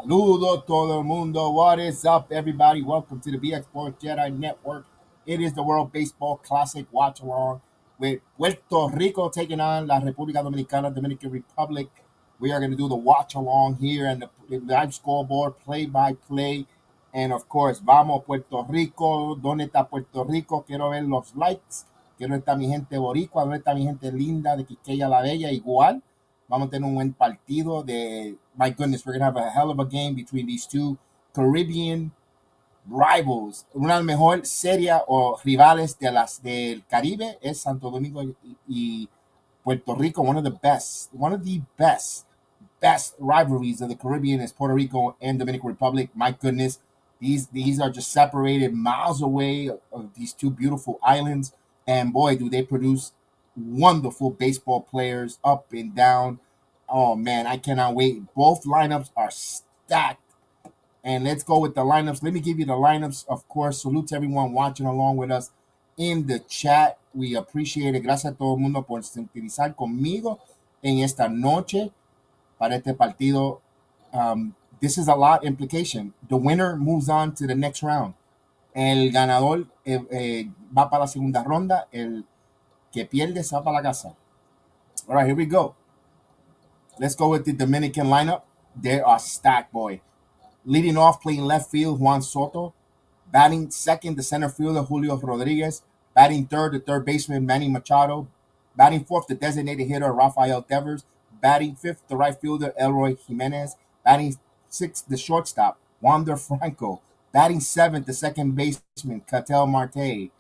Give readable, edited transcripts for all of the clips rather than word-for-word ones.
Saludo todo el mundo. What is up, everybody? Welcome to the BX Sports Jedi Network. It is the World Baseball Classic watch along with Puerto Rico taking on La República Dominicana, Dominican Republic. We are going to do the watch along here and the live scoreboard, play by play. And of course, vamos Puerto Rico. ¿Dónde está Puerto Rico? Quiero ver los likes. Quiero está mi gente boricua. ¿Dónde está mi gente linda de Quiqueya la Bella? Igual. Vamos a tener un buen partido de, my goodness, we're going to have a hell of a game between these two Caribbean rivals. Una de las mejor series o rivales de las del Caribe es Santo Domingo y Puerto Rico. One of the best rivalries of the Caribbean is Puerto Rico and Dominican Republic. My goodness, these are just separated miles away of these two beautiful islands, and boy, do they produce wonderful baseball players up and down. Oh man, I cannot wait. Both lineups are stacked. And let's go with the lineups. Let me give you the lineups. Of course, salute to everyone watching along with us in the chat. We appreciate it. Gracias a todo el mundo por sintonizar conmigo en esta noche para este partido. This is a lot implication. The winner moves on to the next round. El ganador va para la segunda ronda. El que pierde se va para la casa. All right, here we go. Let's go with the Dominican lineup. They are stacked, boy. Leading off, playing left field, Juan Soto. Batting second, the center fielder, Julio Rodriguez. Batting third, the third baseman, Manny Machado. Batting fourth, the designated hitter, Rafael Devers. Batting fifth, the right fielder, Elroy Jimenez. Batting sixth, the shortstop, Wander Franco. Batting seventh, the second baseman, Catel Marte.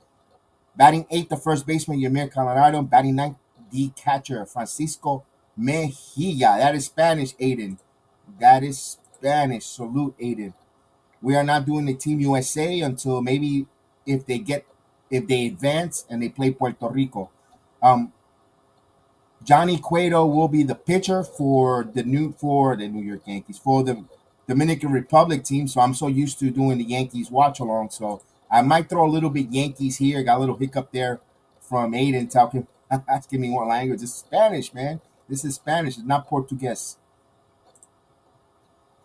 Batting eighth, the first baseman, Yamir Colorado. Batting ninth, the catcher, Francisco Mejia. That is Spanish, Aiden. That is Spanish. Salute, Aiden. We are not doing the Team USA until maybe if they advance and they play Puerto Rico. Johnny Cueto will be the pitcher for the New York Yankees, for the Dominican Republic team. So I'm so used to doing the Yankees watch along. So I might throw a little bit Yankees here. Got a little hiccup there from Aiden talking, asking me what language. It's Spanish, man. This is Spanish. It's not Portuguese.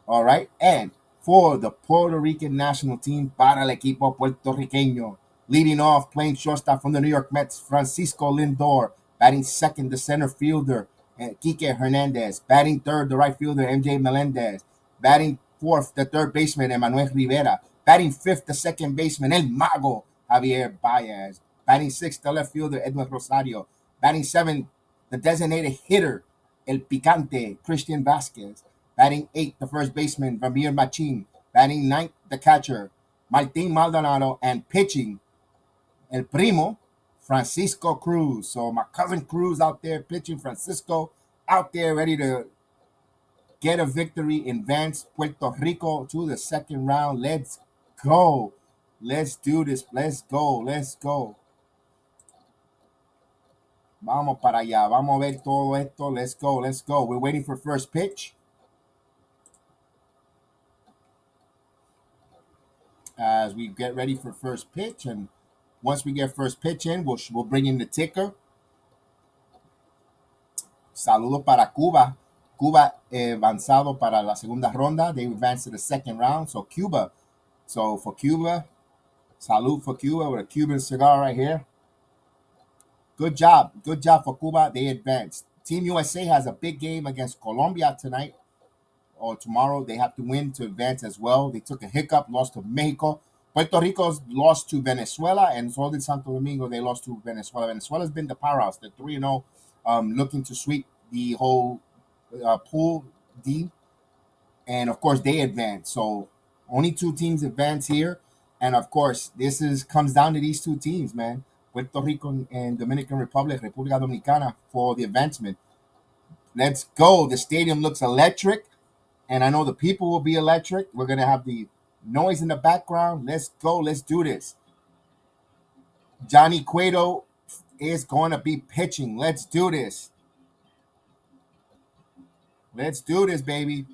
All right. And for the Puerto Rican national team, para el equipo puertorriqueño, leading off, playing shortstop from the New York Mets, Francisco Lindor. Batting second, the center fielder, Kike Hernandez. Batting third, the right fielder, MJ Melendez. Batting fourth, the third baseman, Emmanuel Rivera. Batting fifth, the second baseman, El Mago, Javier Baez. Batting sixth, the left fielder, Edwin Rosario. Batting seventh, the designated hitter, El Picante, Christian Vasquez. Batting eighth, the first baseman, Ramir Machin. Batting ninth, the catcher, Martin Maldonado. And pitching, El Primo, Francisco Cruz. So my cousin Cruz out there pitching. Francisco out there ready to get a victory, advance Puerto Rico to the second round. Let's go. Let's do this. Let's go. Let's go. Vamos para allá. Vamos a ver todo esto. Let's go. Let's go. We're waiting for first pitch. As we get ready for first pitch, and once we get first pitch in, we'll bring in the ticker. Saludos para Cuba. Cuba avanzado para la segunda ronda. They advanced to the second round. So Cuba. So for Cuba, salute for Cuba with a Cuban cigar right here. Good job. Good job for Cuba. They advanced. Team USA has a big game against Colombia tonight or tomorrow. They have to win to advance as well. They took a hiccup, lost to Mexico. Puerto Rico's lost to Venezuela, and so did Santo Domingo. They lost to Venezuela. Venezuela's been the powerhouse. They're 3-0, looking to sweep the whole pool D. And of course, they advance. So only two teams advance here. And of course, comes down to these two teams, man. Puerto Rico and Dominican Republic, República Dominicana, for the advancement. Let's go. The stadium looks electric, and I know the people will be electric. We're going to have the noise in the background. Let's go. Let's do this. Johnny Cueto is going to be pitching. Let's do this. Let's do this, baby.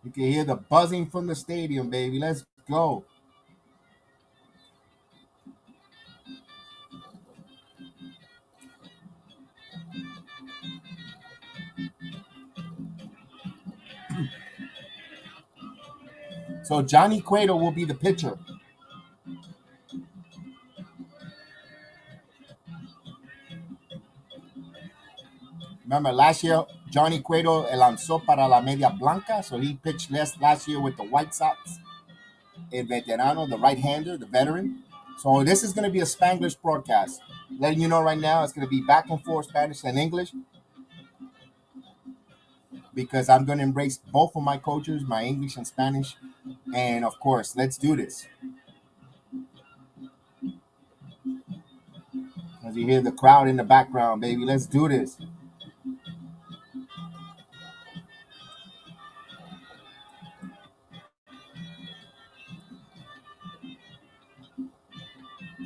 You can hear the buzzing from the stadium, baby. Let's go. So Johnny Cueto will be the pitcher. Remember last year, Johnny Cueto lanzó para la media blanca, so he pitched last year with the White Sox. El veterano, the right-hander, the veteran. So this is going to be a Spanglish broadcast. Letting you know right now, it's going to be back and forth Spanish and English because I'm going to embrace both of my cultures, my English and Spanish. And of course, let's do this. As you hear the crowd in the background, baby, let's do this.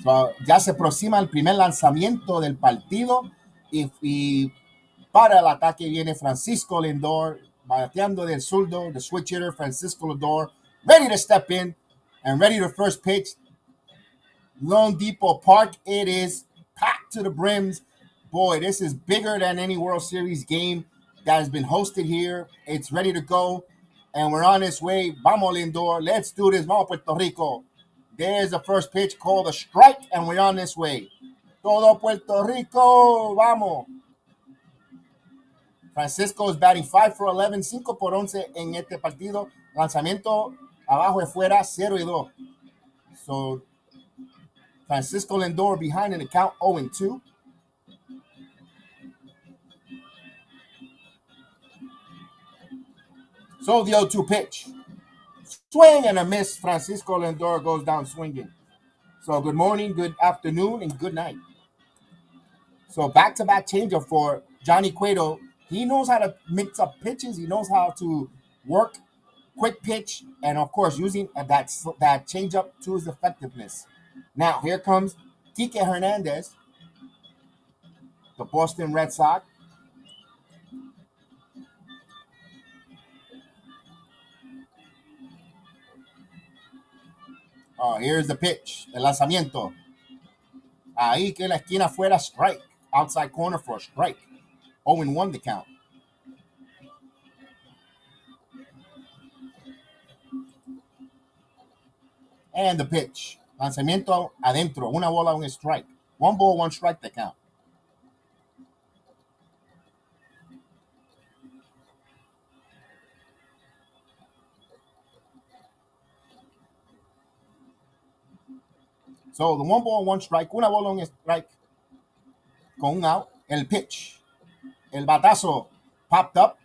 So, ya se aproxima el primer lanzamiento del partido y para el ataque viene Francisco Lindor bateando del zurdo, the switch hitter Francisco Lindor, ready to step in and ready to first pitch. Lone Depot Park, it is packed to the brims. Boy, this is bigger than any World Series game that has been hosted here. It's ready to go, and we're on this way. Vamos, Lindor. Let's do this. Vamos, Puerto Rico. There's the first pitch called a strike, and we're on this way. Todo Puerto Rico, vamos. Francisco is batting 5 for 11, 5 por 11 en este partido. Lanzamiento abajo de fuera, 0-2. So Francisco Lindor behind in the count 0-2. So the 0-2 pitch. Swing and a miss. Francisco Lindor goes down swinging. So good morning, good afternoon, and good night. So back-to-back changeup for Johnny Cueto. He knows how to mix up pitches. He knows how to work quick pitch, and of course, using that changeup to his effectiveness. Now here comes Kike Hernandez, the Boston Red Sox. Here's the pitch, el lanzamiento. Ahí que la esquina fuera, strike. Outside corner for a strike. 0-1 the count. And the pitch. Lanzamiento adentro. Una bola, un strike. 1 ball, 1 strike the count. So the 1 ball, 1 strike. Una bola, un strike. Con un out. El pitch. El batazo popped up.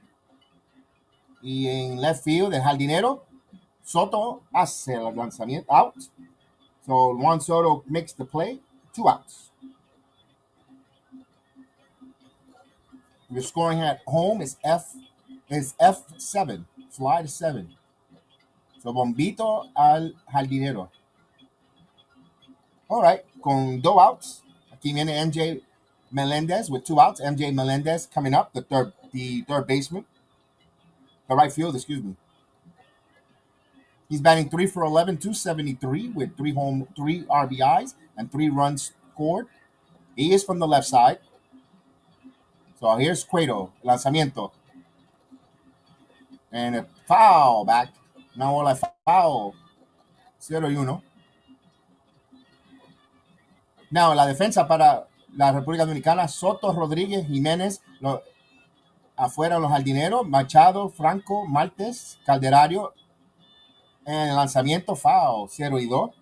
Y en left field, el jardinero Soto hace el lanzamiento out. So Juan Soto makes the play. 2 outs. Your scoring at home is F7. Fly to 7. So bombito al jardinero. All right. Con 2 outs. Aquí viene MJ Melendez with 2 outs. MJ Melendez coming up, the third baseman. The right field, excuse me. He's batting 3 for 11, 273 with 3 RBIs and 3 runs scored. He is from the left side. So here's Cueto, lanzamiento. And a foul back. Now all like foul. 0-1. Now la defensa para la República Dominicana, Soto, Rodríguez, Jiménez, afuera los jardineros, Machado, Franco, Martes, Calderario. En el lanzamiento, foul, 0-2.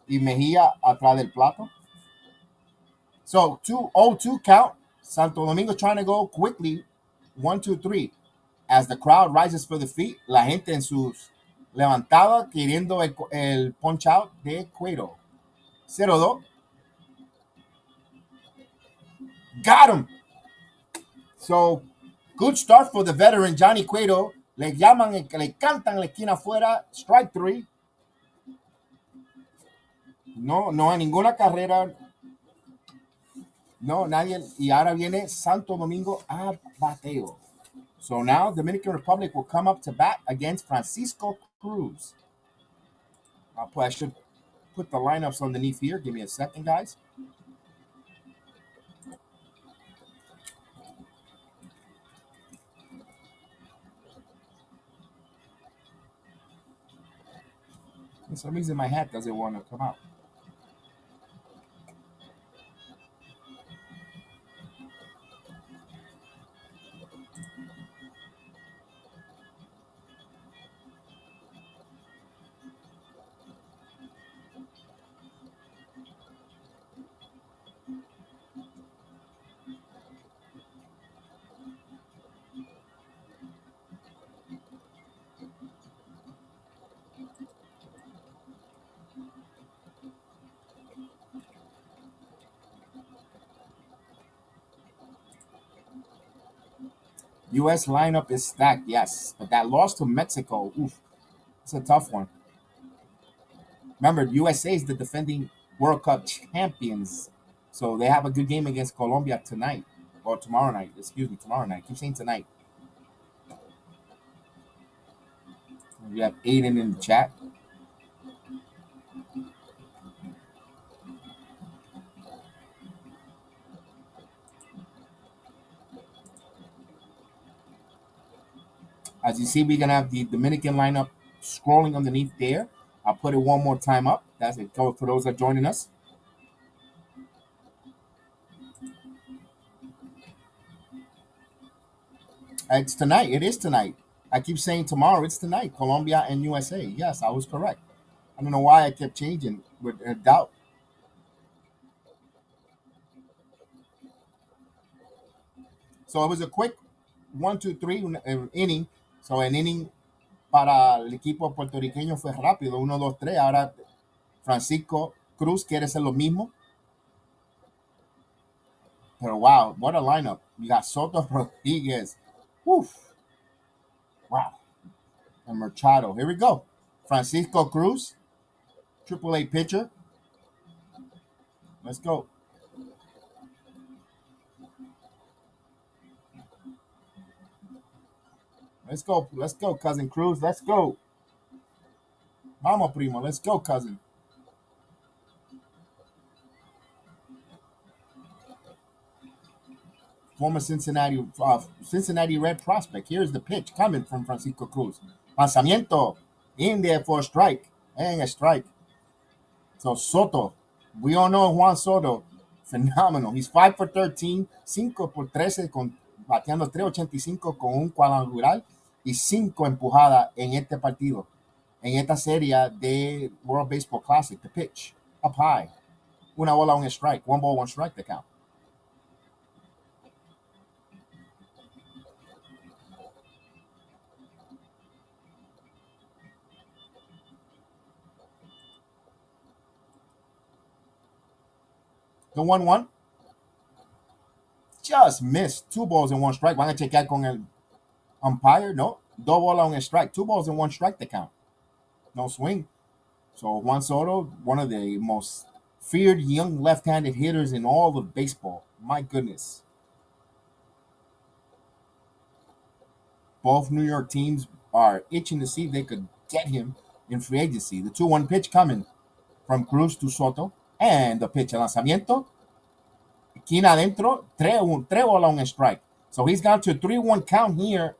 Y Mejía atrás del plato. So 2-0-2 count. Santo Domingo trying to go quickly. 1-2-3. As the crowd rises for the feet, la gente en sus levantadas queriendo el punch out de Cueto. 0-2. Got him. So good start for the veteran Johnny Cueto. Le llaman, le cantan la esquina afuera. Strike 3. No hay ninguna carrera. No, nadie. Y ahora viene Santo Domingo a bateo. So now Dominican Republic will come up to bat against Francisco Cruz. I should put the lineups underneath here. Give me a second, guys. For some reason, my hat doesn't want to come out. U.S. lineup is stacked, yes, but that loss to Mexico, oof, it's a tough one. Remember, USA is the defending World Cup champions, so they have a good game against Colombia tonight or tomorrow night. Excuse me, tomorrow night. Keep saying tonight. We have Aiden in the chat. As you see, we're gonna have the Dominican lineup scrolling underneath there. I'll put it one more time up. That's it. For those that are joining us. It's tonight. It is tonight. I keep saying tomorrow. It's tonight. Colombia and USA. Yes, I was correct. I don't know why I kept changing with doubt. So it was a quick 1, 2, 3 inning. So an inning para el equipo puertorriqueño fue rápido. 1, 2, 3. Ahora Francisco Cruz quiere hacer lo mismo. Pero wow, what a lineup. You got Soto Rodriguez. Woof. Wow. And Machado. Here we go. Francisco Cruz, AAA pitcher. Let's go. Let's go. Let's go, cousin Cruz. Let's go. Vamos, primo. Let's go, cousin. Former Cincinnati Red prospect. Here's the pitch coming from Francisco Cruz. Lanzamiento in there for a strike. And a strike. So Soto, we all know Juan Soto, phenomenal. He's 5 for 13, 5 por 13, bateando 3.85 con un cuadrangular y 5 empujadas en este partido, en esta serie de World Baseball Classic. The pitch, up high. Una bola, un strike. 1 ball, 1 strike, the count. The 1-1. Just missed. 2 balls and 1 strike. Van a chequear con el umpire. No. 2 bolas, 1 strike. 2 balls and 1 strike, the count. No swing. So Juan Soto, one of the most feared young left-handed hitters in all of baseball. My goodness. Both New York teams are itching to see if they could get him in free agency. The 2-1 pitch coming from Cruz to Soto. And the pitch, el lanzamiento. Esquina adentro. 3 bola, un strike. So he's got to a 3-1 count here.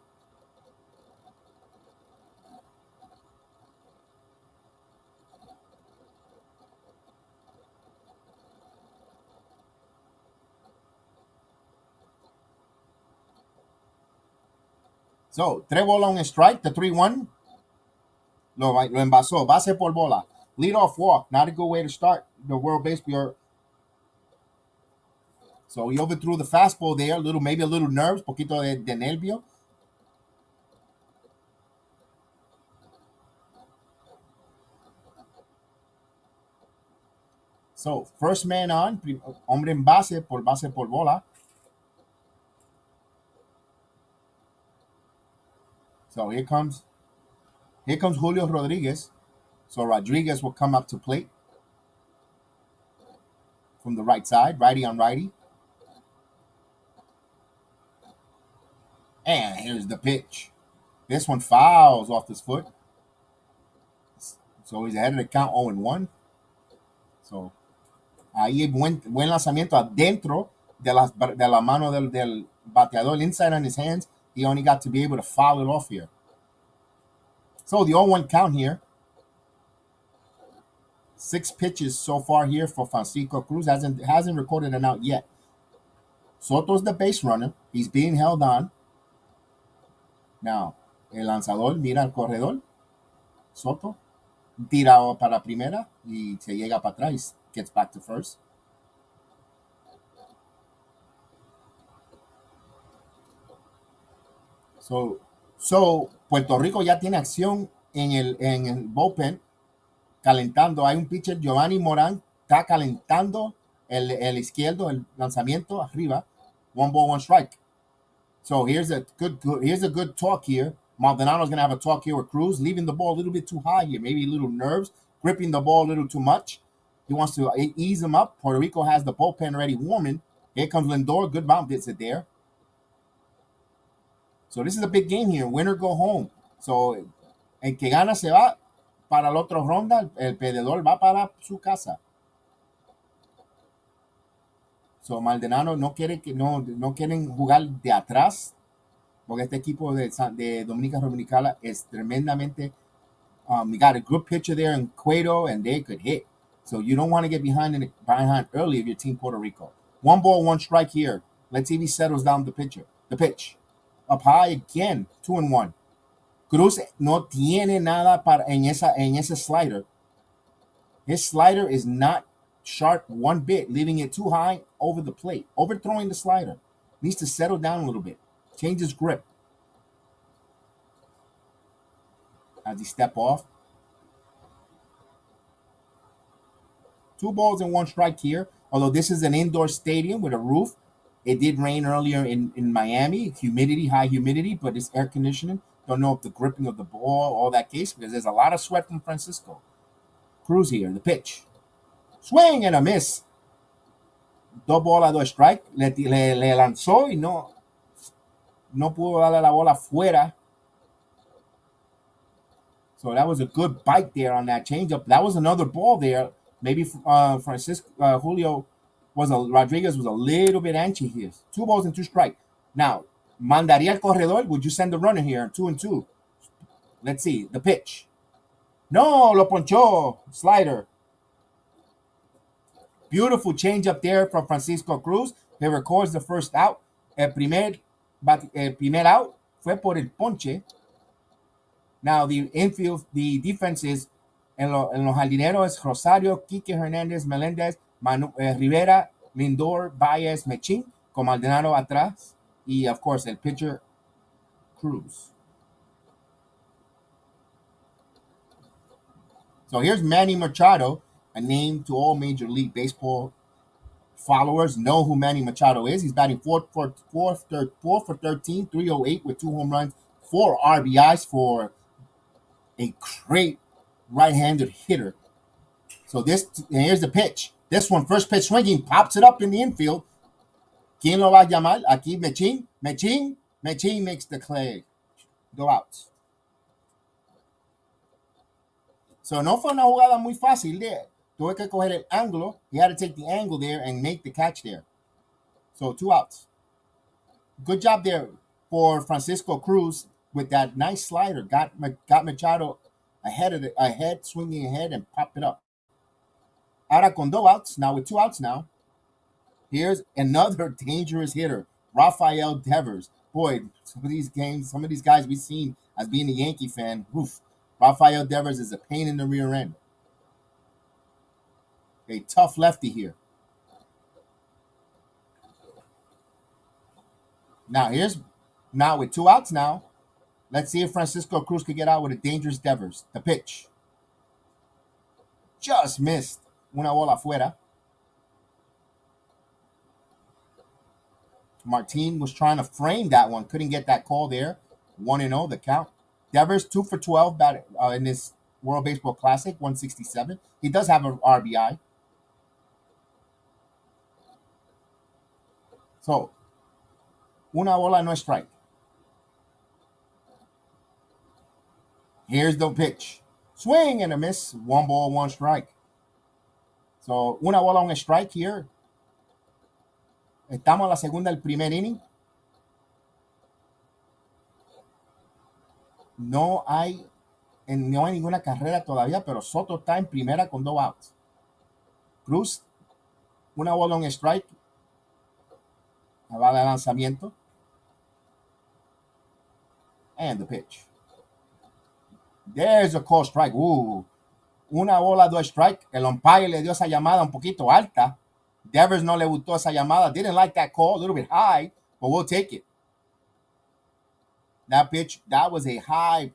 So, 3 bola, un strike, the 3-1. Lo envasó, base por bola. Lead off walk, not a good way to start the World Baseball. So he overthrew the fastball there, maybe a little nerves, poquito de nervio. So first man on, hombre en base por bola. So here comes Julio Rodriguez. So Rodriguez will come up to plate from the right side, righty on righty. And here's the pitch. This one fouls off his foot. So he's ahead of the count 0-1. So ahí buen lanzamiento adentro de la mano del bateador, inside on his hands. He only got to be able to foul it off here. So the 0-1 count here. 6 pitches so far here for Francisco Cruz. Hasn't recorded an out yet. Soto's the base runner. He's being held on. Now, el lanzador mira al corredor. Soto tira para primera y se llega para atrás. Gets back to first. So Puerto Rico ya tiene acción en el bullpen, calentando. Hay un pitcher, Giovanni Morán, está calentando el izquierdo, el lanzamiento arriba. 1 ball, 1 strike. So here's a good talk here. Maldonado's going to have a talk here with Cruz, leaving the ball a little bit too high here, maybe a little nerves, gripping the ball a little too much. He wants to ease him up. Puerto Rico has the bullpen already warming. Here comes Lindor. Good bounce hits it there. So this is a big game here. Winner go home. So el que gana se va para la otra ronda. El perdedor va para su casa. So Maldonado no quieren jugar de atrás, porque este equipo de Dominica Dominicana es tremendamente. We got a good pitcher there in Cueto, and they could hit. So you don't want to get behind early of your team, Puerto Rico. 1 ball, 1 strike here. Let's see if he settles down the pitch. Up high again, 2-1. Cruz no tiene nada en ese slider. His slider is not sharp one bit, leaving it too high over the plate, overthrowing the slider. Needs to settle down a little bit, change his grip as he step off. 2 balls and 1 strike here. Although this is an indoor stadium with a roof, it did rain earlier in Miami. High humidity, but it's air conditioning. Don't know if the gripping of the ball, all that case, because there's a lot of sweat from Francisco. Cruz here, the pitch. Swing and a miss. 2 bolas, 2 strike. Le lanzó y no pudo darle la bola fuera. So that was a good bite there on that changeup. That was another ball there. Maybe Francisco Rodriguez was a little bit anxious here. 2 balls and 2 strikes. Now, mandaría el corredor. Would you send the runner here? 2-2. Let's see. The pitch. No, lo ponchó. Slider. Beautiful change up there from Francisco Cruz. He records the first out. El primer out fue por el ponche. Now, the infield, the defense is en los jardineros es Rosario, Quique Hernández, Melendez, Rivera, Lindor, Baez, Mechín, con Maldonado atrás. Y, of course, el pitcher, Cruz. So here's Manny Machado, a name to all Major League Baseball followers know who Manny Machado is. He's batting 4 for 13, 308 with 2 home runs, 4 RBIs for a great right-handed hitter. So here's the pitch. This one, first pitch swinging, pops it up in the infield. ¿Quién lo va a llamar? Aquí Mechín makes the play. Go out. So no fue una jugada muy fácil there. Tuve que coger el ángulo. He had to take the angle there and make the catch there. So 2 outs. Good job there for Francisco Cruz with that nice slider. Got Machado ahead, swinging ahead and popped it up. Ahora con 2 outs, now with 2 outs now. Here's another dangerous hitter, Rafael Devers. Boy, some of these guys we've seen as being a Yankee fan, oof. Rafael Devers is a pain in the rear end. A tough lefty here. Now with 2 outs now. Let's see if Francisco Cruz could get out with a dangerous Devers. The pitch. Just missed. Una bola afuera. Martin was trying to frame that one. Couldn't get that call there. 1-0 the count. Devers 2 for 12 in this World Baseball Classic, 167. He does have an RBI. So, una bola, no strike. Here's the pitch. Swing and a miss. 1 ball, 1 strike. So, una bola, un strike here. Estamos a la segunda del primer inning. No hay no hay ninguna carrera todavía, pero Soto está en primera con 2 outs. Cruz, una bola en strike, va de lanzamiento, and the pitch. There's a call strike. Una bola, 2 strike. El umpire le dio esa llamada un poquito alta. Devers no le gustó esa llamada. Didn't like that call, a little bit high, but we'll take it. That pitch, that was a high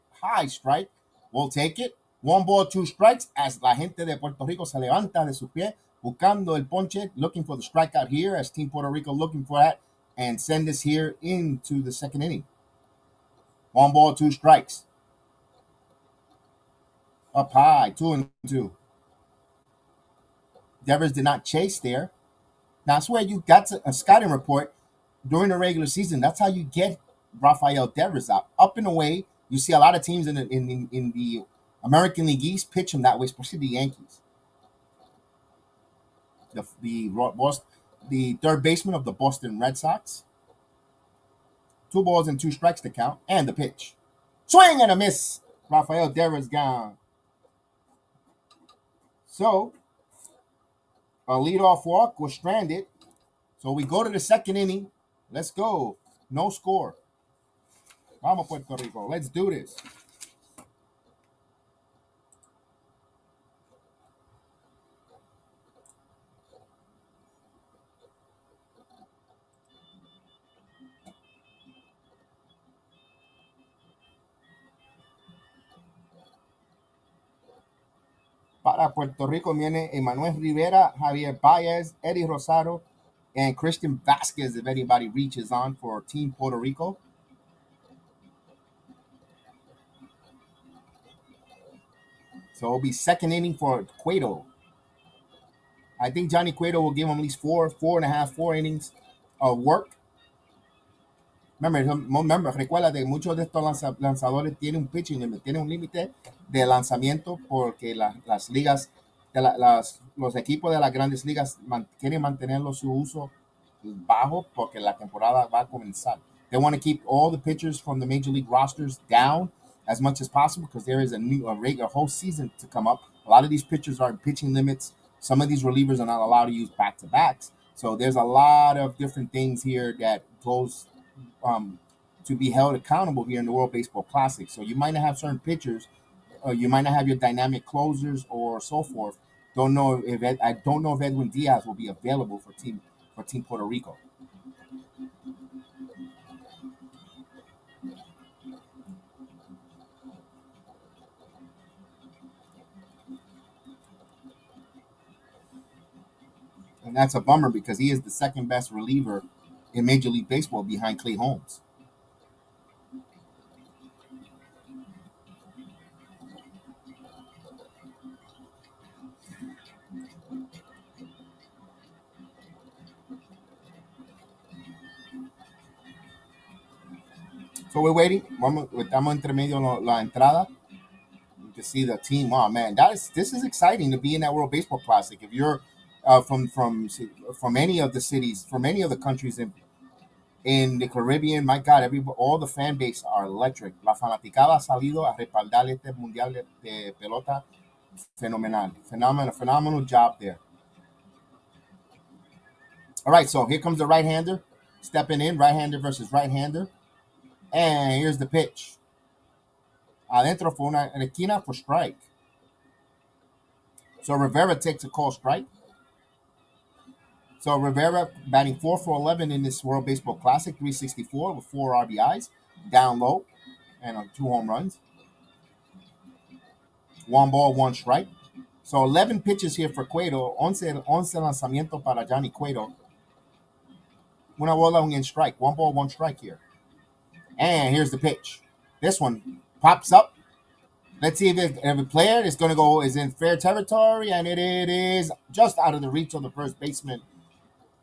strike. We'll take it. 1 ball, 2 strikes. As la gente de Puerto Rico se levanta de su pie, buscando el ponche, looking for the strikeout here, as Team Puerto Rico looking for that, and send this here into the second inning. 1 ball, 2 strikes. Up high, 2-2. Devers did not chase there. Now, that's where you got a scouting report during the regular season. That's how you get Rafael Devers out. Up and away. You see a lot of teams in the American League East pitch him that way, especially the Yankees. The third baseman of the Boston Red Sox. 2 balls and 2 strikes to count, and the pitch. Swing and a miss. Rafael Devers gone. So, a leadoff walk was stranded. So we go to the second inning. Let's go. No score. Vamos, Puerto Rico. Let's do this. Para Puerto Rico viene Emmanuel Rivera, Javier Baez, Eddie Rosario, and Christian Vasquez, if anybody reaches on for Team Puerto Rico. So it'll be second inning for Cueto. I think Johnny Cueto will give him at least 4 innings of work. Recuerda que muchos de estos lanzadores tienen un pitching limit, tienen un límite de lanzamiento porque las ligas, los equipos de las grandes ligas quieren mantenerlo su uso bajo porque la temporada va a comenzar. They want to keep all the pitchers from the major league rosters down as much as possible because there is a whole season to come up. A lot of these pitchers are in pitching limits. Some of these relievers are not allowed to use back-to-backs. So there's a lot of different things here that goes to be held accountable here in the World Baseball Classic. So you might not have certain pitchers, or you might not have your dynamic closers or so forth. I don't know if Edwin Diaz will be available for Team Puerto Rico. And that's a bummer because he is the second best reliever in Major League Baseball behind Clay Holmes. So we're waiting. Estamos entre medio la entrada. You can see the team. Oh man, this is exciting to be in that World Baseball Classic. If you're from any of the cities, from any of the countries in the Caribbean, my God, all the fan base are electric. La fanaticada ha salido a respaldar este mundial de pelota. Phenomenal job there. All right, so here comes the right-hander stepping in, right-hander versus right-hander. And here's the pitch. Adentro for una esquina for strike. So Rivera takes a call strike. So Rivera batting 4 for 11 in this World Baseball Classic, 364 with 4 RBIs, down low, and 2 home runs. 1 ball, 1 strike. So 11 pitches here for Cueto, 11 lanzamientos para Johnny Cueto. Una bola, un strike. 1 ball, 1 strike here. And here's the pitch. This one pops up. Let's see if the player is going to go is in fair territory, and it is just out of the reach of the first baseman,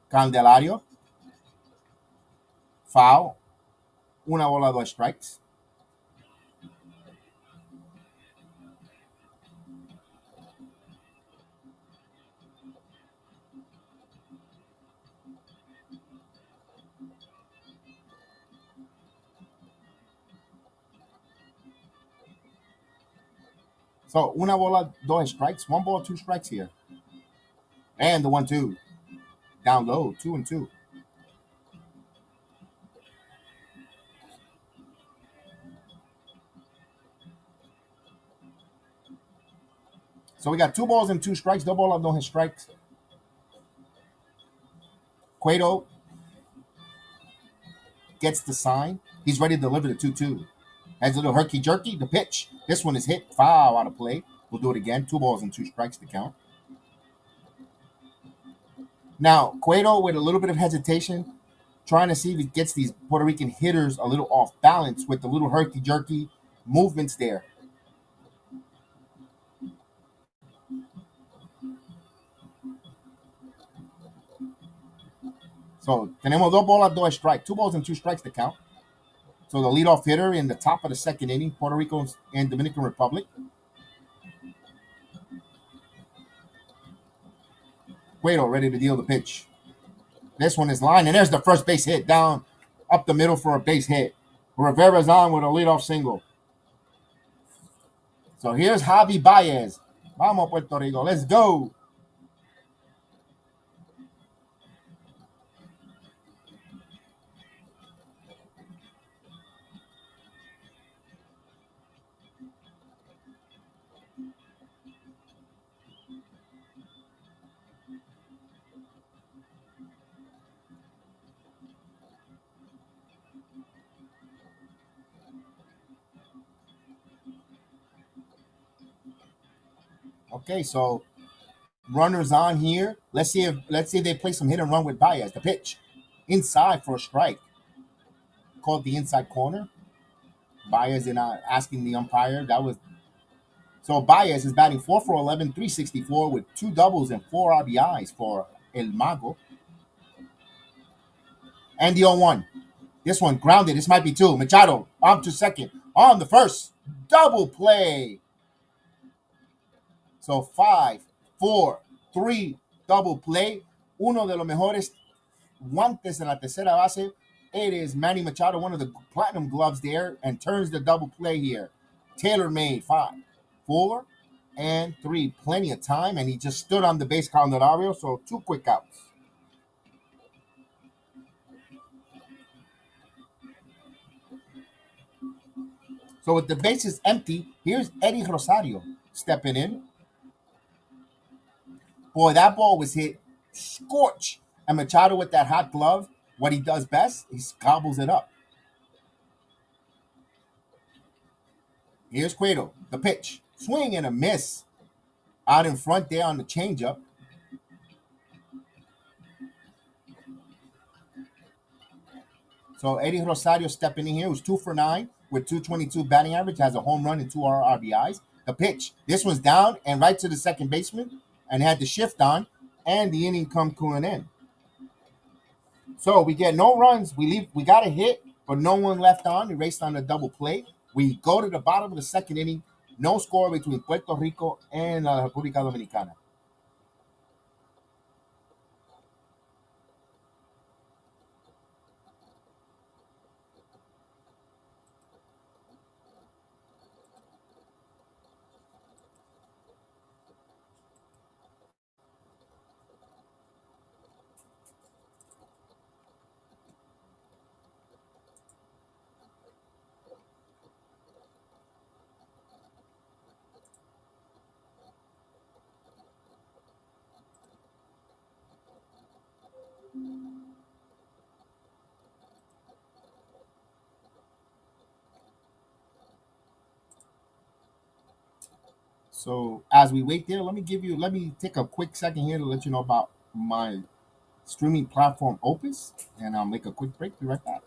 Candelario. Foul. Una bola, 2 strikes. So una bola, dos strikes. 1 ball, 2 strikes here. And the 1-2. Down low, 2-2. So we got 2 balls and 2 strikes. No bola, no strikes. Cueto gets the sign. He's ready to deliver the 2-2. Has a little herky-jerky. The pitch. This one is hit. Foul out of play. We'll do it again. 2 balls and 2 strikes to count. Now, Cueto, with a little bit of hesitation, trying to see if he gets these Puerto Rican hitters a little off balance with the little herky-jerky movements there. So, tenemos 2 bolas, 2 strikes. 2 balls and 2 strikes to count. So, the leadoff hitter in the top of the second inning, Puerto Rico and Dominican Republic. Cueto ready to deal the pitch. This one is line, and there's the first base hit down up the middle for a base hit. Rivera's on with a leadoff single. So here's Javi Baez. Vamos, Puerto Rico. Let's go. Okay, so runners on here. Let's see if they play some hit and run with Baez. The pitch inside for a strike. Called the inside corner. Baez is not asking the umpire. That was so Baez is batting 4 for 11, 364 with 2 doubles and 4 RBIs for El Mago. And the 0-1. This one grounded. This might be 2. Machado on to second. On the first. Double play. So 5, 4, 3, double play. Uno de los mejores guantes en la tercera base. It is Manny Machado, one of the platinum gloves there, and turns the double play here. Taylor made 5, 4, and 3. Plenty of time, and he just stood on the base Candelario, so 2 quick outs. So with the bases empty, here's Eddie Rosario stepping in. Boy, that ball was hit scorch. And Machado with that hot glove, what he does best, he gobbles it up. Here's Cueto, the pitch. Swing and a miss. Out in front there on the changeup. So Eddie Rosario stepping in here, who's 2 for 9 with 222 batting average, has a home run and 2 RBIs. The pitch, this one's down and right to the second baseman, and had the shift on, and the inning come to an end. So we get no runs. We got a hit, but no one left on. Erased on a double play. We go to the bottom of the second inning. No score between Puerto Rico and la República Dominicana. So as we wait there, let me take a quick second here to let you know about my streaming platform Opus, and I'll make a quick break. Be right back.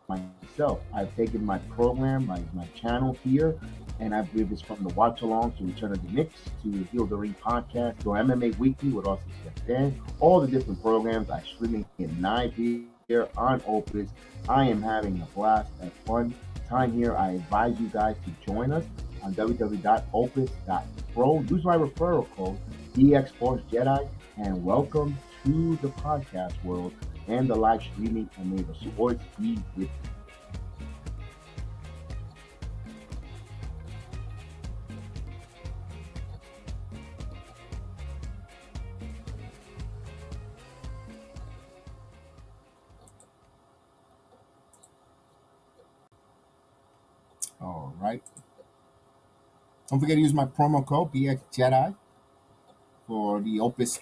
Myself, I've taken my program, my channel here, and I've moved this from the watch along to Return of the Knicks to Heal the Ring podcast to MMA Weekly with Austin Smith. All the different programs I streaming in live here on Opus. I am having a blast and fun time here. I advise you guys to join us on www.opus.pro. Use my referral code BX Sports Jedi, and welcome to the podcast world and the live streaming and the sports be with you. All right. Don't forget to use my promo code BX Jedi for the Opus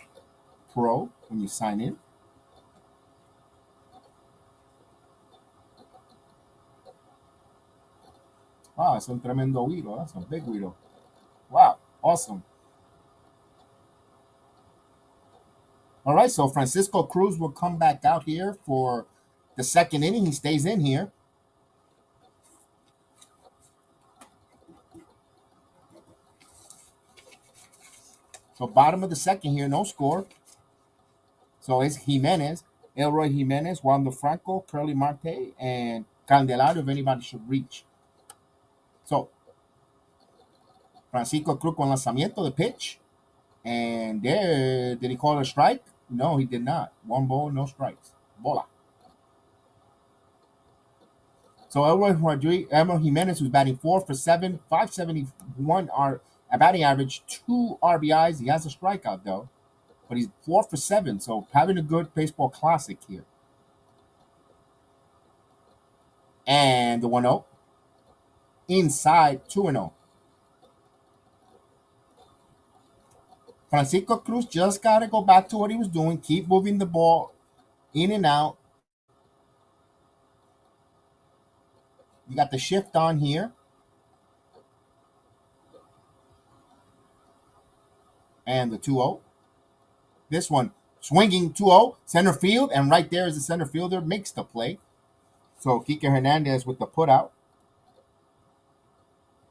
Pro when you sign in. Wow, it's un tremendo Guido. That's a big Guido. Wow, awesome. All right, so Francisco Cruz will come back out here for the second inning. He stays in here. So bottom of the second here, no score. So it's Jimenez, Elroy Jimenez, Wander Franco, Curly Marte, and Candelario if anybody should reach. So Francisco Cruz con lanzamiento, the pitch. And there, did he call a strike? No, he did not. One ball, no strikes. Bola. So Elroy Jimenez, who's batting 4 for 7, 571 batting average, 2 RBIs. He has a strikeout though, but he's 4 for 7. So having a good baseball classic here. And the 1-0 inside 2-0. Francisco Cruz just got to go back to what he was doing, keep moving the ball in and out. You got the shift on here. And the 2-0. This one, swinging 2-0, center field, and right there is the center fielder, makes the play. So Kike Hernandez with the put out.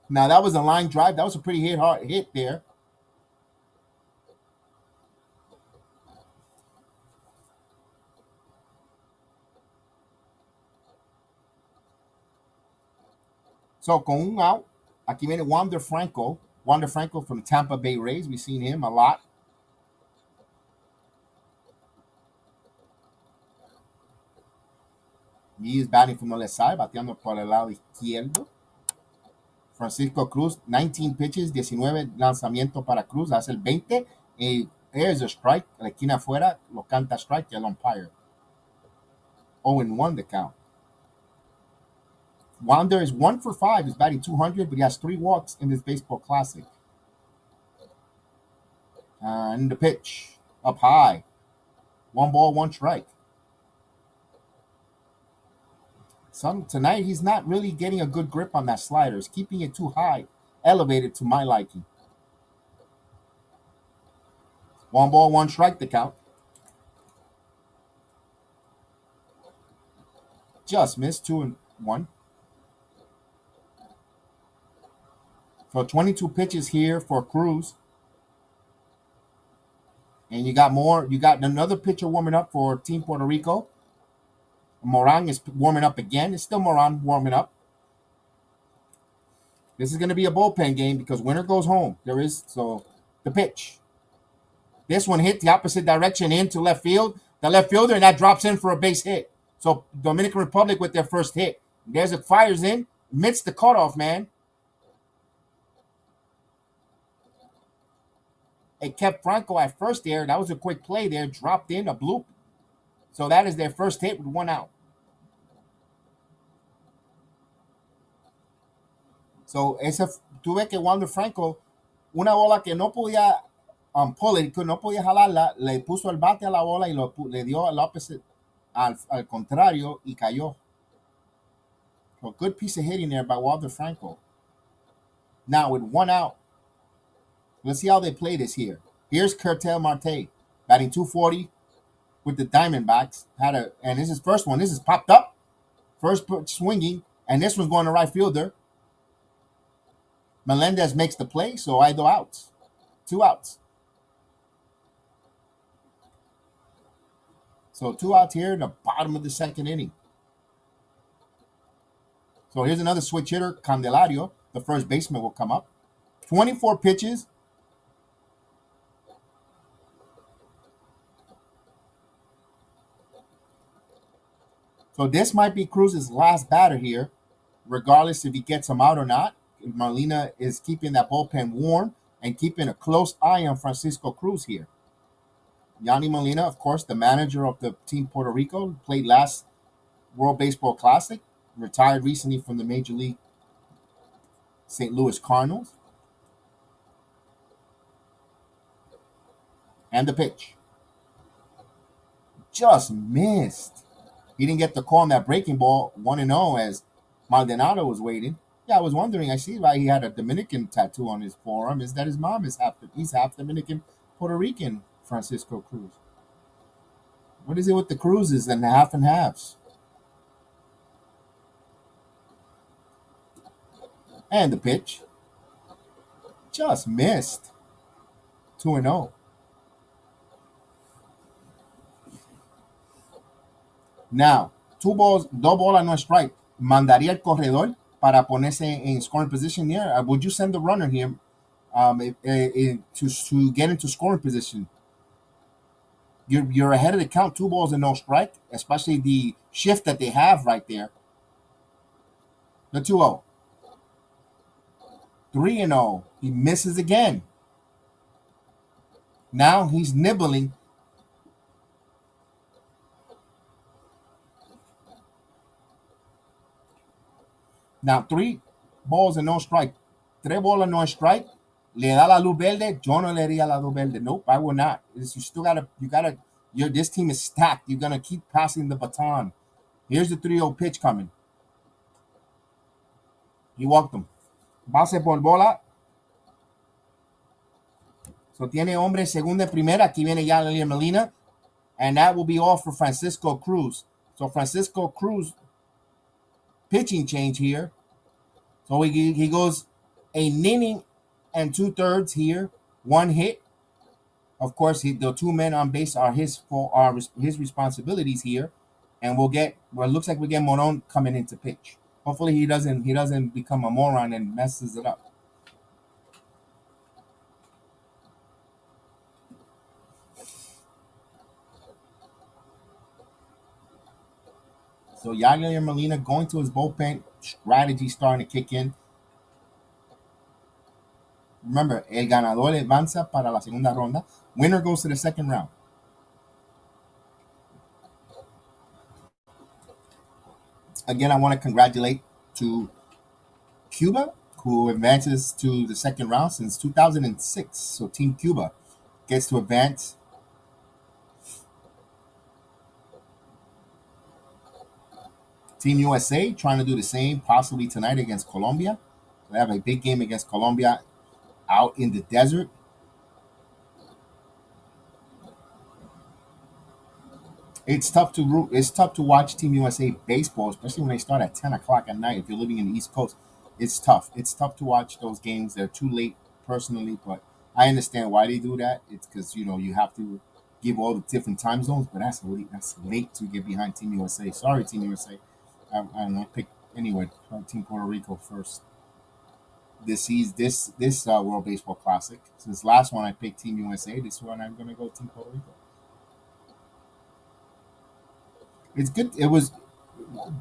Now that was a line drive. That was a pretty hard hit there. So con un out, aquí viene Wander Franco. Wander Franco from Tampa Bay Rays. We've seen him a lot. He is batting from the left side, bateando por el lado izquierdo. Francisco Cruz, 19 pitches, 19 lanzamientos para Cruz, hace el 20. Y there's a strike, la esquina afuera, lo canta strike, el umpire. 0-1 the count. Wander is 1 for 5. He's batting 200, but he has 3 walks in this baseball classic. And the pitch, up high. 1 ball, 1 strike. Tonight, he's not really getting a good grip on that slider. He's keeping it too high, elevated to my liking. 1 ball, 1 strike, the count. Just missed 2-1. So 22 pitches here for Cruz. And you got more. You got another pitcher warming up for Team Puerto Rico. Moran is warming up again. It's still Moran warming up. This is going to be a bullpen game because winner goes home. So the pitch. This one hit the opposite direction into left field. The left fielder, and that drops in for a base hit. So Dominican Republic with their first hit. There's it, fires in, missed the cutoff, man. It kept Franco at first there. That was a quick play there. Dropped in, a bloop. So that is their first hit with 1 out. So tú ves que Wander Franco, una bola que no podía pull it, que no podía jalarla, le puso el bate a la bola y le dio al opposite, al contrario, y cayó. So good piece of hitting there by Wander Franco. Now with 1 out, let's see how they play this here. Here's Curtel Marte, batting 240 with the Diamondbacks. And this is first one. This is popped up. First swinging, and this one's going to right fielder. Melendez makes the play, so I go out. 2 outs. So 2 outs here in the bottom of the second inning. So here's another switch hitter, Candelario. The first baseman will come up. 24 pitches. So this might be Cruz's last batter here, regardless if he gets him out or not. Molina is keeping that bullpen warm and keeping a close eye on Francisco Cruz here. Yanni Molina, of course, the manager of the team Puerto Rico, played last World Baseball Classic, retired recently from the Major League St. Louis Cardinals. And the pitch. Just missed. He didn't get the call on that breaking ball, 1-0, as Maldonado was waiting. Yeah, I was wondering. I see why he had a Dominican tattoo on his forearm. Is that his mom is he's half Dominican, Puerto Rican, Francisco Cruz. What is it with the Cruzes and the half and halves? And the pitch. Just missed. 2-0. Now, dos bolas, no strike. Mandaría el corredor para ponerse en scoring position here. Would you send the runner here to get into scoring position? You're ahead of the count, 2 balls and no strike, especially the shift that they have right there. The 2-0. 3-0. He misses again. Now he's nibbling. Now 3 balls and no strike. 3 bolas, no strike. Le da la luz verde. Yo no le daría la luz verde. Nope, I will not. You still gotta. This team is stacked. You're gonna keep passing the baton. Here's the 3-0 pitch coming. He walked him. Base por bola. So tiene hombre segunda y primera. Aquí viene ya Molina. And that will be all for Francisco Cruz. So Francisco Cruz pitching change here. So he goes an inning and 2/3 here. 1 hit. Of course, the 2 men on base are his responsibilities here. And it looks like we get Moron coming into pitch. Hopefully he doesn't become a moron and messes it up. So Yadier Molina going to his bullpen, strategy starting to kick in. Remember, el ganador avanza para la segunda ronda. Winner goes to the second round. Again, I want to congratulate to Cuba, who advances to the second round since 2006. So Team Cuba gets to advance. Team USA trying to do the same, possibly tonight against Colombia. They have a big game against Colombia out in the desert. It's tough to watch Team USA baseball, especially when they start at 10 o'clock at night. If you're living in the East Coast, it's tough. It's tough to watch those games. They're too late, personally, but I understand why they do that. It's because you have to give all the different time zones, but that's late to get behind Team USA. Sorry, Team USA. I picked anyway. Team Puerto Rico first. This World Baseball Classic. Since last one I picked Team USA, this one I'm gonna go Team Puerto Rico. It's good. It was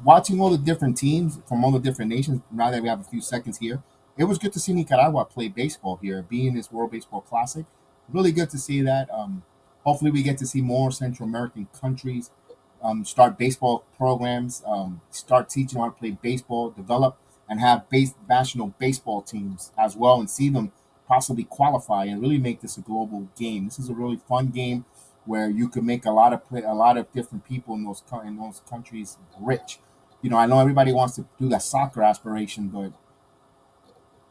watching all the different teams from all the different nations. Now that we have a few seconds here, it was good to see Nicaragua play baseball here, being this World Baseball Classic. Really good to see that. Hopefully, we get to see more Central American countries start baseball programs, start teaching how to play baseball, develop and have national baseball teams as well, and see them possibly qualify and really make this a global game. This is a really fun game where you can make a lot of different people in those countries rich. I know everybody wants to do that soccer aspiration, but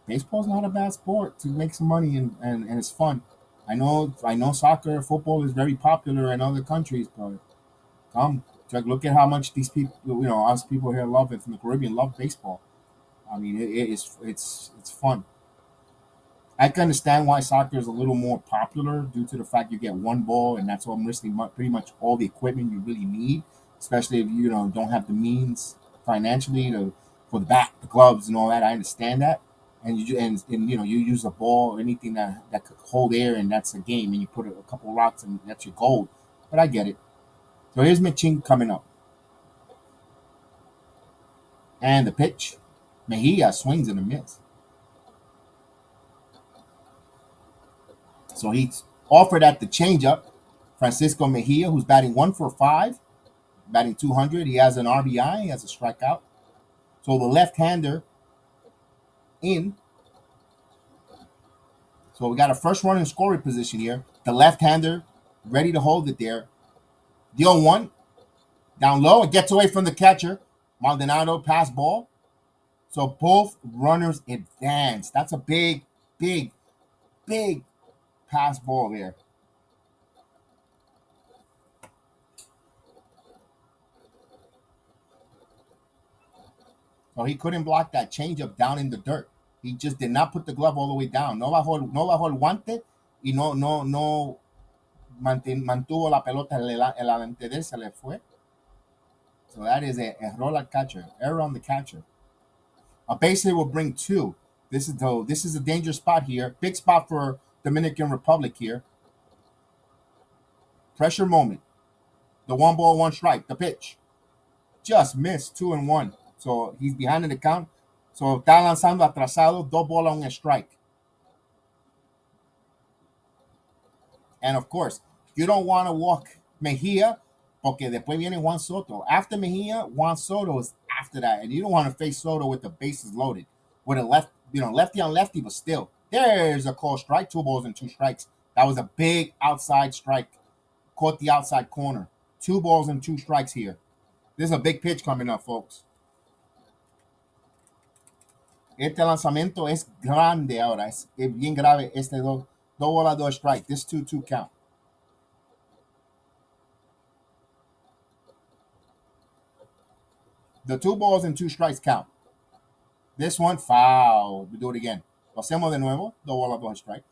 baseball's not a bad sport to make some money and it's fun. I know soccer, football is very popular in other countries, but look at how much these people, us people here love it from the Caribbean love baseball. I mean, it's fun. I can understand why soccer is a little more popular due to the fact you get 1 ball and that's all pretty much all the equipment you really need, especially if you don't have the means financially for the bat, the gloves, and all that. I understand that, and you use a ball or anything that could hold air, and that's a game, and you put a couple rocks and that's your goal. But I get it. So here's Machine coming up. And the pitch. Mejia swings and a miss. So he offered at the changeup. Francisco Mejia, who's batting 1 for 5, batting 200. He has an RBI. He has a strikeout. So the left-hander in. So we got a first run in scoring position here. The left-hander ready to hold it there. Deal 1. Down low. It gets away from the catcher. Maldonado pass ball. So both runners advance. That's a big, big, big pass ball there. So he couldn't block that changeup down in the dirt. He just did not put the glove all the way down. No bajó el guante y no mantuvo la pelota el adelante de él, se le fue. So that is a error al catcher, error on the catcher. A base hit will bring 2. This is a dangerous spot here. Big spot for Dominican Republic here. Pressure moment. The 1-1 strike. The pitch. Just missed 2-1. So he's behind in the count. So está lanzando atrasado, 2 bolas, 1 strike. And of course, you don't want to walk Mejia porque después viene Juan Soto. After Mejia, Juan Soto is after that. And you don't want to face Soto with the bases loaded. With a lefty on lefty, but still. There's a called strike, 2 balls and 2 strikes. That was a big outside strike. Caught the outside corner. 2 balls and 2 strikes here. This is a big pitch coming up, folks. Este lanzamiento es grande ahora. Es bien grave este 2 bolas, 2 strike. This 2-2 count. The 2 balls and 2 strikes count. This one, foul. We do it again. Lo hacemos de nuevo. 2 bolas, 2 strikes.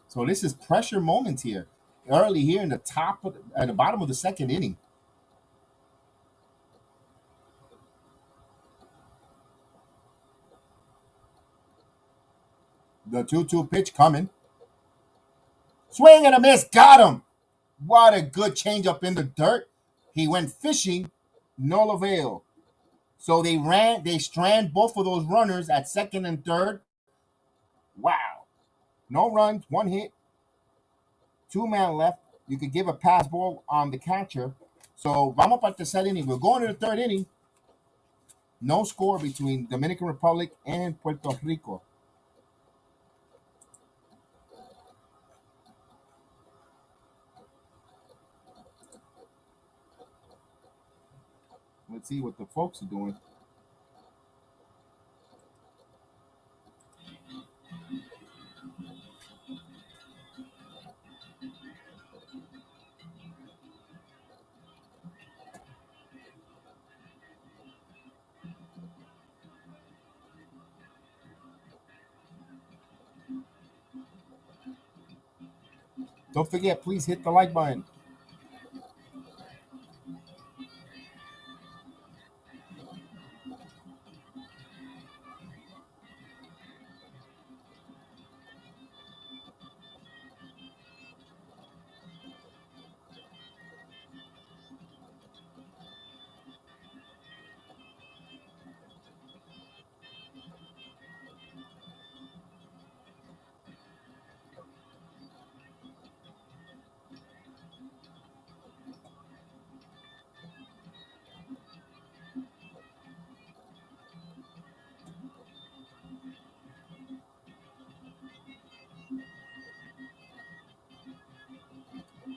So this is pressure moments here. Early here in at the bottom of the 2nd inning. The 2-2 pitch coming. Swing and a miss. Got him. What a good changeup in the dirt. He went fishing. No avail. So they strand both of those runners at 2nd and 3rd. Wow. No runs, 1 hit. 2 man left. You could give a pass ball on the catcher. So vamos para el tercer inning. We're going to the 3rd inning. No score between Dominican Republic and Puerto Rico. Let's see what the folks are doing. Don't forget, please hit the like button.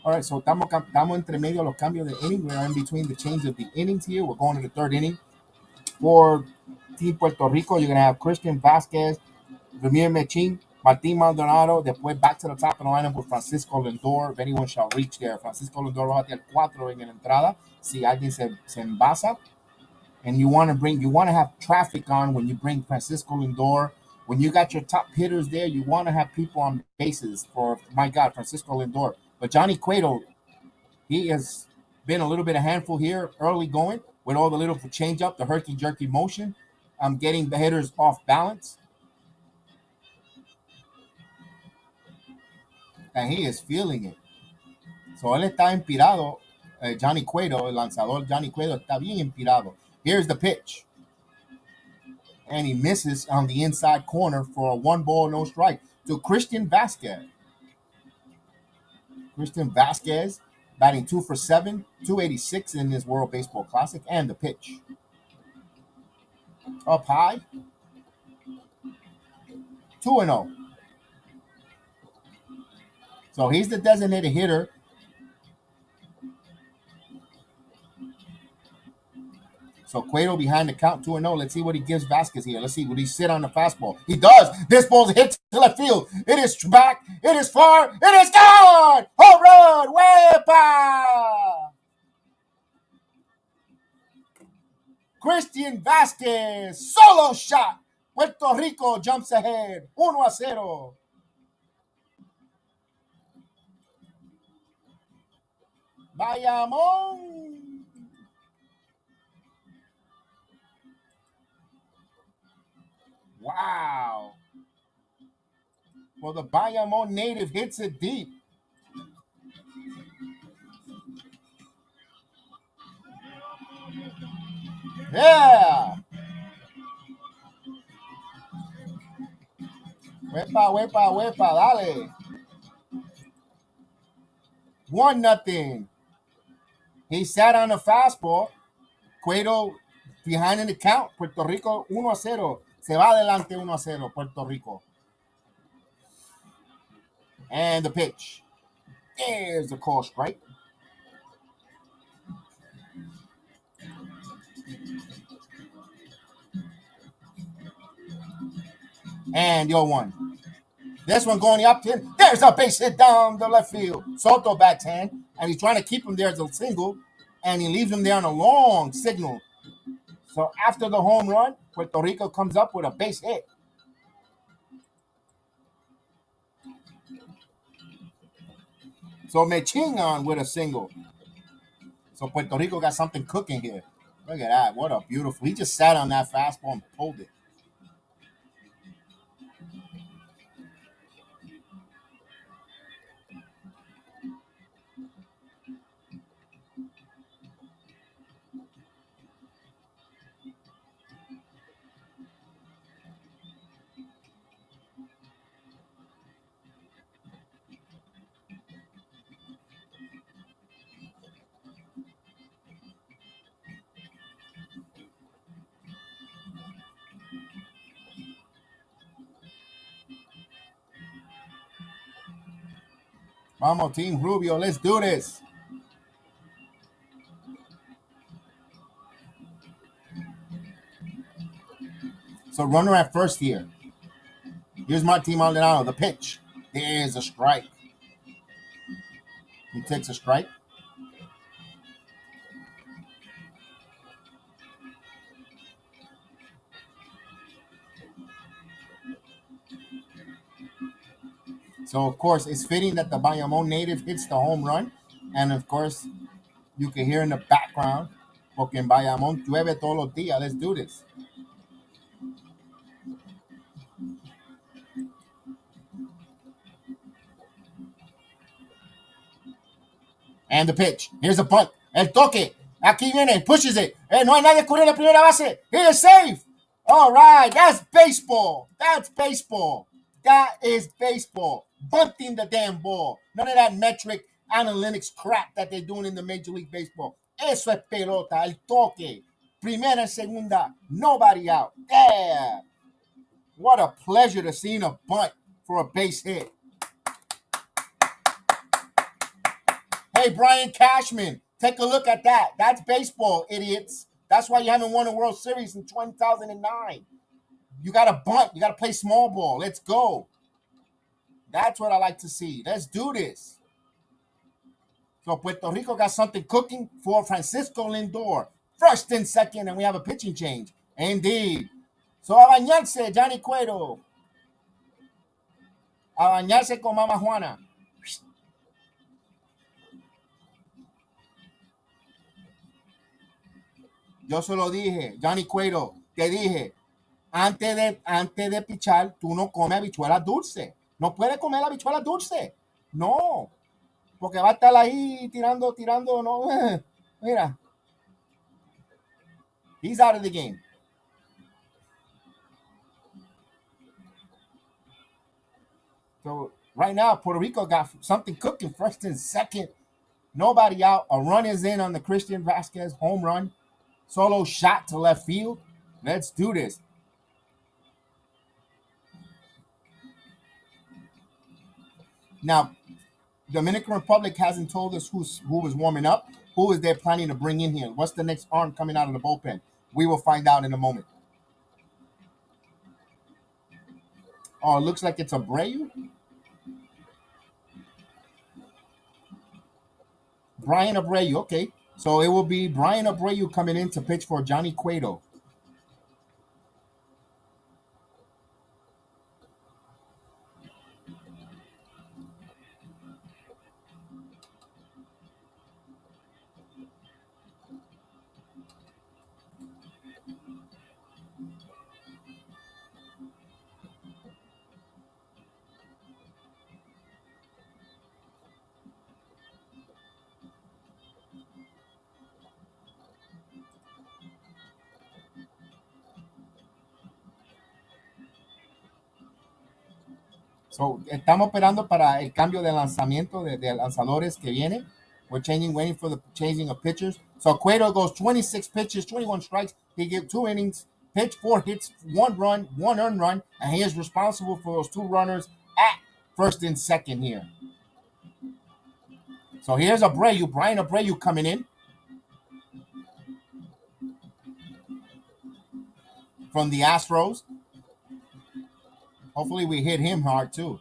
All right, so estamos entre medio los cambios de inning. We're in between the change of the innings here. We're going to the 3rd inning. For Team Puerto Rico, you're going to have Christian Vasquez, Ramir Mechin, Martin Maldonado. Después back to the top of the lineup with Francisco Lindor. If anyone shall reach there. Francisco Lindor va a batear 4 en la entrada. Si alguien se envasa. And you want to have traffic on when you bring Francisco Lindor. When you got your top hitters there, you want to have people on bases for, my God, Francisco Lindor. But Johnny Cueto, he has been a little bit of handful here early going with all the little change up, the herky-jerky motion. Getting the hitters off balance. and he is feeling it. So él está inspirado. Johnny Cueto, el lanzador Johnny Cueto, está bien inspirado. Here's the pitch. And he misses on the inside corner for a 1-ball, no strike to Christian Vasquez. Christian Vasquez batting 2 for 7, 286 in this World Baseball Classic. And the pitch. Up high. 2-0. So he's the designated hitter. So Cueto behind the count, 2-0. Let's see what he gives Vasquez here. Let's see, would he sit on the fastball? He does. This ball hits to left field. It is back. It is far. It is gone. Home run. Wepa! Christian Vasquez. Solo shot. Puerto Rico jumps ahead. 1-0. Bayamón. Wow. Well, the Bayamón native hits it deep. Yeah. Wepa, dale. 1-0. He sat on the fastball. Cueto behind in the count. Puerto Rico 1-0. Se va adelante 1-0 Puerto Rico. And the pitch. There's the call strike. And you're 1. This one going up to him. There's a base hit down the left field. Soto backhand. And he's trying to keep him there as a single. And he leaves him there on a long signal. So after the home run, Puerto Rico comes up with a base hit. So Mechingan with a single. So Puerto Rico got something cooking here. Look at that. What a beautiful. He just sat on that fastball and pulled it. Vamos, Team Rubio. Let's do this. So runner at first here. Here's Martín Maldonado. The pitch. There's a strike. He takes a strike. So, of course, it's fitting that the Bayamón native hits the home run. And, of course, you can hear in the background, porque en Bayamón llueve todos los días. Let's do this. And the pitch. Here's a bunt. El toque. Aquí viene. Pushes it. No hay nadie cubriendo la primera base. He is safe. All right. That's baseball. That's baseball. That is baseball. Bunting the damn ball. None of that metric analytics crap that they're doing in the Major League Baseball. Eso es pelota. El toque. Primera y segunda. Nobody out. Yeah. What a pleasure to see a bunt for a base hit. Hey, Brian Cashman, take a look at that. That's baseball, idiots. That's why you haven't won a World Series in 2009. You got to bunt. You got to play small ball. Let's go. That's what I like to see. Let's do this. So Puerto Rico got something cooking for Francisco Lindor. First and second, and we have a pitching change. Indeed. So a bañarse, Johnny Cueto. A bañarse con Mama Juana. Yo se lo dije, Johnny Cueto, te dije, antes de pichar, tú no comes habichuelas dulces. No puedes comer habichuelas dulces. No, porque va a estar ahí tirando, no. Mira, he's out of the game. So right now, Puerto Rico got something cooking. First and second, nobody out. A run is in on the Christian Vasquez home run. Solo shot to left field. Let's do this. Now, Dominican Republic hasn't told us who was warming up. Who is they planning to bring in here? What's the next arm coming out of the bullpen? We will find out in a moment. Oh, it looks like it's Abreu. Brian Abreu. Okay. So it will be Brian Abreu coming in to pitch for Johnny Cueto. So, estamos esperando para el cambio de lanzamiento de lanzadores que viene. We're waiting for the changing of pitchers. So Cueto goes 26 pitches, 21 strikes. He gave 2 innings, pitched 4 hits, 1 run, 1 earned run, and he is responsible for those 2 runners at first and second here. So here's Abreu, Brian Abreu coming in from the Astros. Hopefully we hit him hard too.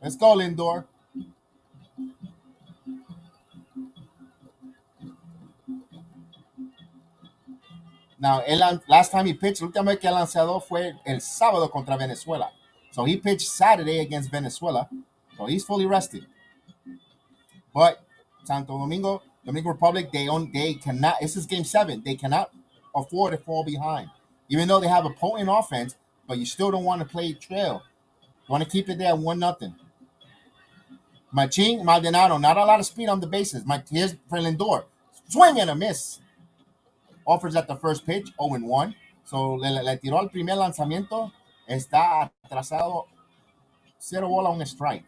Let's go, Lindor. Now, last time he pitched, la última vez que el lanzador fue el sábado contra Venezuela. So he pitched Saturday against Venezuela. So he's fully rested. But Santo Domingo, Dominican Republic, they cannot. This is game 7. They cannot afford to fall behind, even though they have a potent offense. But you still don't want to play trail. You want to keep it there 1-0. Machín Maldonado, not a lot of speed on the bases. Here's for Lindor, swing and a miss. Offers at the first pitch, 0-1. So le tiró el primer lanzamiento. Está atrasado 0 bola, un strike.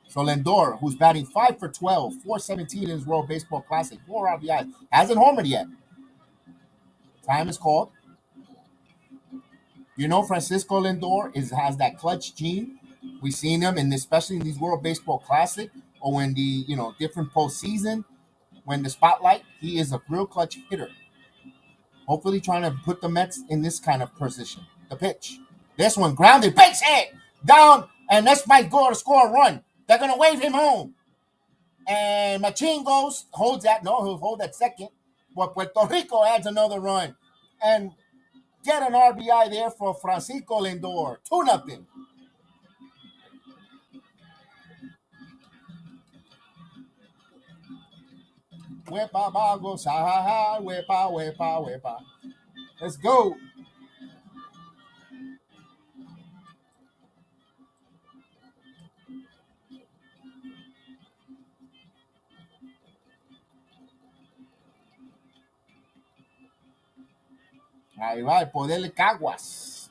So Lindor, who's batting 5 for 12, 417 in his World Baseball Classic, 4 RBIs, hasn't homered yet. Time is called. You know, Francisco Lindor has that clutch gene. We've seen him, and especially in these World Baseball Classic or when the different postseason, when the spotlight, he is a real clutch hitter. Hopefully, trying to put the Mets in this kind of position. The pitch, this one grounded, base hit down, and this might go to score a run. They're gonna wave him home. And Machín holds that. No, he'll hold that second. But Puerto Rico adds another run. And get an RBI there for Francisco Lindor. 2-0. Wepa bago sahaha, wepa, wepa, wepa. Let's go. Ahí va el poder de Caguas.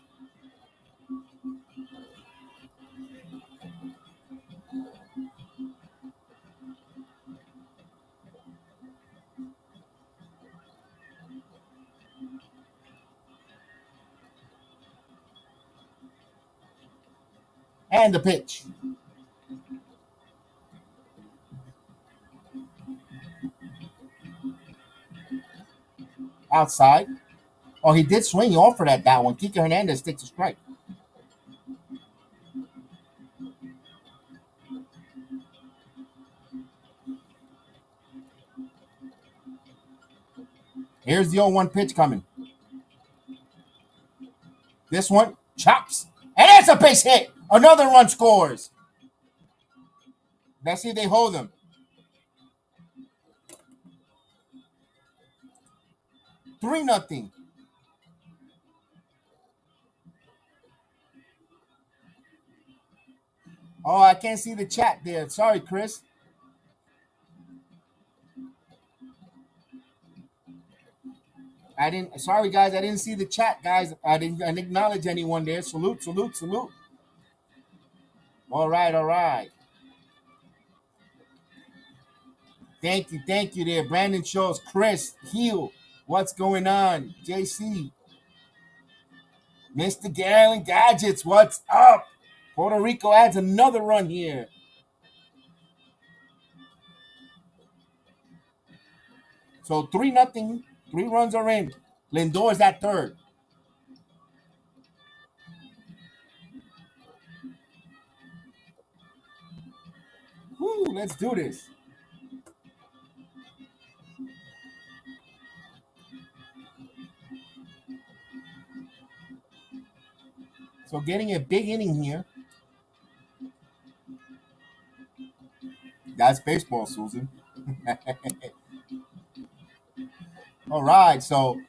And the pitch. Outside. Oh, he did swing. He offered at that one. Kike Hernandez takes a strike. Here's the 0-1 pitch coming. This one chops. And it's a base hit. Another run scores. Let's see if they hold him. 3-0. Oh, I can't see the chat there. Sorry, Chris. I didn't. Sorry, guys. I didn't see the chat, guys. I didn't acknowledge anyone there. Salute, salute, salute. All right, all right. Thank you there. Brandon Schultz, Chris, Heel. What's going on? JC, Mr. Gallon Gadgets, what's up? Puerto Rico adds another run here. So 3-0. 3 runs are in. Lindor is at third. Woo, let's do this. So getting a big inning here. That's baseball, Susan. All right, so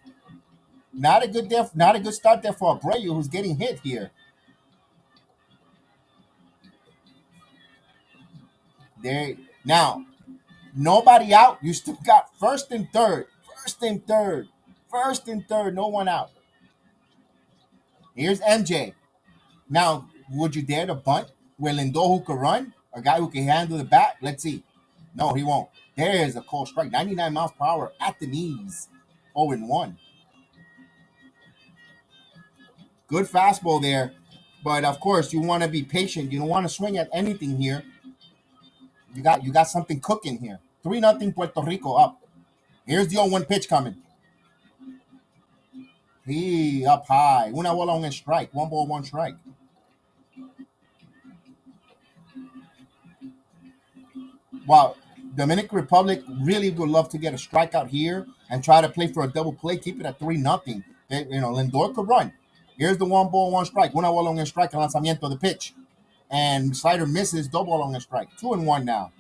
not a good start there for Abreu, who's getting hit here. There now, nobody out. You still got first and third, first and third, first and third. No one out. Here's MJ. Now, would you dare to bunt with Lindor who could run? A guy who can handle the bat? Let's see. No, he won't. There's a cold strike. 99 miles per hour at the knees. 0-1. Good fastball there. But of course, you want to be patient. You don't want to swing at anything here. You got something cooking here. 3-0 Puerto Rico up. Here's the 0-1 pitch coming. He up high. Una bola, un strike. 1 ball, 1 strike. Wow. Dominican Republic really would love to get a strikeout here and try to play for a double play. Keep it at 3-0. Lindor could run. Here's the 1 ball, 1 strike. Una bola, un strike. Lanzamiento, the pitch. And slider misses. Double on a strike. 2-1 now.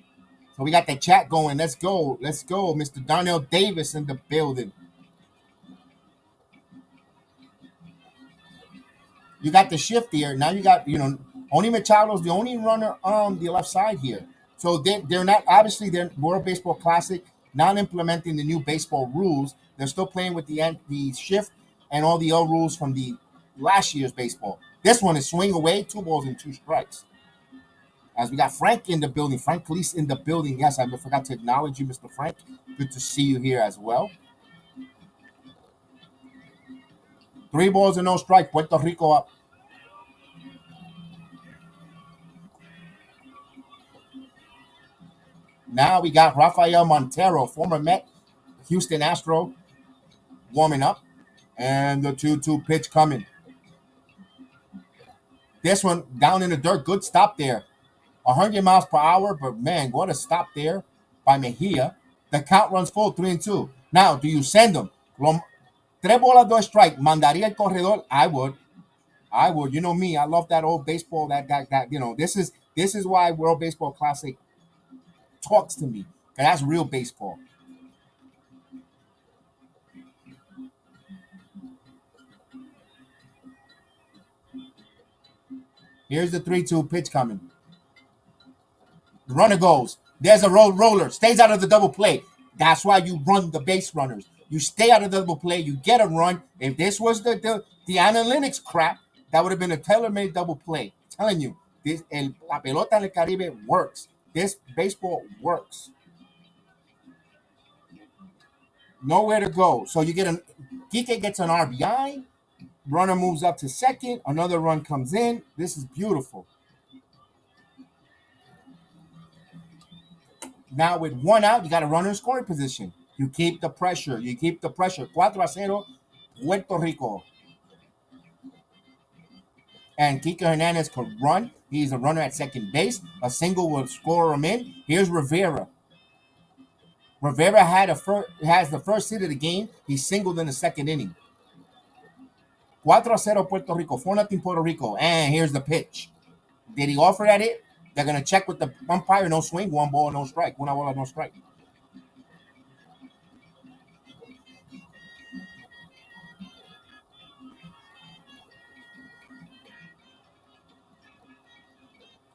So we got the chat going. Let's go. Let's go. Mr. Darnell Davis in the building. You got the shift here. Now you got, Oni Machado's the only runner on the left side here. So they're not, obviously, they're World Baseball Classic, not implementing the new baseball rules. They're still playing with the shift and all the old rules from the last year's baseball. This one is swing away, 2 balls and 2 strikes. As we got Frank in the building, Frank Cleese in the building. Yes, I forgot to acknowledge you, Mr. Frank. Good to see you here as well. 3 balls and no strike. Puerto Rico up. Now we got Rafael Montero, former Met, Houston Astro, warming up. And the 2-2 pitch coming. This one down in the dirt. Good stop there. 100 miles per hour, but man, what a stop there by Mejia. The count runs full, 3-2. Now, do you send them? 3 bolas, 2 strike. Mandaría el corredor? I would. You know me. I love that old baseball. This is why World Baseball Classic talks to me. That's real baseball. Here's the 3-2 pitch coming. The runner goes. There's a roller. Stays out of the double play. That's why you run the base runners. You stay out of the double play. You get a run. If this was the analytics crap, that would have been a tailor-made double play. I'm telling you, la pelota en el Caribe works. This baseball works. Nowhere to go. So you get Kike gets an RBI. Runner moves up to second. Another run comes in. This is beautiful. Now with 1 out, you got a runner in scoring position. You keep the pressure. 4-0, Puerto Rico. And Kike Hernandez could run. He's a runner at second base. A single will score him in. Here's Rivera. Rivera has the first hit of the game. He singled in the second inning. 4-0 Puerto Rico. 4-0 Puerto Rico. And here's the pitch. Did he offer that hit? They're going to check with the umpire. No swing. 1 ball, no strike. 1 bola, no strike.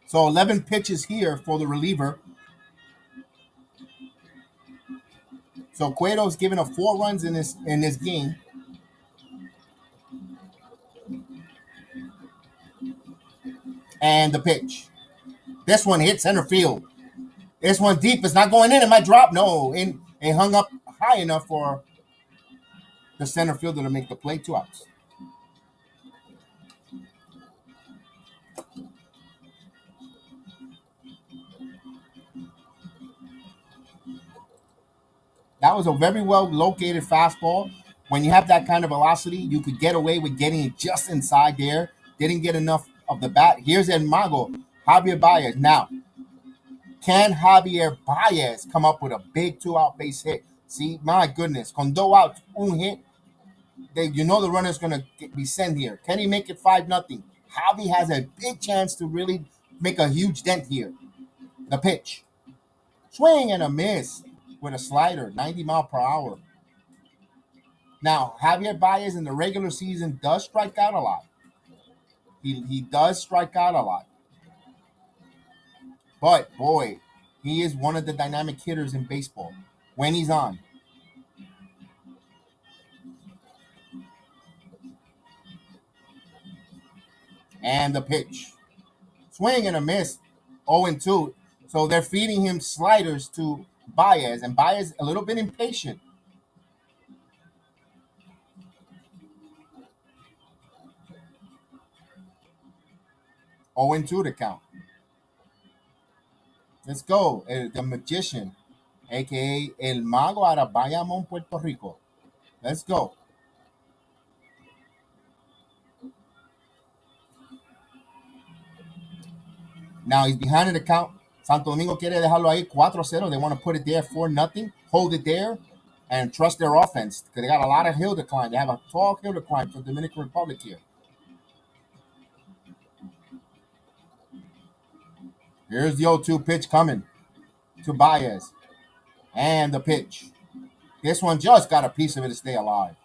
So 11 pitches here for the reliever. So Cueto's given up 4 runs in this game. And the pitch. This one hit center field. This one deep. It's not going in. It might drop. No, it hung up high enough for the center fielder to make the play. 2 outs. That was a very well located fastball. When you have that kind of velocity, you could get away with getting it just inside there. Didn't get enough of the bat. Here's El Mago, Javier Baez. Now, can Javier Baez come up with a big 2-out base hit? See, my goodness, con 2 outs, un hit. You know the runner's going to be sent here. Can he make it 5-0? Javi has a big chance to really make a huge dent here. The pitch. Swing and a miss with a slider, 90 mile per hour. Now, Javier Baez in the regular season does strike out a lot. He does strike out a lot. But, boy, he is one of the dynamic hitters in baseball when he's on. And the pitch. Swing and a miss, 0-2. So they're feeding him sliders to Baez, and Baez a little bit impatient. Oh, and 2 to count. Let's go. The magician, aka El Mago out of Bayamon, Puerto Rico. Let's go. Now he's behind in the count. Santo Domingo quiere dejarlo ahí 4-0. They want to put it there 4-0, hold it there, and trust their offense because they got a lot of hill to climb. They have a tall hill to climb for the Dominican Republic here. Here's the 0-2 pitch coming to Baez. And the pitch. This one just got a piece of it to stay alive.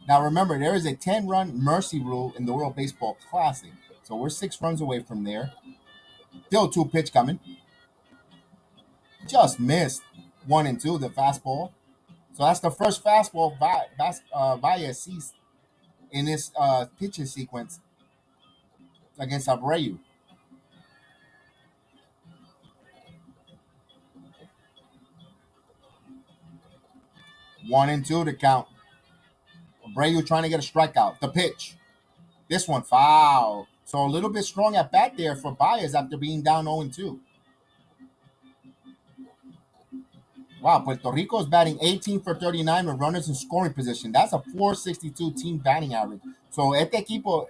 Now remember, there is a 10-run mercy rule in the World Baseball Classic. So we're 6 runs away from there. Still 2 pitch coming. Just missed 1-2, the fastball. So that's the first fastball Baez sees in this pitching sequence against Abreu. 1-2 to count. Abreu trying to get a strikeout. The pitch. This one foul. So a little bit strong at bat there for Baez after being down 0-2. Wow, Puerto Rico is batting 18 for 39 with runners in scoring position. That's a 462 team batting average. So este equipo,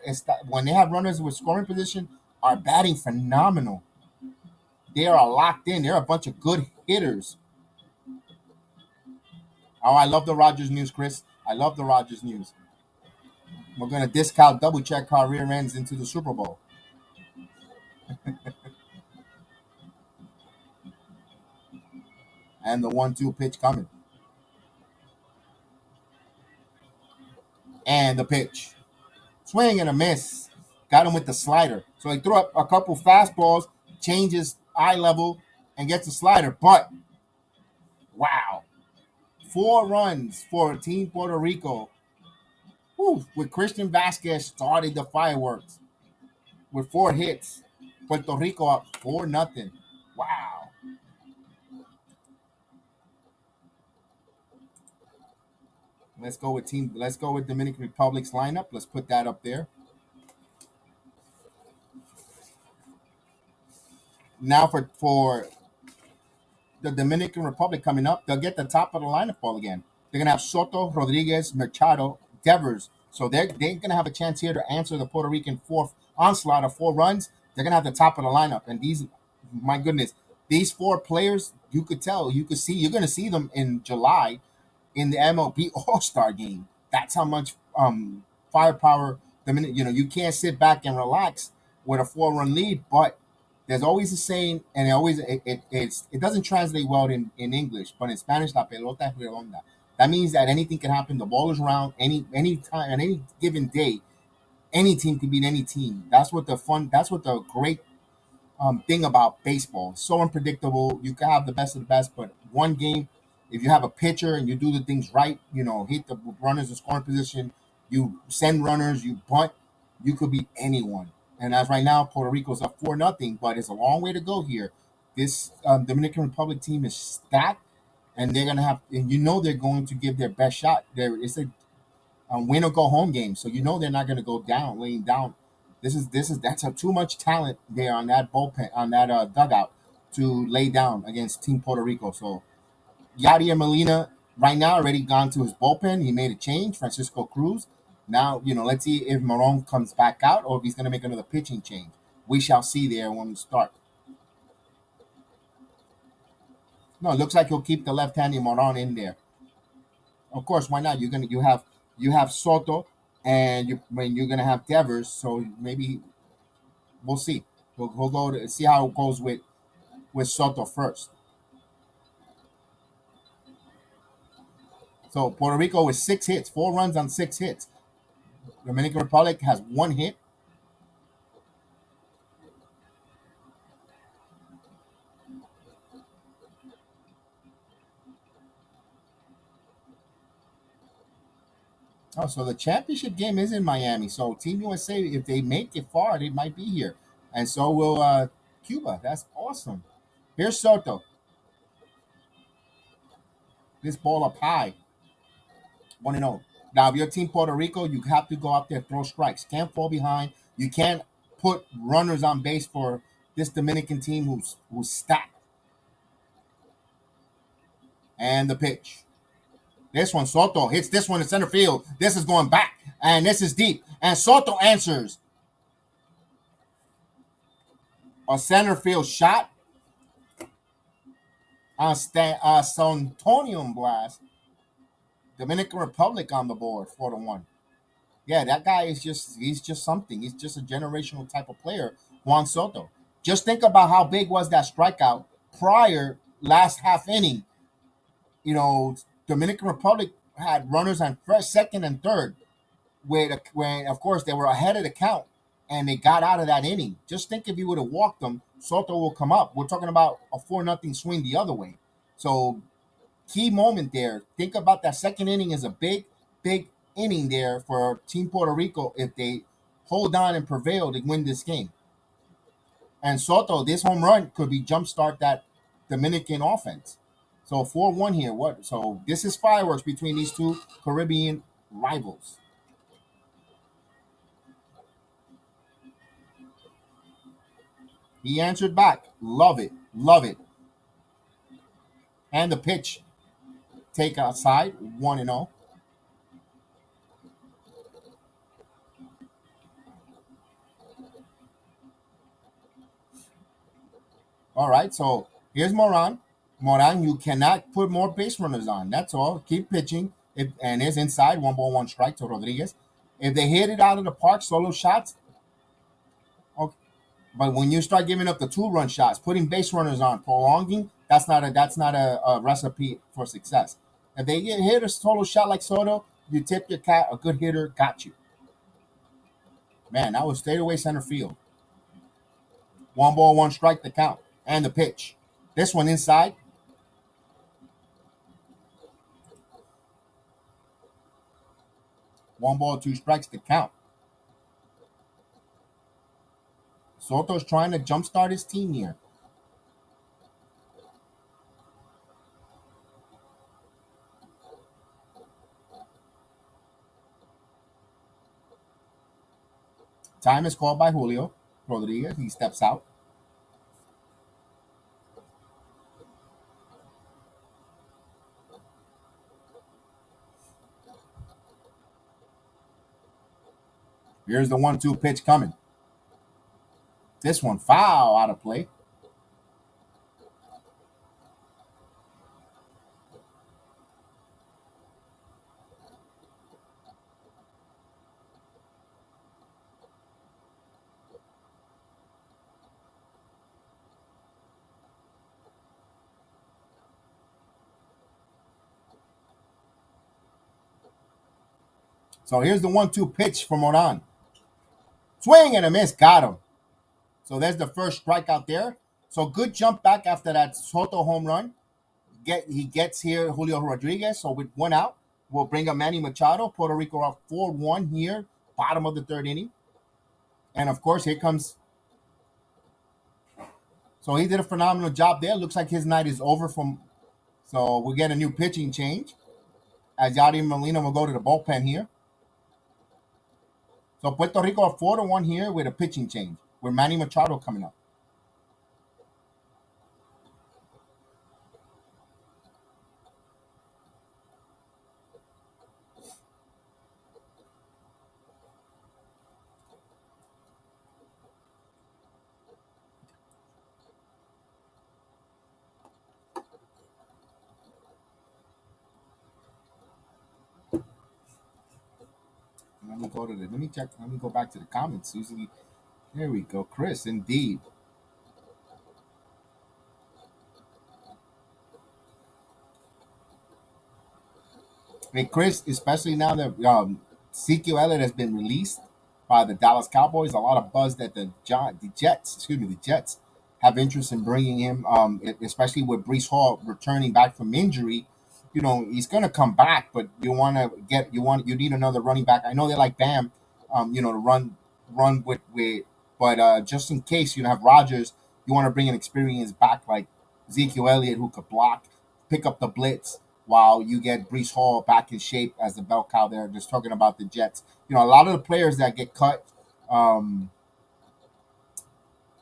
when they have runners with scoring position, are batting phenomenal. They are locked in. They're a bunch of good hitters. Oh, I love the Rogers news, Chris. I love the Rogers news. We're going to discount, double check our rear ends into the Super Bowl. And the 1-2 pitch coming. And the pitch. Swing and a miss. Got him with the slider. So he threw up a couple fastballs, changes eye level, and gets a slider. But, wow. 4 runs for Team Puerto Rico. Whew, with Christian Vasquez started the fireworks with 4 hits. Puerto Rico up 4-0. Wow. Let's go with Dominican Republic's lineup. Let's put that up there. Now for the Dominican Republic coming up, they'll get the top of the lineup all again. They're gonna have Soto, Rodriguez, Machado, Devers. So they're gonna have a chance here to answer the Puerto Rican 4th onslaught of 4 runs. They're gonna have the top of the lineup. And these, my goodness, These four players, you could tell, you could see, you're going to see them in July in the MLB All-Star game. That's how much firepower the minute, you can't sit back and relax with a 4-run lead. But there's always a saying, and it doesn't translate well in English, but in Spanish, la pelota es redonda. That means that anything can happen. The ball is round any time, on any given day. Any team can beat any team. That's what the great thing about baseball. So unpredictable. You can have the best of the best, but one game, if you have a pitcher and you do the things right, hit the runners in scoring position, you send runners, you bunt, you could beat anyone. And as right now, Puerto Rico's up 4-0, but it's a long way to go here. This Dominican Republic team is stacked, and they're gonna have, and they're going to give their best shot. It's a win or go home game. So they're not going to go down, laying down. That's too much talent there on that bullpen, on that dugout to lay down against Team Puerto Rico. So Yadier Molina right now already gone to his bullpen. He made a change, Francisco Cruz. Now let's see if Moron comes back out or if he's going to make another pitching change. We shall see there when we start. No, it looks like he'll keep the left-handed Moron in there. Of course, why not? You have Soto, and you're gonna have Devers, so maybe we'll see. We'll go to see how it goes with Soto first. So Puerto Rico with 6 hits, 4 runs on 6 hits. Dominican Republic has 1 hit. Oh, so the championship game is in Miami. So Team USA, if they make it far, they might be here, and so will Cuba. That's awesome. Here's Soto. This ball up high. 1-0. Now, if you're Team Puerto Rico, you have to go out there, throw strikes. Can't fall behind. You can't put runners on base for this Dominican team who's stacked. And the pitch. This one, Soto hits this one in center field. This is going back, and this is deep. And Soto answers a center field shot on Santonium blast. Dominican Republic on the board, 4-1. Yeah, that guy he's just something. He's just a generational type of player, Juan Soto. Just think about how big was that strikeout prior last half inning. Dominican Republic had runners on first, second, and third, when of course they were ahead of the count, and they got out of that inning. Just think if you would have walked them, Soto will come up. We're talking about a 4-0 swing the other way. So key moment there. Think about that second inning is a big, big inning there for Team Puerto Rico if they hold on and prevail to win this game. And Soto, this home run could be jumpstart that Dominican offense. So 4-1 here. What? So this is fireworks between these two Caribbean rivals. He answered back. Love it. Love it. And the pitch. Take outside. 1-0. All right. So here's Moran. Moran, you cannot put more base runners on. That's all. Keep pitching. And it's inside. 1-1 strike to Rodriguez. If they hit it out of the park, solo shots. Okay. But when you start giving up the 2-run shots, putting base runners on, prolonging, that's not a recipe for success. If they get hit a solo shot like Soto, you tip your cat. A good hitter got you. Man, that was straight away center field. 1-1 strike the count and the pitch. This one inside. 1-2 strikes the count. Soto's trying to jumpstart his team here. Time is called by Julio Rodriguez. He steps out. Here's the 1-2 pitch coming. This one foul out of play. So here's the 1-2 pitch from Moran. Swing and a miss. Got him. So there's the first strikeout there. So good jump back after that Soto home run. He gets here Julio Rodriguez. So with one out, we'll bring up Manny Machado. Puerto Rico up 4-1 here, bottom of the third inning. And of course, here comes. So he did a phenomenal job there. Looks like his night is over from. So we'll get a new pitching change. As Yadier Molina will go to the bullpen here. So Puerto Rico up 4-1 here with a pitching change. With Manny Machado coming up. Let me go to the. Let me check. Let me go back to the comments. Susie, there we go. Chris, indeed. Hey, Chris, especially now that Ezekiel Elliott has been released by the Dallas Cowboys, a lot of buzz that the Jets have interest in bringing him, especially with Brees Hall returning back from injury. You know, he's going to come back, but you need another running back. I know they like Bam, to run with, but just in case you have Rodgers, you want to bring an experienced back like Ezekiel Elliott who could block, pick up the blitz while you get Brees Hall back in shape as the bell cow there. Just talking about the Jets. You know, a lot of the players that get cut,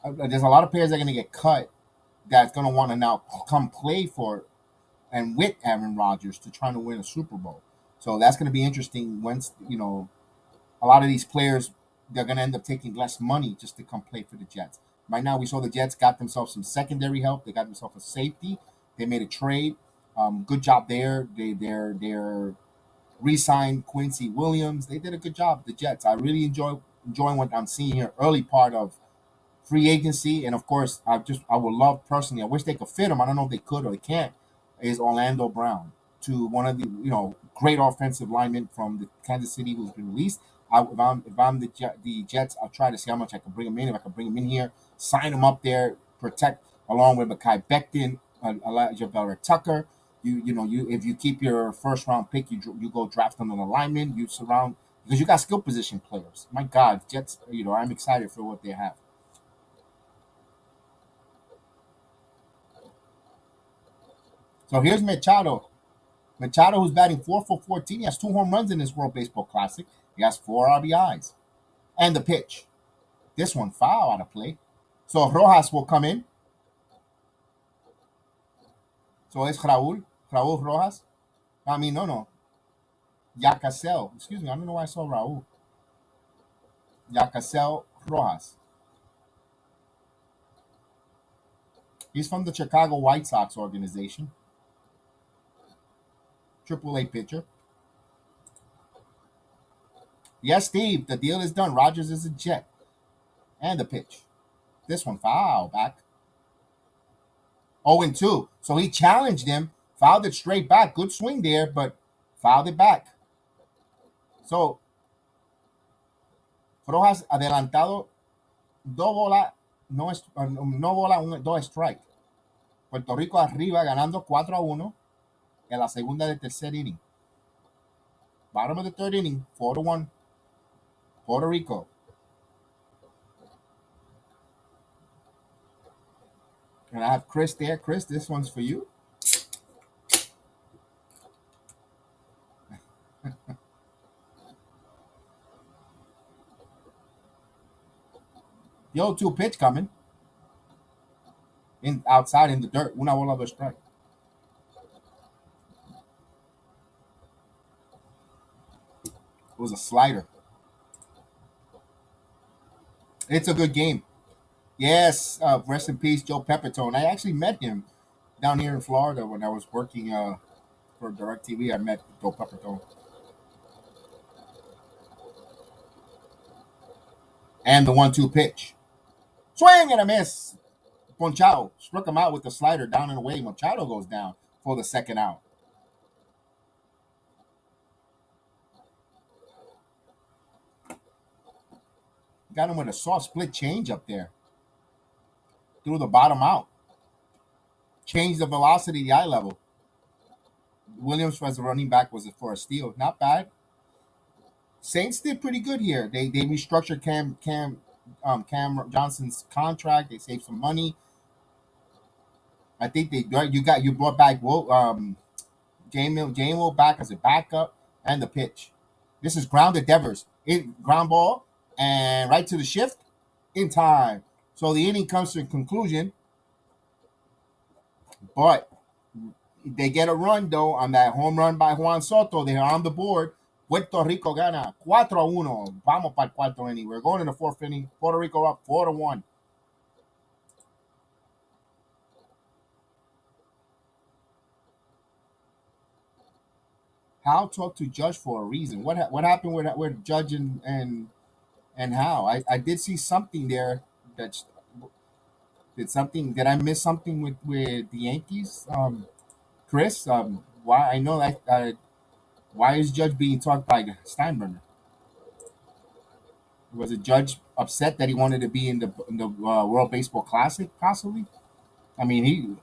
there's a lot of players that are going to get cut that's going to want to now come play for and with Aaron Rodgers to try to win a Super Bowl. So that's going to be interesting once, a lot of these players, they're going to end up taking less money just to come play for the Jets. Right now, we saw the Jets got themselves some secondary help. They got themselves a safety. They made a trade. Good job there. They're re-signed Quincy Williams. They did a good job. The Jets. I really enjoying what I'm seeing here. Early part of free agency, and of course, I would love personally. I wish they could fit him. I don't know if they could or they can't. Is Orlando Brown to one of the great offensive linemen from the Kansas City who's been released. If I'm the Jets, I'll try to see how much I can bring him in. If I can bring him in here, sign him up there, protect along with Mekhi Becton, Elijah Vera Tucker. You if you keep your first round pick, you go draft another lineman. You surround because you got skill position players. My God, Jets. I'm excited for what they have. So here's Machado. Machado, who's batting 4 for 14. He has 2 home runs in this World Baseball Classic. He has 4 RBIs. And the pitch. This one foul out of play. So Rojas will come in. So it's Raul. Raul Rojas. I mean, no. Yacasel. Excuse me. I don't know why I saw Raul. Yacasel Rojas. He's from the Chicago White Sox organization. Triple A pitcher. Yes, Steve. The deal is done. Rogers is a Jet. And the pitch. This one foul back. 0-2. So he challenged him, fouled it straight back. Good swing there, but fouled it back. So Rojas adelantado, dos bolas, no bola, dos strike. Puerto Rico arriba ganando 4-1 en la segunda del tercer inning. Bottom of the third inning, 4-1. Puerto Rico. And I have Chris there. Chris, this one's for you. The 0-2 pitch coming. Outside in the dirt. Una bola, dos strike. It was a slider. It's a good game. Yes, rest in peace, Joe Pepitone. I actually met him down here in Florida when I was working for DirecTV. I met Joe Pepitone. And the 1-2 pitch. Swing and a miss. Ponchado struck him out with the slider down and away. Machado goes down for the second out. Got him with a soft split change up there. Threw the bottom out. Changed the velocity, the eye level. Williams as a running back was for a steal. Not bad. Saints did pretty good here. They restructured Cam Johnson's contract. They saved some money. I think you brought back Jamil back as a backup and the pitch. This is grounded Devers. Ground ball and right to the shift in time. So the inning comes to a conclusion, but they get a run though on that home run by Juan Soto. They're on the board. Puerto Rico gana 4-1. Vamos para el cuarto inning. We're going in the fourth inning. Puerto Rico up 4-1. How talk to Judge for a reason? What happened with Judge and how? I did see something there that did I miss something with the Yankees? Chris, why I know that why is Judge being talked by Steinbrenner? Was the Judge upset that he wanted to be in the World Baseball Classic? Possibly. I mean, he.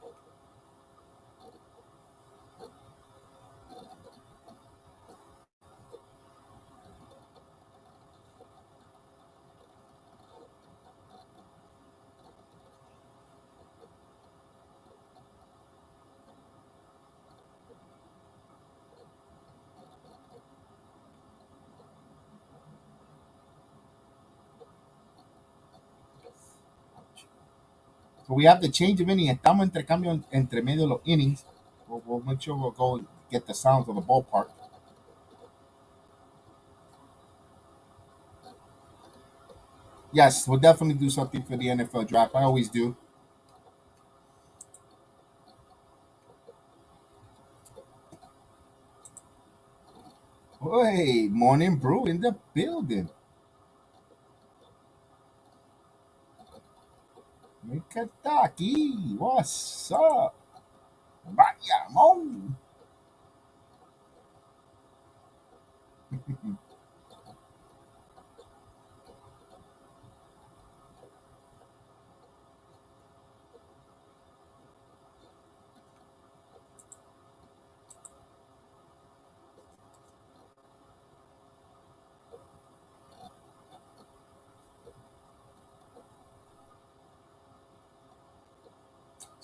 So we have the change of inning. Estamos entre cambio entre medio de los innings. We'll make sure we'll go get the sounds of the ballpark. Yes, we'll definitely do something for the NFL draft. I always do. Hey, morning brew in the building. Kentucky, what's up? Vayamos.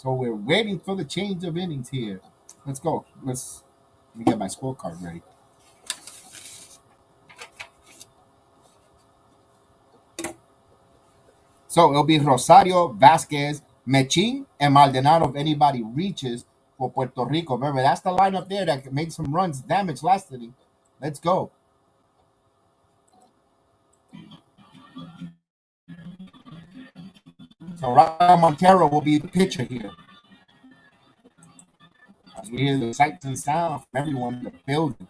So we're waiting for the change of innings here. Let's go. Let me get my scorecard ready. So it'll be Rosario, Vasquez, Mechin, and Maldonado if anybody reaches for Puerto Rico. Remember, that's the lineup there that made some runs damage last inning. Let's go. So Ryan Montero will be the pitcher here. As we hear the sights and sounds from everyone in the building.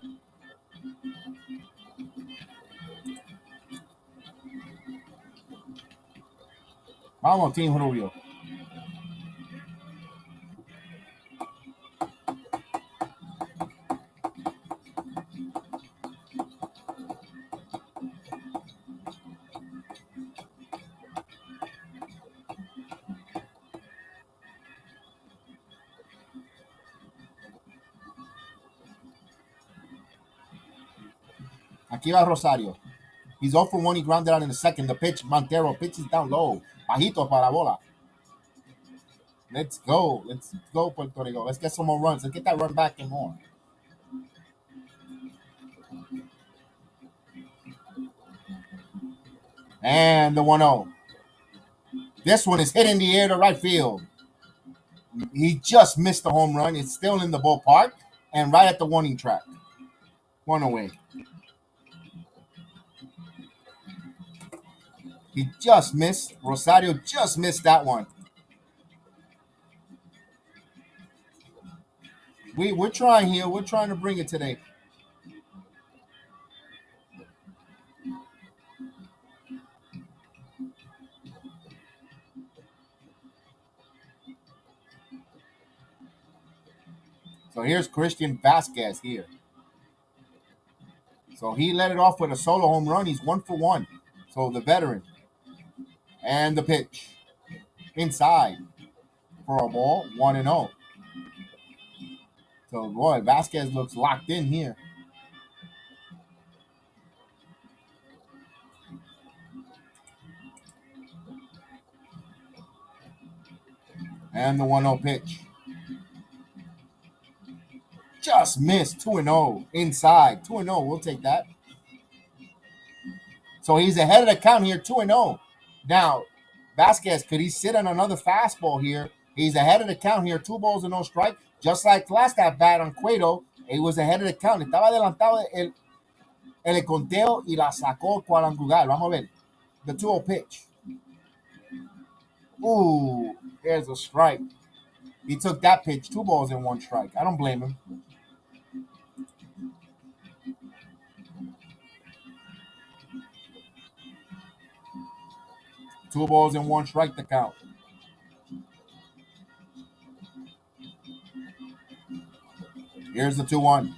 Vamos, Team Rubio. Aquí va Rosario. He's 0 for 1. He grounded out in the second. The pitch, Montero pitches down low. Bajito para la bola. Let's go. Let's go, Puerto Rico. Let's get some more runs. Let's get that run back and more. And the 1-0. This one is hit in the air to right field. He just missed the home run. It's still in the ballpark and right at the warning track. One away. He just missed. Rosario just missed that one. We're trying here. We're trying to bring it today. So here's Christian Vasquez here. So he let it off with a solo home run. He's 1 for 1. So the veteran. And the pitch. Inside for a ball, 1-0. So, boy, Vasquez looks locked in here. And the 1-0 pitch. Just missed. 2-0. Inside. 2-0. We'll take that. So he's ahead of the count here, 2-0. Now, Vasquez, could he sit on another fastball here? He's ahead of the count here, 2 balls and no strike. Just like last at bat on Cueto, he was ahead of the count. Estaba adelantado el conteo y la sacó cuadrangular. Vamos a ver. The 2-0 pitch. Ooh, there's a strike. He took that pitch, 2 balls and 1 strike. I don't blame him. Two balls and 1 strike to count. Here's the 2-1.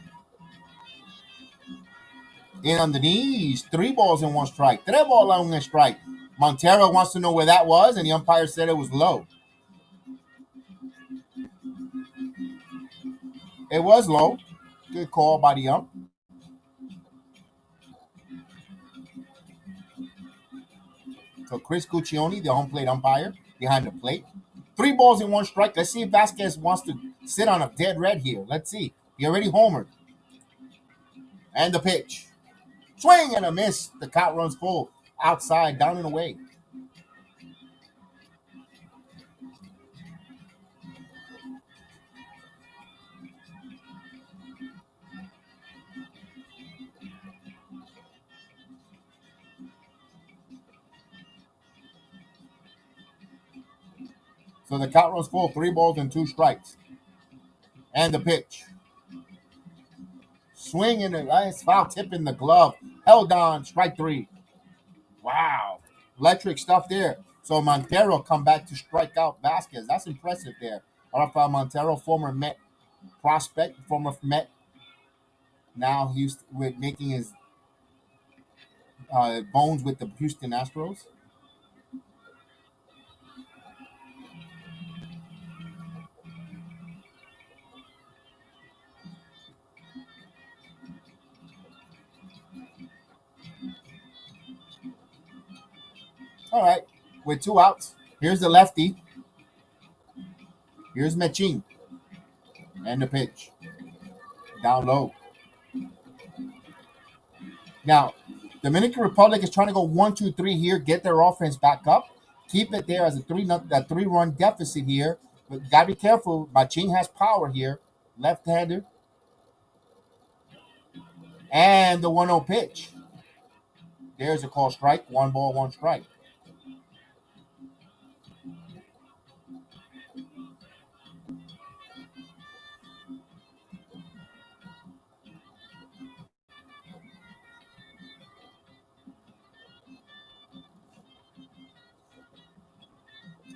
In on the knees, 3 balls and 1 strike. 3 balls and 1 strike. Montero wants to know where that was, and the umpire said it was low. It was low. Good call by the ump. So Chris Cuccioni, the home plate umpire, behind the plate. 3 balls and 1 strike. Let's see if Vasquez wants to sit on a dead red here. Let's see. He already homered. And the pitch. Swing and a miss. The count runs full. Outside, down and away. So the count runs full. 3 balls and 2 strikes. And the pitch. Swing and a nice foul tip in the glove. Held on. Strike 3. Wow. Electric stuff there. So Montero come back to strike out Vasquez. That's impressive there. Rafael Montero, former Met prospect, former Met. Now he's with making his bones with the Houston Astros. All right. With 2 outs. Here's the lefty. Here's Mechin. And the pitch. Down low. Now, Dominican Republic is trying to go 1-2-3 here, get their offense back up, keep it there as a 3-run deficit here. But gotta be careful. Machín has power here, left-hander, and the 1-0 pitch. There's a call strike. 1 ball, 1 strike.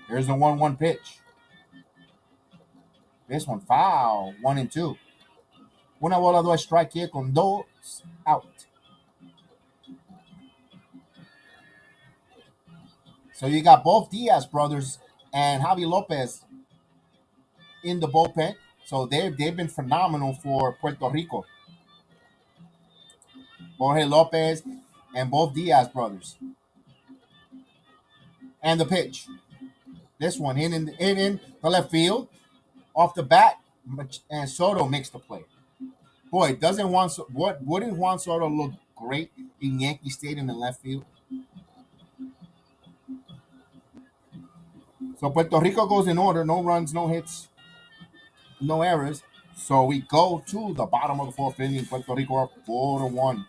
Here's the 1-1 pitch. This one foul. 1-2. Una bola, 2 strike here con 2 out. So you got both Diaz brothers and Javi Lopez in the bullpen. So they've been phenomenal for Puerto Rico. Jorge Lopez and both Diaz brothers. And the pitch. This one in the left field. Off the bat, and Soto makes the play. Boy, wouldn't Juan Soto look great in Yankee Stadium in left field? So Puerto Rico goes in order. No runs, no hits, no errors. So we go to the bottom of the 4th inning. Puerto Rico up 4-1.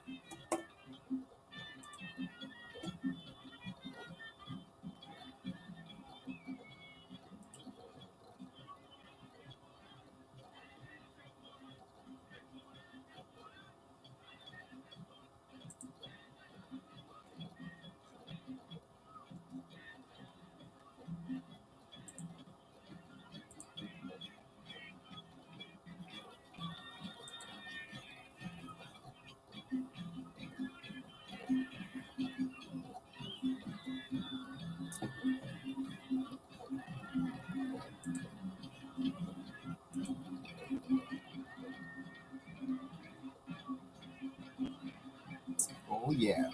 Oh, yeah.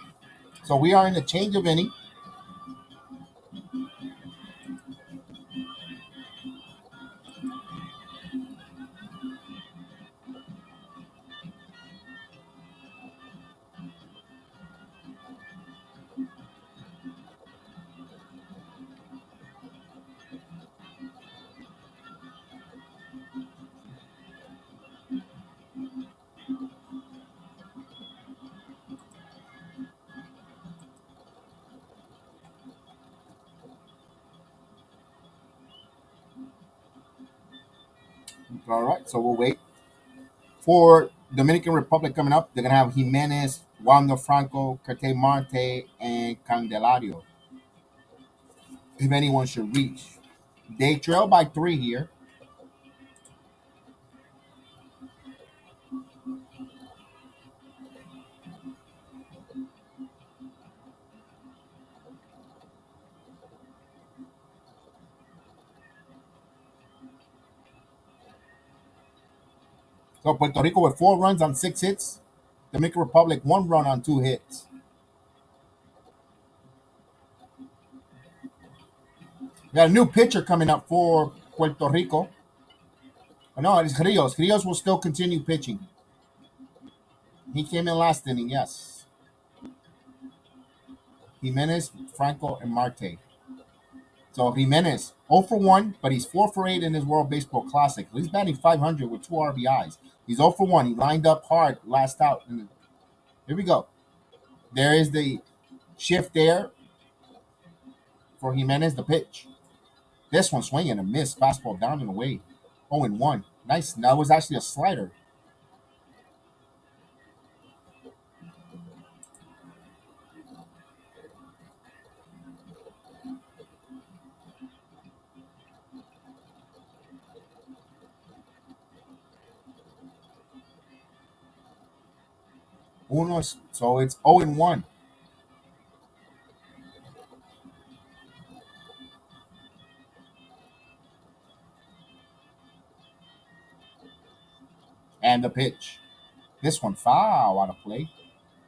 So we are in the change of inning. All right. So we'll wait. For Dominican Republic coming up, they're going to have Jimenez, Wando Franco, Carte Marte, and Candelario. If anyone should reach. They trail by 3 here. So Puerto Rico with 4 runs on 6 hits. Dominican Republic 1 run on 2 hits. We got a new pitcher coming up for Puerto Rico. Oh, no, it's Rios. Rios will still continue pitching. He came in last inning, yes. Jimenez, Franco, and Marte. So Jimenez, 0 for 1, but he's 4 for 8 in his World Baseball Classic. He's batting 500 with 2 RBIs. He's 0 for 1. He lined up hard last out. Here we go. There is the shift there for Jimenez, the pitch. This one swinging a miss, fastball down and away. 0 and 1. Nice. That was actually a slider. Uno, so it's 0 and 1. And the pitch. This one foul out of play.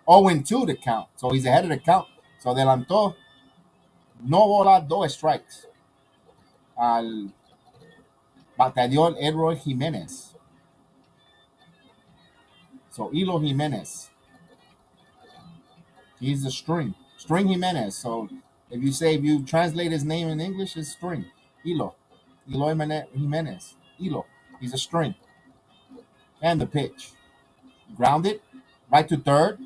0 and 2 to count. So he's ahead of the count. So adelantó. No bola, 2 strikes. Al bateador Edroy Jimenez. So Elo Jimenez. He's the string. String Jimenez. So if you translate his name in English, it's string. Elo. Elo Jimenez. Elo. He's a string. And the pitch. Grounded. Right to third.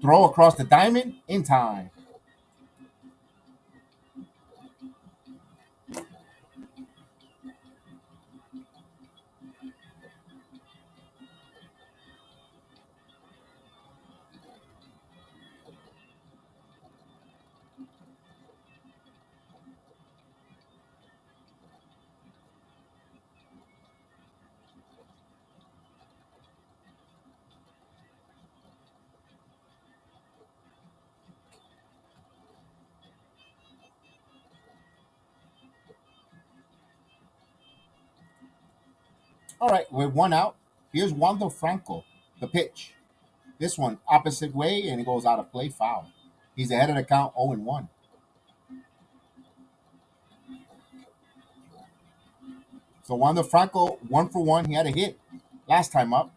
Throw across the diamond in time. All right, with 1 out, here's Wando Franco, the pitch. This one opposite way, and it goes out of play, foul. He's ahead of the count, 0 and 1. So Wando Franco, 1 for 1. He had a hit last time up.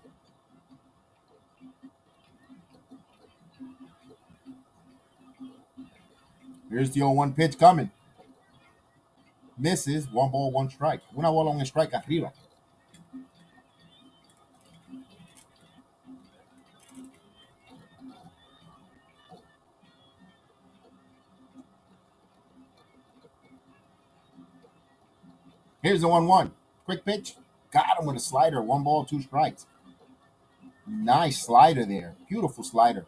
Here's the 0-1 pitch coming. Misses, 1 ball, 1 strike. Una bola, 1 strike arriba. Here's the 1-1. Quick pitch. Got him with a slider. 1 ball, 2 strikes. Nice slider there. Beautiful slider.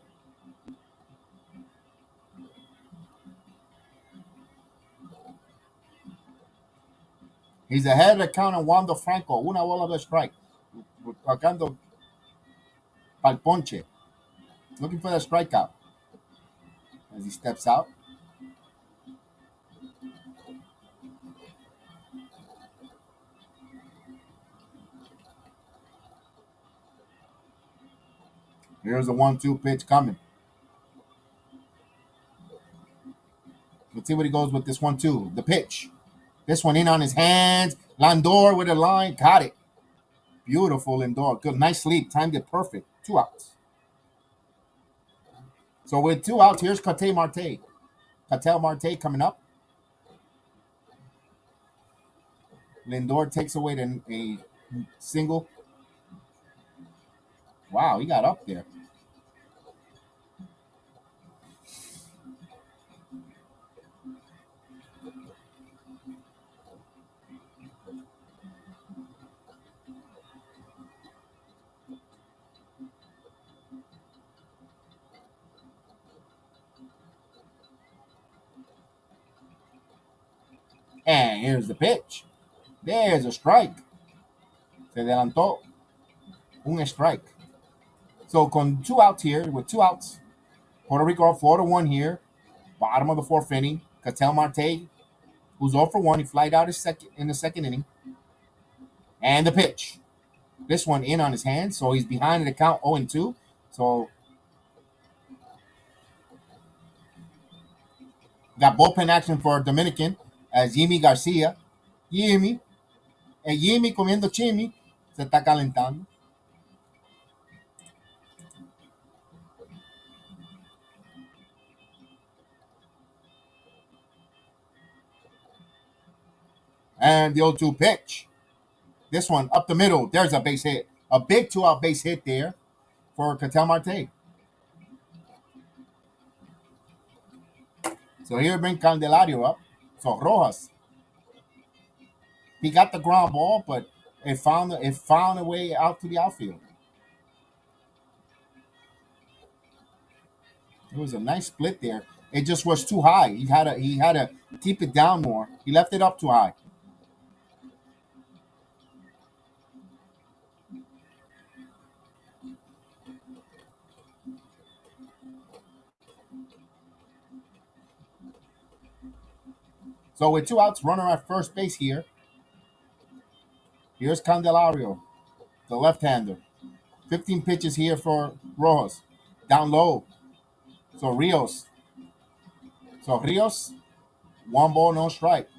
He's ahead of the count on Wando Franco. Una bola, 2 strike. Tocando pal ponche. Looking for that strikeout. As he steps out. Here's a 1-2 pitch coming. Let's see what he goes with this one too. The pitch. This one in on his hands. Lindor with a line. Got it. Beautiful Lindor. Good. Nice leap. Timed it perfect. 2 outs. So with 2 outs, here's Ketel Marte. Ketel Marte coming up. Lindor takes away a single. Wow, he got up there. And here's the pitch. There's a strike. Se adelantó. Un strike. So con 2 outs here, with 2 outs, Puerto Rico up 4-1 here. Bottom of the 4th inning. Ketel Marte, who's 0 for 1. He flied out in the 2nd inning. And the pitch. This one in on his hand, so he's behind the count 0-2. So got bullpen action for Dominican as Yimi Garcia. Yimi comiendo chimi. Se está calentando. And the 0-2 pitch. This one up the middle. There's a base hit. A big 2-out base hit there for Ketel Marte. So here bring Candelario up. So Rojas. He got the ground ball, but it found a way out to the outfield. It was a nice split there. It just was too high. He had to keep it down more. He left it up too high. So with 2 outs, runner at first base here. Here's Candelario, the left-hander. 15 pitches here for Rojas. Down low. So Rios. 1 ball, no strike.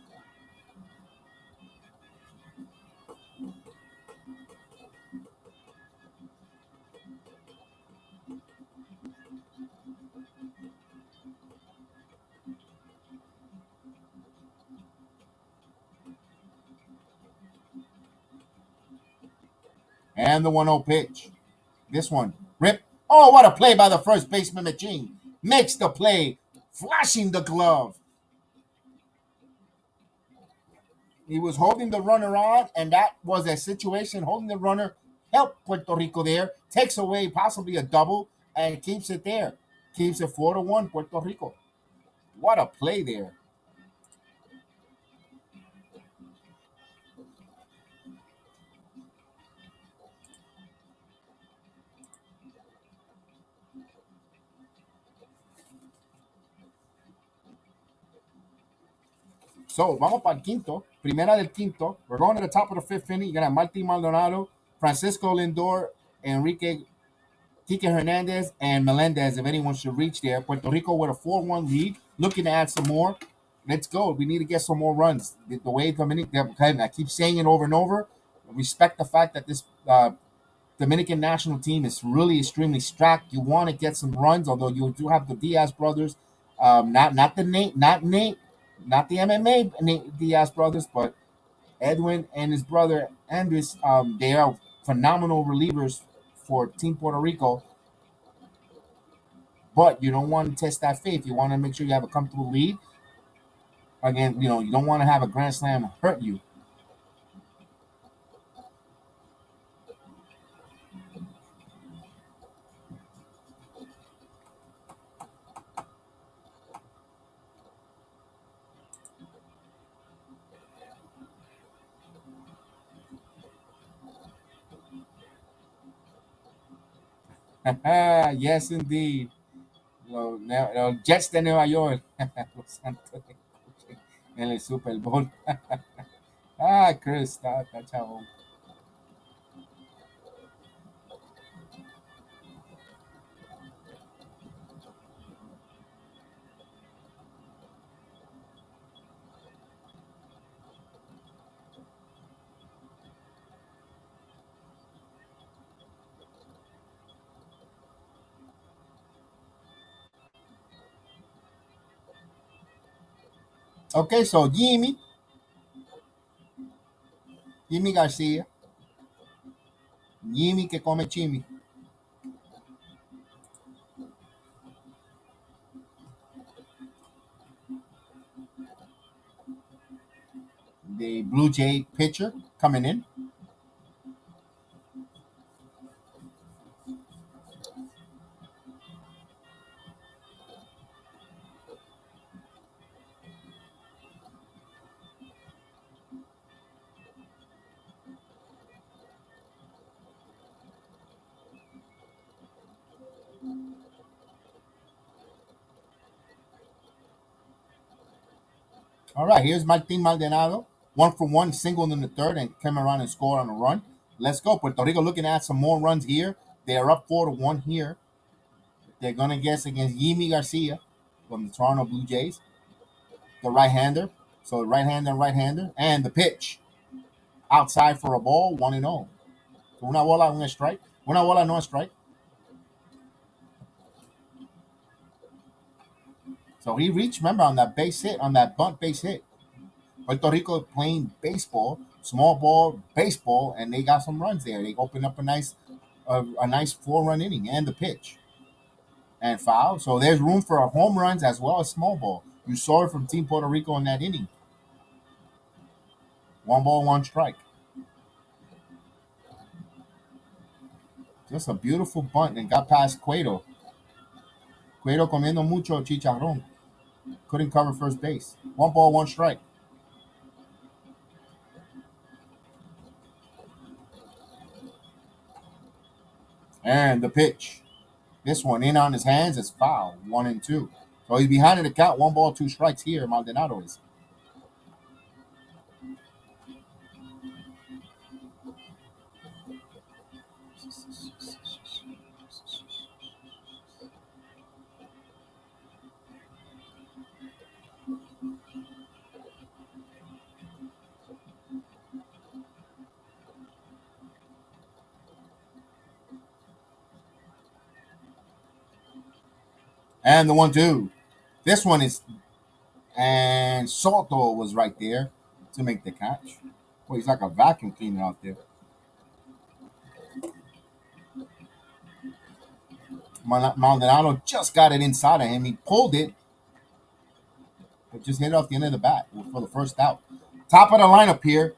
And the 1-0 pitch. This one, rip. Oh, what a play by the first baseman, Machine. Makes the play, flashing the glove. He was holding the runner on, and that was a situation. Holding the runner helped Puerto Rico there. Takes away possibly a double and keeps it there. Keeps it 4-1, Puerto Rico. What a play there. So, vamos para el quinto. Primera del quinto. We're going to the top of the 5th inning. You're going to have Martin Maldonado, Francisco Lindor, Enrique Kike Hernandez, and Melendez, if anyone should reach there. Puerto Rico with a 4-1 lead. Looking to add some more. Let's go. We need to get some more runs. The way Dominican, I keep saying it over and over. Respect the fact that this Dominican national team is really extremely stacked. You want to get some runs, although you do have the Diaz brothers. Not Nate, not the MMA Nate Diaz brothers, but Edwin and his brother Andres. They are phenomenal relievers for Team Puerto Rico. But you don't want to test that faith. You want to make sure you have a comfortable lead. Again, you don't want to have a grand slam hurt you. Yes, indeed. Los Jets de Nueva York. Los Santos en el Super Bowl. Chris, está chabón. Okay, so Jimmy Garcia, Jimmy que come chimi. The Blue Jay pitcher coming in. All right, here's Martin Maldonado. 1 for 1, single in the third, and came around and scored on a run. Let's go. Puerto Rico looking at some more runs here. They're up 4-1 here. They're going to guess against Yimi Garcia from the Toronto Blue Jays, the right-hander. So right-hander, and the pitch. Outside for a ball, 1-0. So una bola, un strike. Una bola, no strike. So he reached, remember, on that base hit, on that bunt base hit. Puerto Rico playing baseball, small ball, baseball, and they got some runs there. They opened up a nice 4-run inning and the pitch and foul. So there's room for home runs as well as small ball. You saw it from Team Puerto Rico in that inning. 1 ball, 1 strike. Just a beautiful bunt and got past Cueto. Cueto comiendo mucho chicharrón. Couldn't cover first base. 1 ball, 1 strike. And the pitch. This one in on his hands is foul. 1-2. So he's behind in the count. 1 ball, 2 strikes here. Maldonado is. And the 1-2. This one is. And Soto was right there to make the catch. Boy, he's like a vacuum cleaner out there. Maldonado just got it inside of him. He pulled it, but just hit it off the end of the bat for the first out. Top of the lineup here,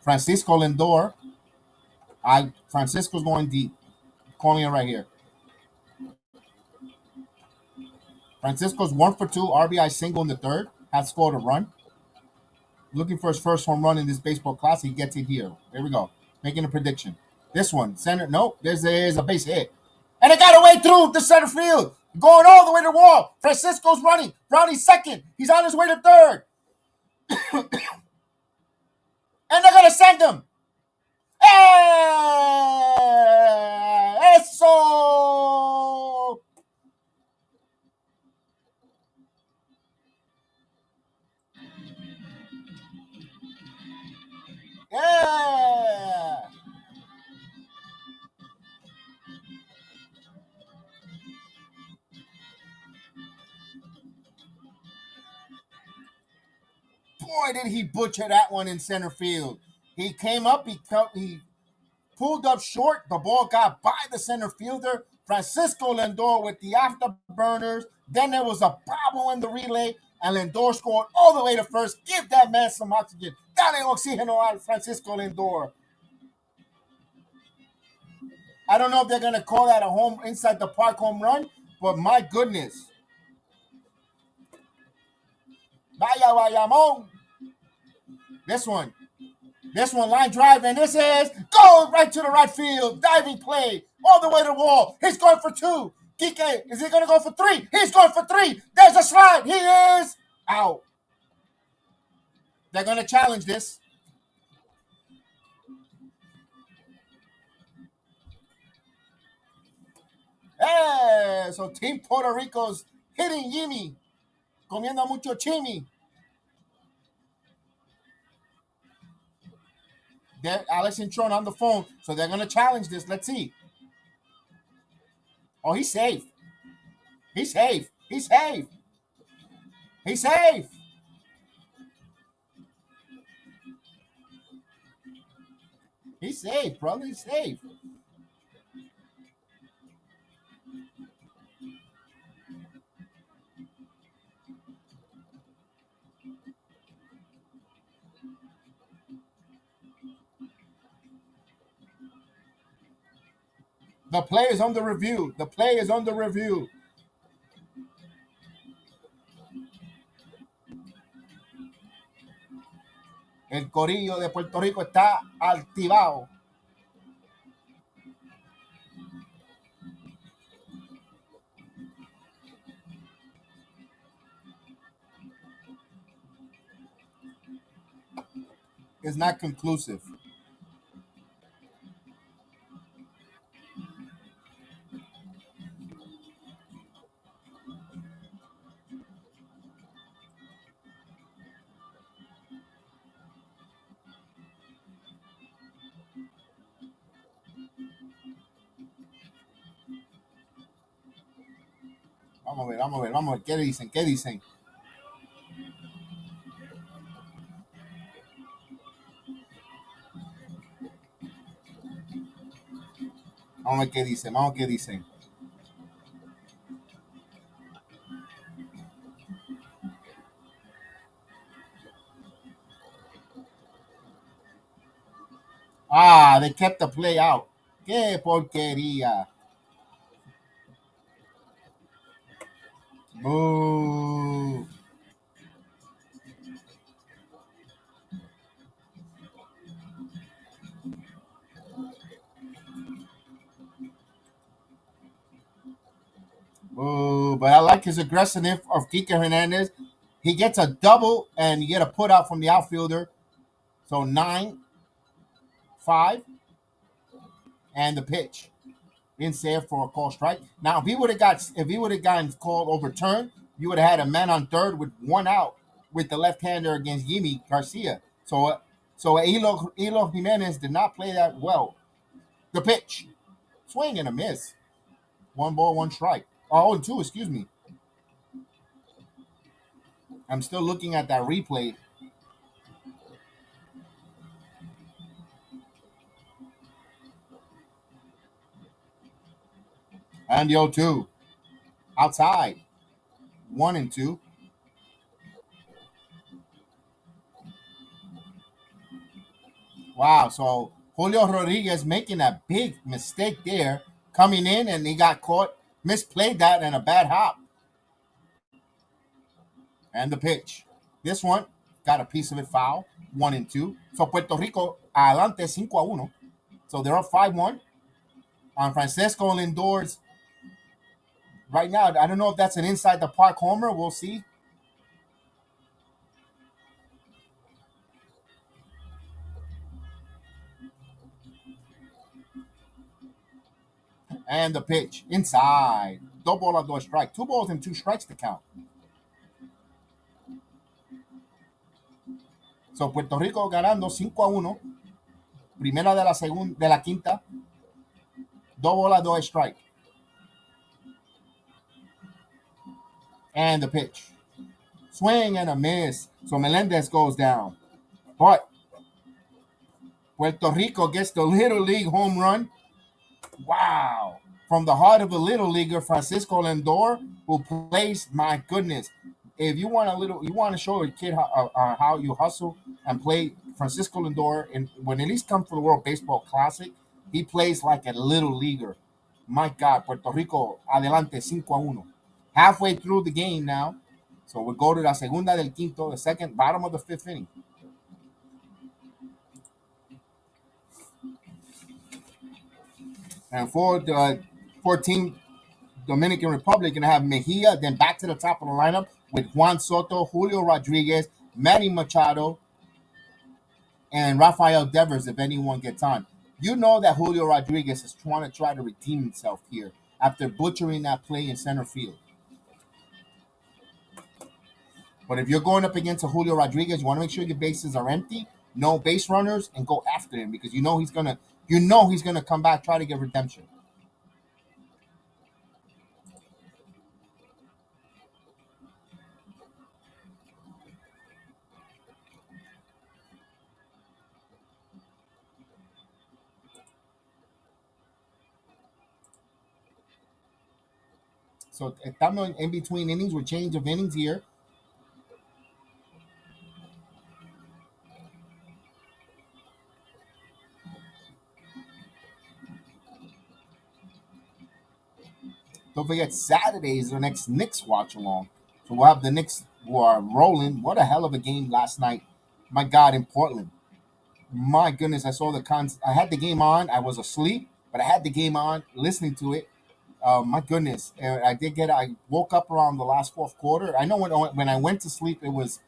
Francisco Lindor. Francisco's going deep. Calling it right here. Francisco's 1 for 2, RBI single in the third. Has scored a run. Looking for his first home run in this baseball class. He gets it here. There we go. Making a prediction. This one, center. Nope. There's a base hit. And it got away through the center field. Going all the way to the wall. Francisco's running. Brownie's second. He's on his way to third. And they're going to send him. Eso! Yeah! Boy, did he butcher that one in center field. He came up, he pulled up short. The ball got by the center fielder, Francisco Lindor, with the afterburners. Then there was a problem in the relay, and Lindor scored all the way to first. Give that man some oxygen. Dale oxígeno al Francisco Lindor. I don't know if they're going to call that a home inside the park home run, but my goodness. Vaya, vayamon. This one line drive, and this is go right to the right field. Diving play all the way to the wall. He's going for 2. Kike, is he going to go for 3? He's going for 3. There's a slide. He is out. They're going to challenge this. Hey, so Team Puerto Rico's hitting Yimi. Comiendo mucho chimi. They're Alex and Tron on the phone, so they're going to challenge this. Let's see. Oh, he's safe. He's safe. He's safe. He's safe. He's safe, brother. He's safe. The play is under review. The play is under review. El corillo de Puerto Rico está activado. It's not conclusive. Vamos a ver, vamos a ver, vamos a ver. ¿Qué dicen? ¿Qué dicen? Vamos a ver qué dicen. Vamos a ver qué dicen. Ah, they kept the play out. Qué porquería. Boo. Boo. But I like his aggressiveness of Kike Hernandez. He gets a double and you get a put out from the outfielder. So 9-5 and the pitch. In safe for a call strike. Now if he would have gotten called overturned, you would have had a man on third with one out with the left-hander against Yimi Garcia. So Elo Jimenez did not play that well. The pitch. Swing and a miss. One ball, one strike. Oh, and two, excuse me. I'm still looking at that replay. And the 0-2. Outside. 1-2. Wow. So Julio Rodriguez making a big mistake there, coming in and he got caught, misplayed that, and a bad hop. And the pitch. This one got a piece of it foul. 1-2. So Puerto Rico adelante 5-1. So they're up 5-1 on Francisco Lindor's right now. I don't know if that's an inside the park homer. We'll see. And the pitch inside. Double or do strike. 2 balls and 2 strikes to count. So Puerto Rico ganando 5-1. Primera de la segunda, de la quinta. 2 bolas, 2 strike. And the pitch. Swing and a miss. So Melendez goes down. But Puerto Rico gets the Little League home run. Wow. From the heart of a little leaguer, Francisco Lindor, who plays, my goodness. If you want you want to show a kid how you hustle and play Francisco Lindor, and when at least comes to the World Baseball Classic, he plays like a little leaguer. My God, Puerto Rico, adelante 5-1. Halfway through the game now. So we go to la segunda del quinto, the second, bottom of the fifth inning. And for the 14 Dominican Republic, going to have Mejia, then back to the top of the lineup with Juan Soto, Julio Rodriguez, Manny Machado, and Rafael Devers if anyone gets on. You know that Julio Rodriguez is trying to redeem himself here after butchering that play in center field. But if you're going up against a Julio Rodriguez, you want to make sure your bases are empty, no base runners, and go after him because he's gonna come back, try to get redemption. So estamos in between innings. We're change of innings here. Don't forget, Saturday is the next Knicks watch along. So we'll have the Knicks who are rolling. What a hell of a game last night. My God, in Portland. My goodness, I saw the cons. I had the game on. I was asleep, but I had the game on, listening to it. My goodness, I did get. I woke up around the last fourth quarter. I know when I went to sleep, it was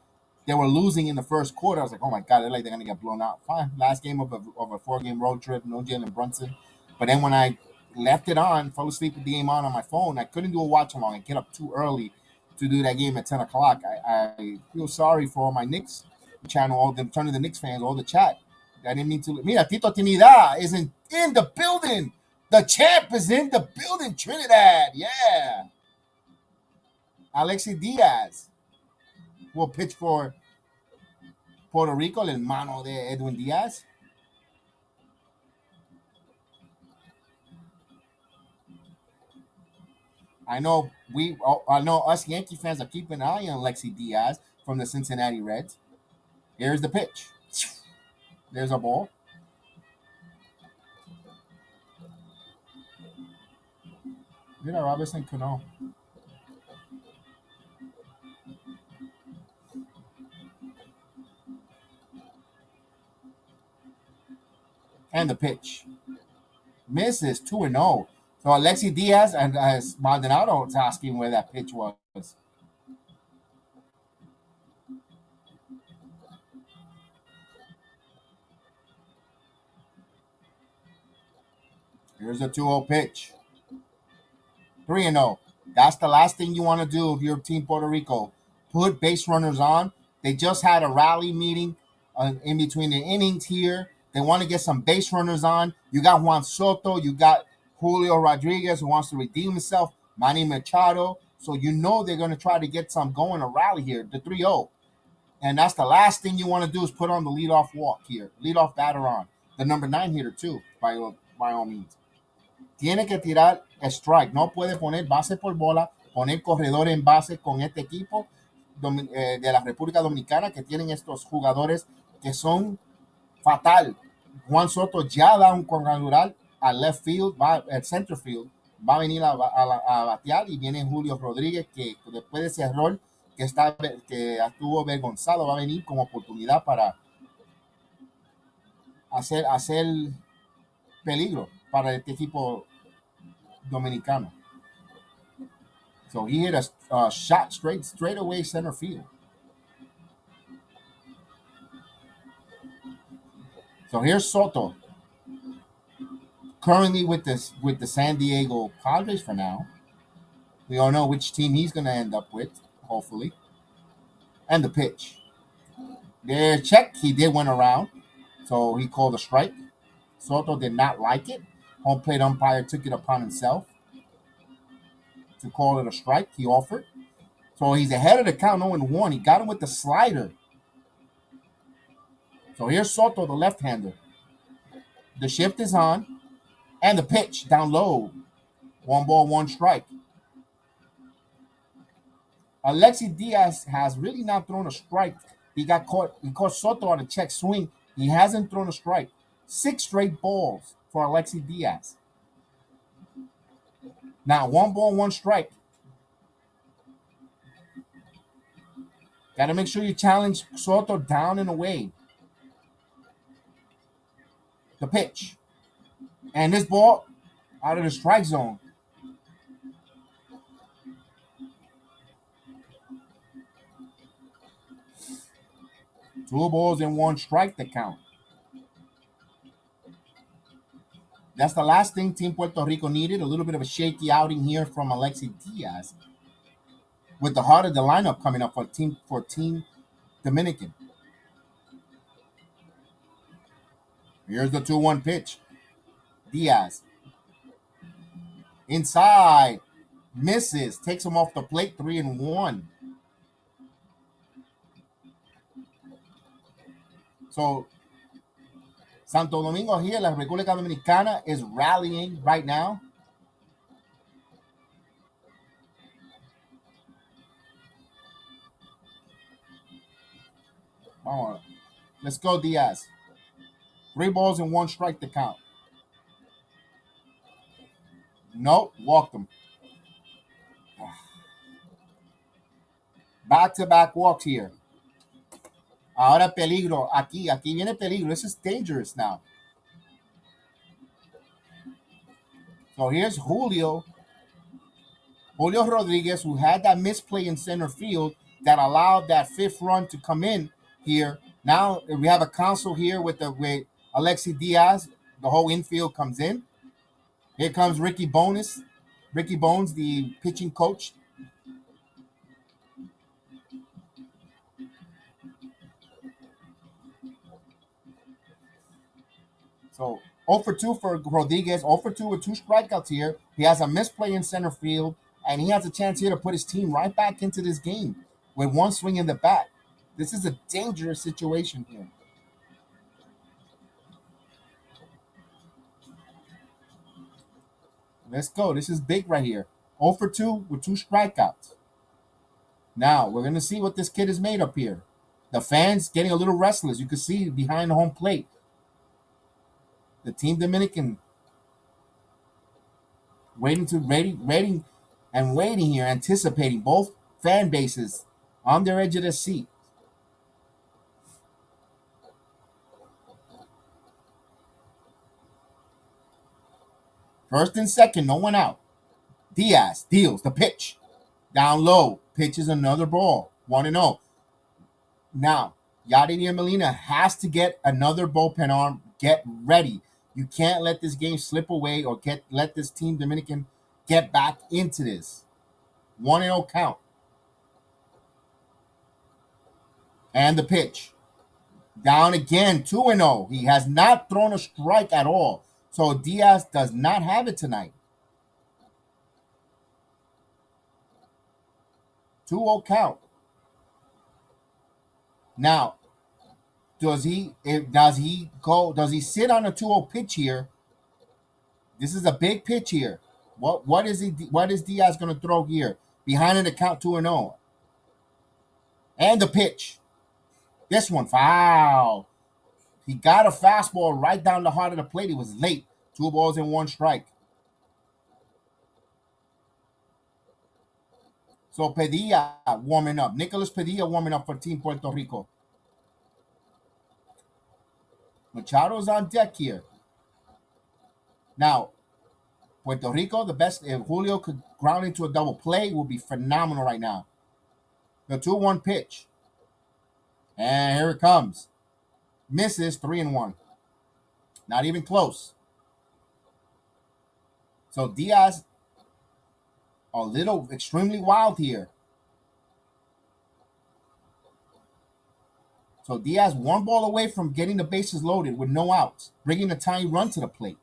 they were losing in the first quarter. I was like, oh my God, they're gonna get blown out. Fine, last game of a 4 game road trip, no Jalen Brunson. But then when I left it on, fell asleep with the game on my phone, I couldn't do a watch along. I get up too early to do that game at 10 o'clock. I feel sorry for all my Knicks channel, all them turning the Knicks fans, all the chat. I didn't mean to. Mira, Tito Trinidad is in the building. The champ is in the building. Trinidad, yeah. Alexi Diaz will pitch for Puerto Rico, el hermano de Edwin Diaz. I know us Yankee fans are keeping an eye on Alexi Diaz from the Cincinnati Reds. Here's the pitch. There's a ball. Mira, Robinson Cano. And the pitch. Misses 2-0. So Alexi Diaz and Maldonado was asking where that pitch was. Here's a 2-0 pitch. 3-0. That's the last thing you want to do if you're Team Puerto Rico. Put base runners on. They just had a rally meeting in between the innings here. They want to get some base runners on. You got Juan Soto. You got Julio Rodriguez who wants to redeem himself. Manny Machado. So you know they're going to try to get some going, a rally here, the 3-0. And that's the last thing you want to do is put on the leadoff walk here. Leadoff batter on. The number 9 hitter too, by all means. Tiene que tirar strike, no puede poner base por bola, poner corredor en base con este equipo de la República Dominicana que tienen estos jugadores que son fatal. Juan Soto ya da un cuadrangular al left field, al center field, va a venir a batear y viene Julio Rodríguez que después de ese error que estuvo avergonzado va a venir como oportunidad para hacer peligro para este equipo dominicano. So he hit a shot straight away center field. So here's Soto, currently with the San Diego Padres for now. We all know which team he's going to end up with, hopefully. And the pitch. There, check. He did went around, so he called a strike. Soto did not like it. Home plate umpire took it upon himself to call it a strike. He offered. So he's ahead of the count 0-1. He got him with the slider. So here's Soto, the left-hander. The shift is on. And the pitch down low. 1 ball, 1 strike. Alexi Diaz has really not thrown a strike. He caught Soto on a check swing. He hasn't thrown a strike. 6 straight balls for Alexi Diaz. Now 1 ball, 1 strike. Got to make sure you challenge Soto down and away. The pitch. And this ball out of the strike zone. Two balls and 1 strike to count. That's the last thing Team Puerto Rico needed. A little bit of a shaky outing here from Alexi Diaz. With the heart of the lineup coming up for Team Dominican. Here's the 2-1 pitch. Diaz. Inside. Misses. Takes him off the plate. 3-1. So Santo Domingo here, la República Dominicana, is rallying right now. Vamos. Let's go, Diaz. 3 balls and 1 strike to count. Nope, walked him. Back-to-back walks here. Ahora peligro. Aquí viene peligro. This is dangerous now. So here's Julio Rodriguez, who had that misplay in center field that allowed that 5th run to come in here. Now we have a counsel here with Alexi Diaz. The whole infield comes in. Here comes Ricky Bones, the pitching coach. So 0 for 2 for Rodriguez, 0 for 2 with 2 strikeouts here. He has a misplay in center field, and he has a chance here to put his team right back into this game with 1 swing in the bat. This is a dangerous situation here. Let's go. This is big right here. 0 for 2 with 2 strikeouts. Now, we're going to see what this kid is made up here. The fans getting a little restless. You can see behind the home plate. The Team Dominican waiting here, anticipating both fan bases on their edge of their seat. First and second, no one out. Diaz deals the pitch. Down low, pitches another ball. 1-0. Now, Yadier Molina has to get another bullpen arm. Get ready. You can't let this game slip away or let this Team Dominican get back into this. 1-0 count. And the pitch. Down again, 2-0. He has not thrown a strike at all. So Diaz does not have it tonight. 2-0 count. Now, does he sit on a 2-0 pitch here? This is a big pitch here. What is Diaz going to throw here? Behind in the count 2-0. And the pitch. This one, foul. He got a fastball right down the heart of the plate. He was late. 2 balls and 1 strike. So Padilla warming up. Nicholas Padilla warming up for Team Puerto Rico. Machado's on deck here. Now, Puerto Rico, the best. If Julio could ground into a double play, would be phenomenal right now. The 2-1 pitch. And here it comes. Misses 3-1. Not even close. So Diaz, a little extremely wild here. So Diaz 1 ball away from getting the bases loaded with no outs, bringing a tiny run to the plate.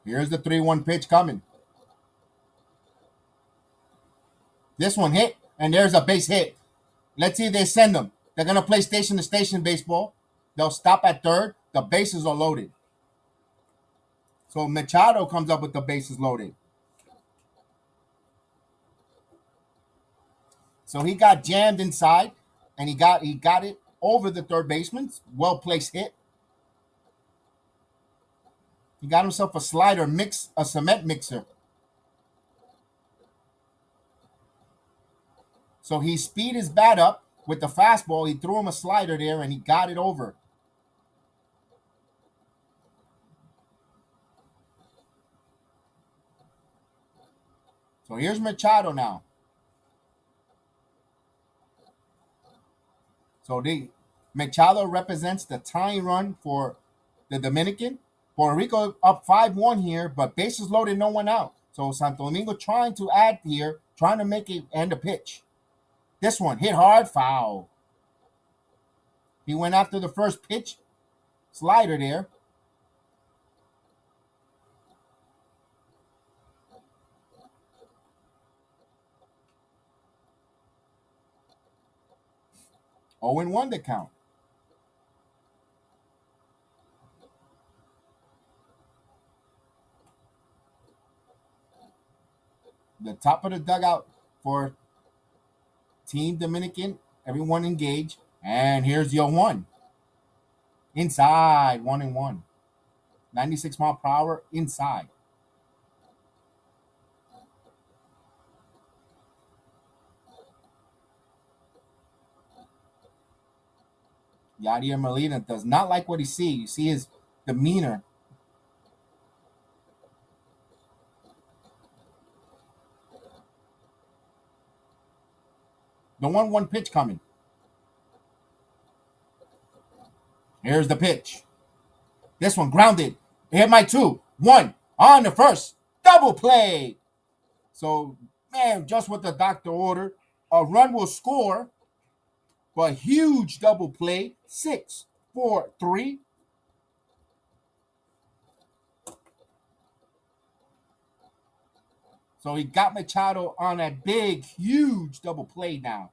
Here's the 3-1 pitch coming. This one hit, and there's a base hit. Let's see if they send them. They're going to play station-to-station baseball. They'll stop at third. The bases are loaded. So Machado comes up with the bases loaded. So he got jammed inside, and he got it over the third baseman. Well-placed hit. He got himself a slider a cement mixer. So he speed his bat up with the fastball. He threw him a slider there, and he got it over. So here's Machado now. So Machado represents the tying run for the Dominican. Puerto Rico up 5-1 here, but bases loaded, no one out. So Santo Domingo trying to add here, trying to make it end a pitch. This one hit hard, foul. He went after the first pitch, slider there. Oh, and 1 to count. The top of the dugout for Team Dominican, everyone engaged. And here's your one. Inside, 1-1. 96 mile per hour inside. Yadier Molina does not like what he sees. You see his demeanor. The 1-1 pitch coming. Here's the pitch. This one grounded. Hit my 2-1 on the first. Double play. So, man, just what the doctor ordered. A run will score, but huge double play. 6-4-3. So he got Machado on that big, huge double play now.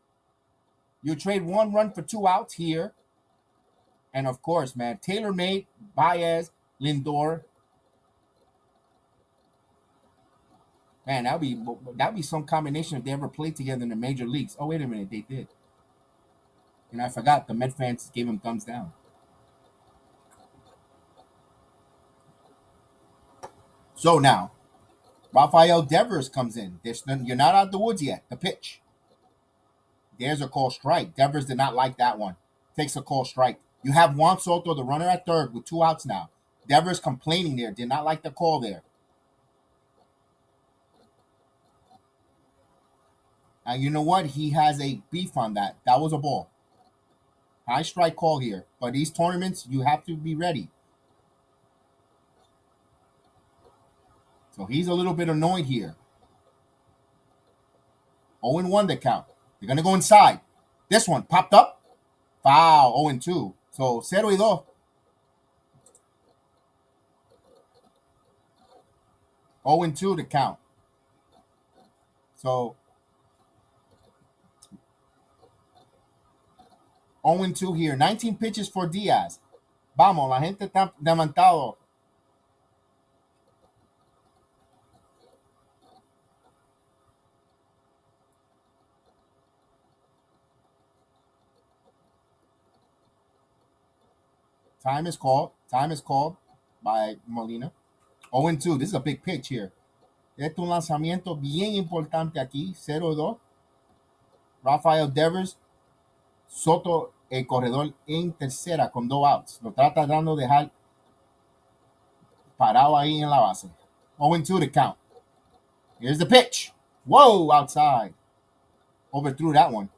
You trade 1 run for 2 outs here. And of course, man, tailor-made, Baez, Lindor. Man, that'd be some combination if they ever played together in the major leagues. Oh, wait a minute, they did. And I forgot the Met fans gave him thumbs down. So now, Rafael Devers comes in. You're not out the woods yet. The pitch. There's a call strike. Devers did not like that one. Takes a call strike. You have Juan Soto, the runner at third, with 2 outs now. Devers complaining there. Did not like the call there. And you know what? He has a beef on that. That was a ball. High strike call here. But these tournaments, you have to be ready. So he's a little bit annoyed here. 0-1 the count. They're going to go inside. This one popped up. Foul. 0-2. So 0-2. 0-2 the count. So 0-2 here. 19 pitches for Diaz. Vamos, la gente está demantado. Time is called. Time is called by Molina. 0-2. This is a big pitch here. Este es un lanzamiento bien importante aquí. 0-2. Rafael Devers. Soto, el corredor en tercera con 2 outs. Lo trata dando dejar parado ahí en la base. 0-2 to count. Here's the pitch. Whoa, outside. Overthrew that one.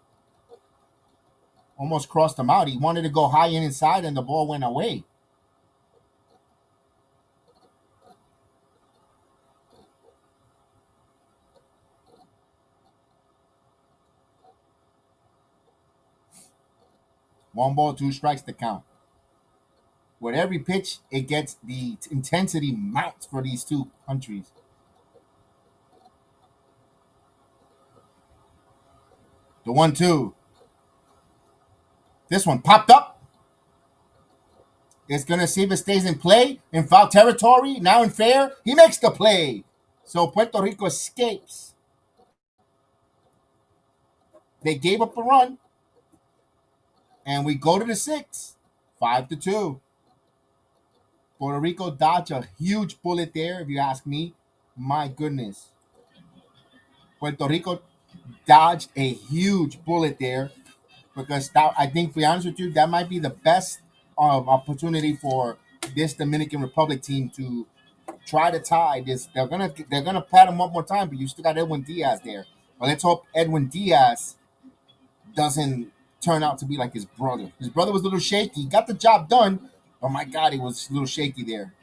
Almost crossed him out. He wanted to go high and inside, and the ball went away. One ball, 2 strikes to count. With every pitch, it gets the intensity mounts for these two countries. The 1-2. This one popped up. It's going to see if it stays in play. In foul territory, now in fair. He makes the play. So Puerto Rico escapes. They gave up a run. And we go to the 6th. 5-2. Puerto Rico dodged a huge bullet there, if you ask me. My goodness. Puerto Rico dodged a huge bullet there because that, I think, to be honest with you, that might be the best opportunity for this Dominican Republic team to try to tie this. They're gonna pat him one more time, but you still got Edwin Diaz there. But let's hope Edwin Diaz doesn't turn out to be like his brother. His brother was a little shaky. He got the job done. Oh my God, he was a little shaky there.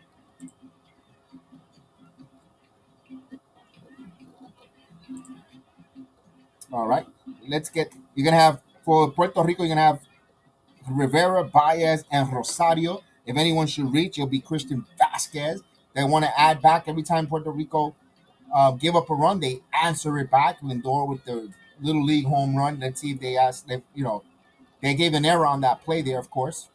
All right, let's get. You're gonna have for Puerto Rico. You're gonna have Rivera, Baez, and Rosario. If anyone should reach, it'll be Christian Vasquez. They want to add back every time Puerto Rico give up a run. They answer it back. Lindor with the little league home run. Let's see if they ask. They gave an error on that play there, of course.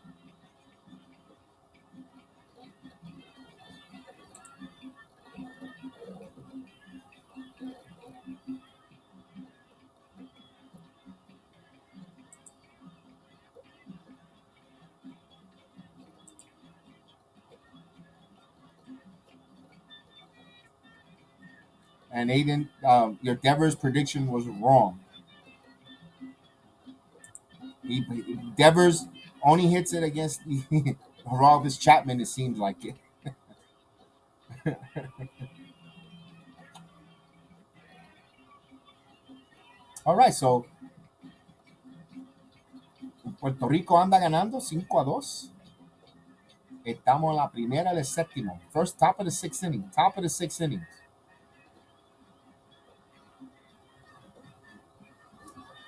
And Aiden, your Devers prediction was wrong. Devers only hits it against Aroldis Chapman, it seems like it. All right, so Puerto Rico anda ganando 5-2. Estamos en la primera del séptimo. First, top of the sixth inning. Top of the sixth innings.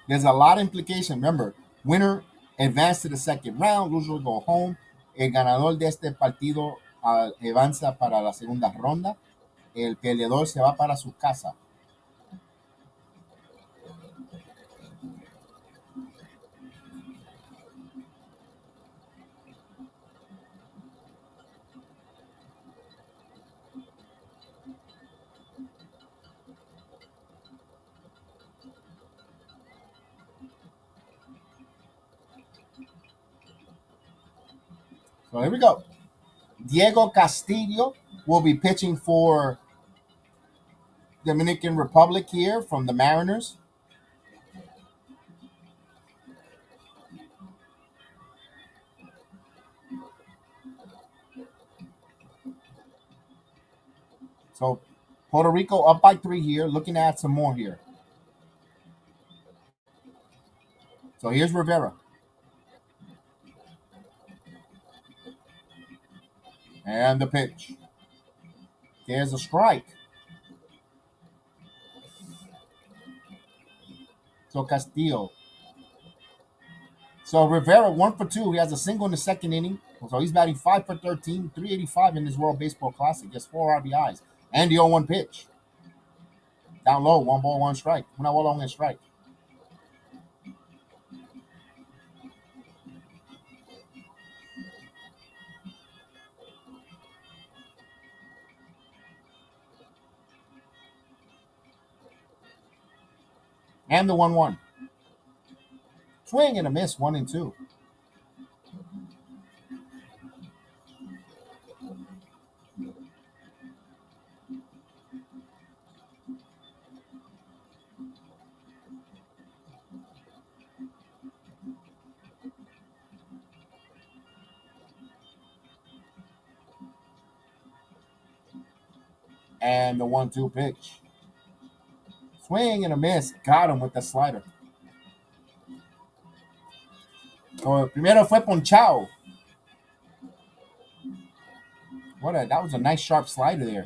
There's a lot of implication. Remember, winner advance to the second round, loser go home. El ganador de este partido avanza para la segunda ronda. El perdedor se va para su casa. So here we go. Diego Castillo will be pitching for Dominican Republic here from the Mariners. So Puerto Rico up by 3 here, looking to add some more here. So here's Rivera. And the pitch. There's a strike. So Castillo. So Rivera 1 for 2. He has a single in the second inning. So he's batting 5 for 13, 385 in his World Baseball Classic. He has 4 RBIs. And the 0-1 pitch. Down low, 1 ball, 1 strike. Una bola, 1 strike. And the 1-1. Swing and a miss, 1-2. And the 1-2 pitch. Swing and a miss. Got him with the slider. So primero fue ponchado. That was a nice sharp slider there.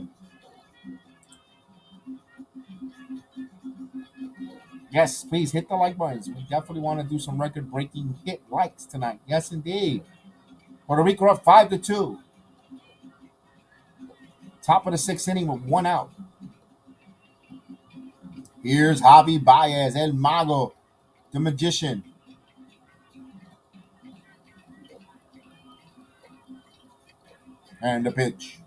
Yes, please hit the like buttons. We definitely want to do some record-breaking hit likes tonight. Yes, indeed. Puerto Rico up 5-2. Top of the 6th inning with 1 out. Here's Javi Baez, El Mago, the magician. And the pitch.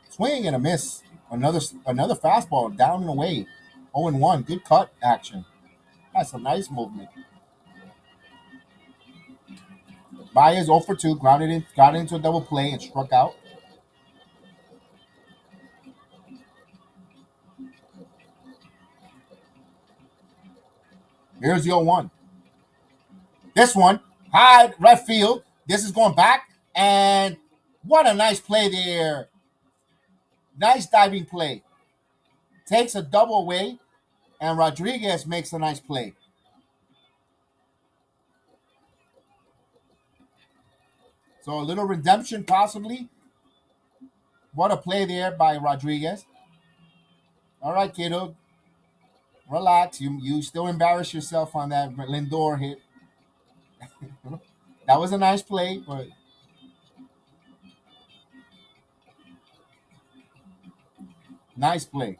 Swing and a miss. Another fastball down and away. 0-1. Good cut action. That's a nice movement. Baez 0 for 2. Got into a double play and struck out. Here's the 0-1. This one, high left field. This is going back. And what a nice play there. Nice diving play. Takes a double away. And Rodriguez makes a nice play. So a little redemption possibly. What a play there by Rodriguez. All right, kiddo. Relax. You still embarrass yourself on that Lindor hit. That was a nice play, but nice play.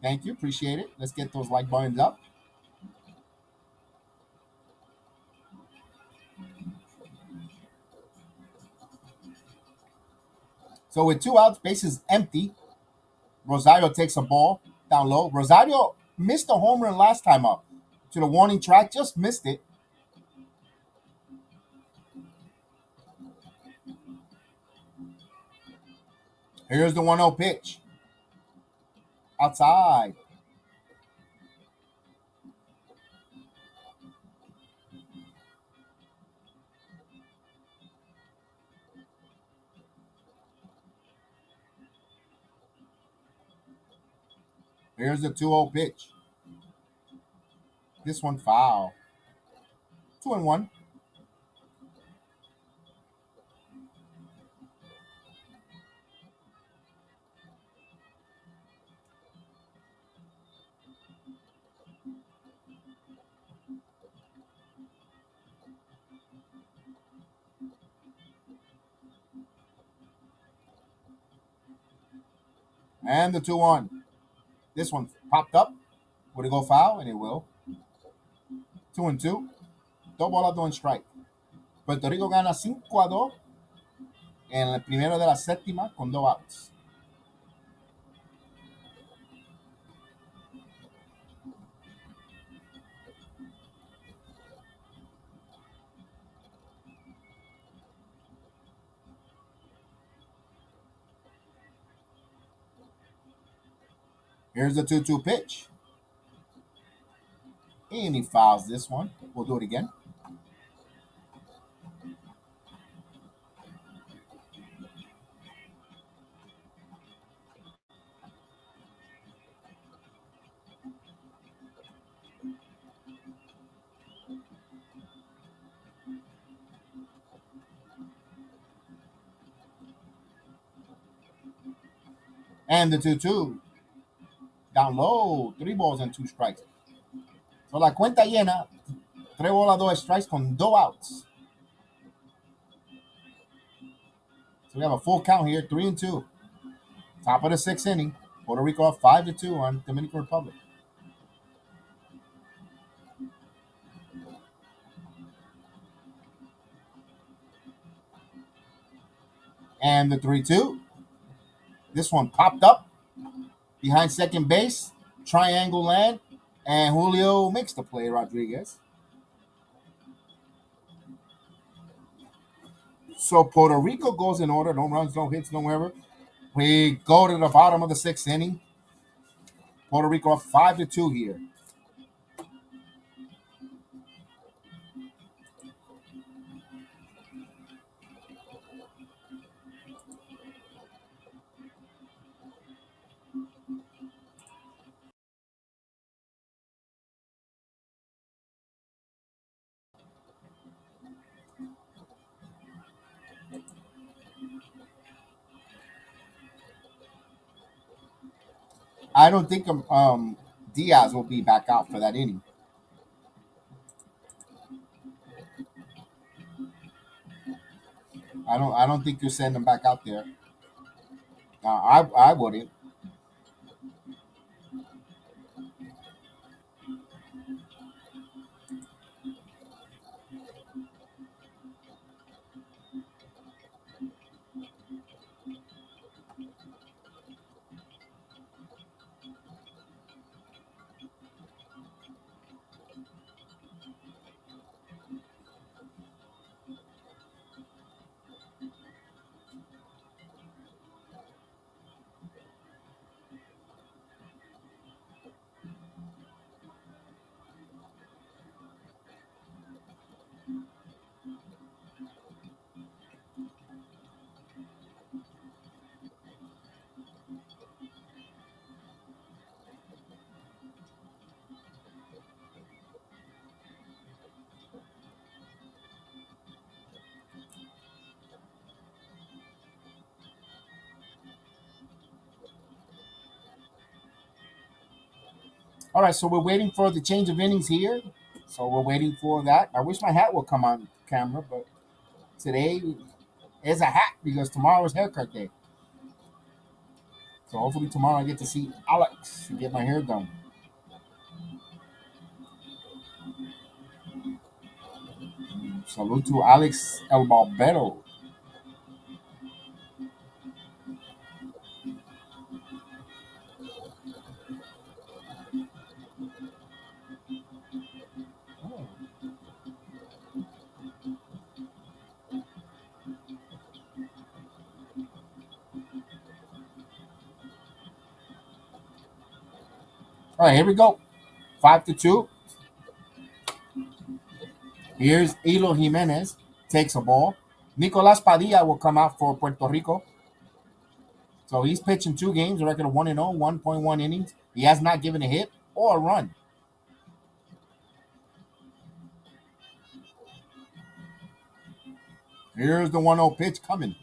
Thank you. Appreciate it. Let's get those like buttons up. So with 2 outs, bases empty, Rosario takes a ball down low. Rosario missed a home run last time up to the warning track, just missed it. Here's the 1-0 pitch. Outside. Here's the 2-0 pitch. This one foul. 2-1. And the 2-1. This one popped up. Would it go foul? And it will. 2-2. Dos bolas, dos strike. Puerto Rico gana 5-2 en el primero de la séptima con 2 outs. Here's the 2-2 pitch. And he fouls this one. We'll do it again. And the 2-2. Down low. 3 balls and 2 strikes. So la cuenta llena. 3 bolas, 2 strikes con 2 outs. So we have a full count here, 3-2. Top of the 6th inning. Puerto Rico up 5-2 on Dominican Republic. And the 3-2. This one popped up behind second base. Triangle land. And Julio makes the play, Rodriguez. So Puerto Rico goes in order. No runs, no hits, no error. We go to the bottom of the 6th inning. Puerto Rico up 5-2 here. I don't think Diaz will be back out for that inning. I don't think you send him back out there. I wouldn't. All right, so we're waiting for the change of innings here. So we're waiting for that. I wish my hat would come on camera, but today is a hat because tomorrow is haircut day. So hopefully tomorrow I get to see Alex and get my hair done. Salute to Alex El Barbero. All right, here we go. 5-2. Here's Elo Jimenez. Takes a ball. Nicolas Padilla will come out for Puerto Rico. So he's pitching 2 games, a record of 1-0, 1.1 innings. He has not given a hit or a run. Here's the 1-0 pitch coming.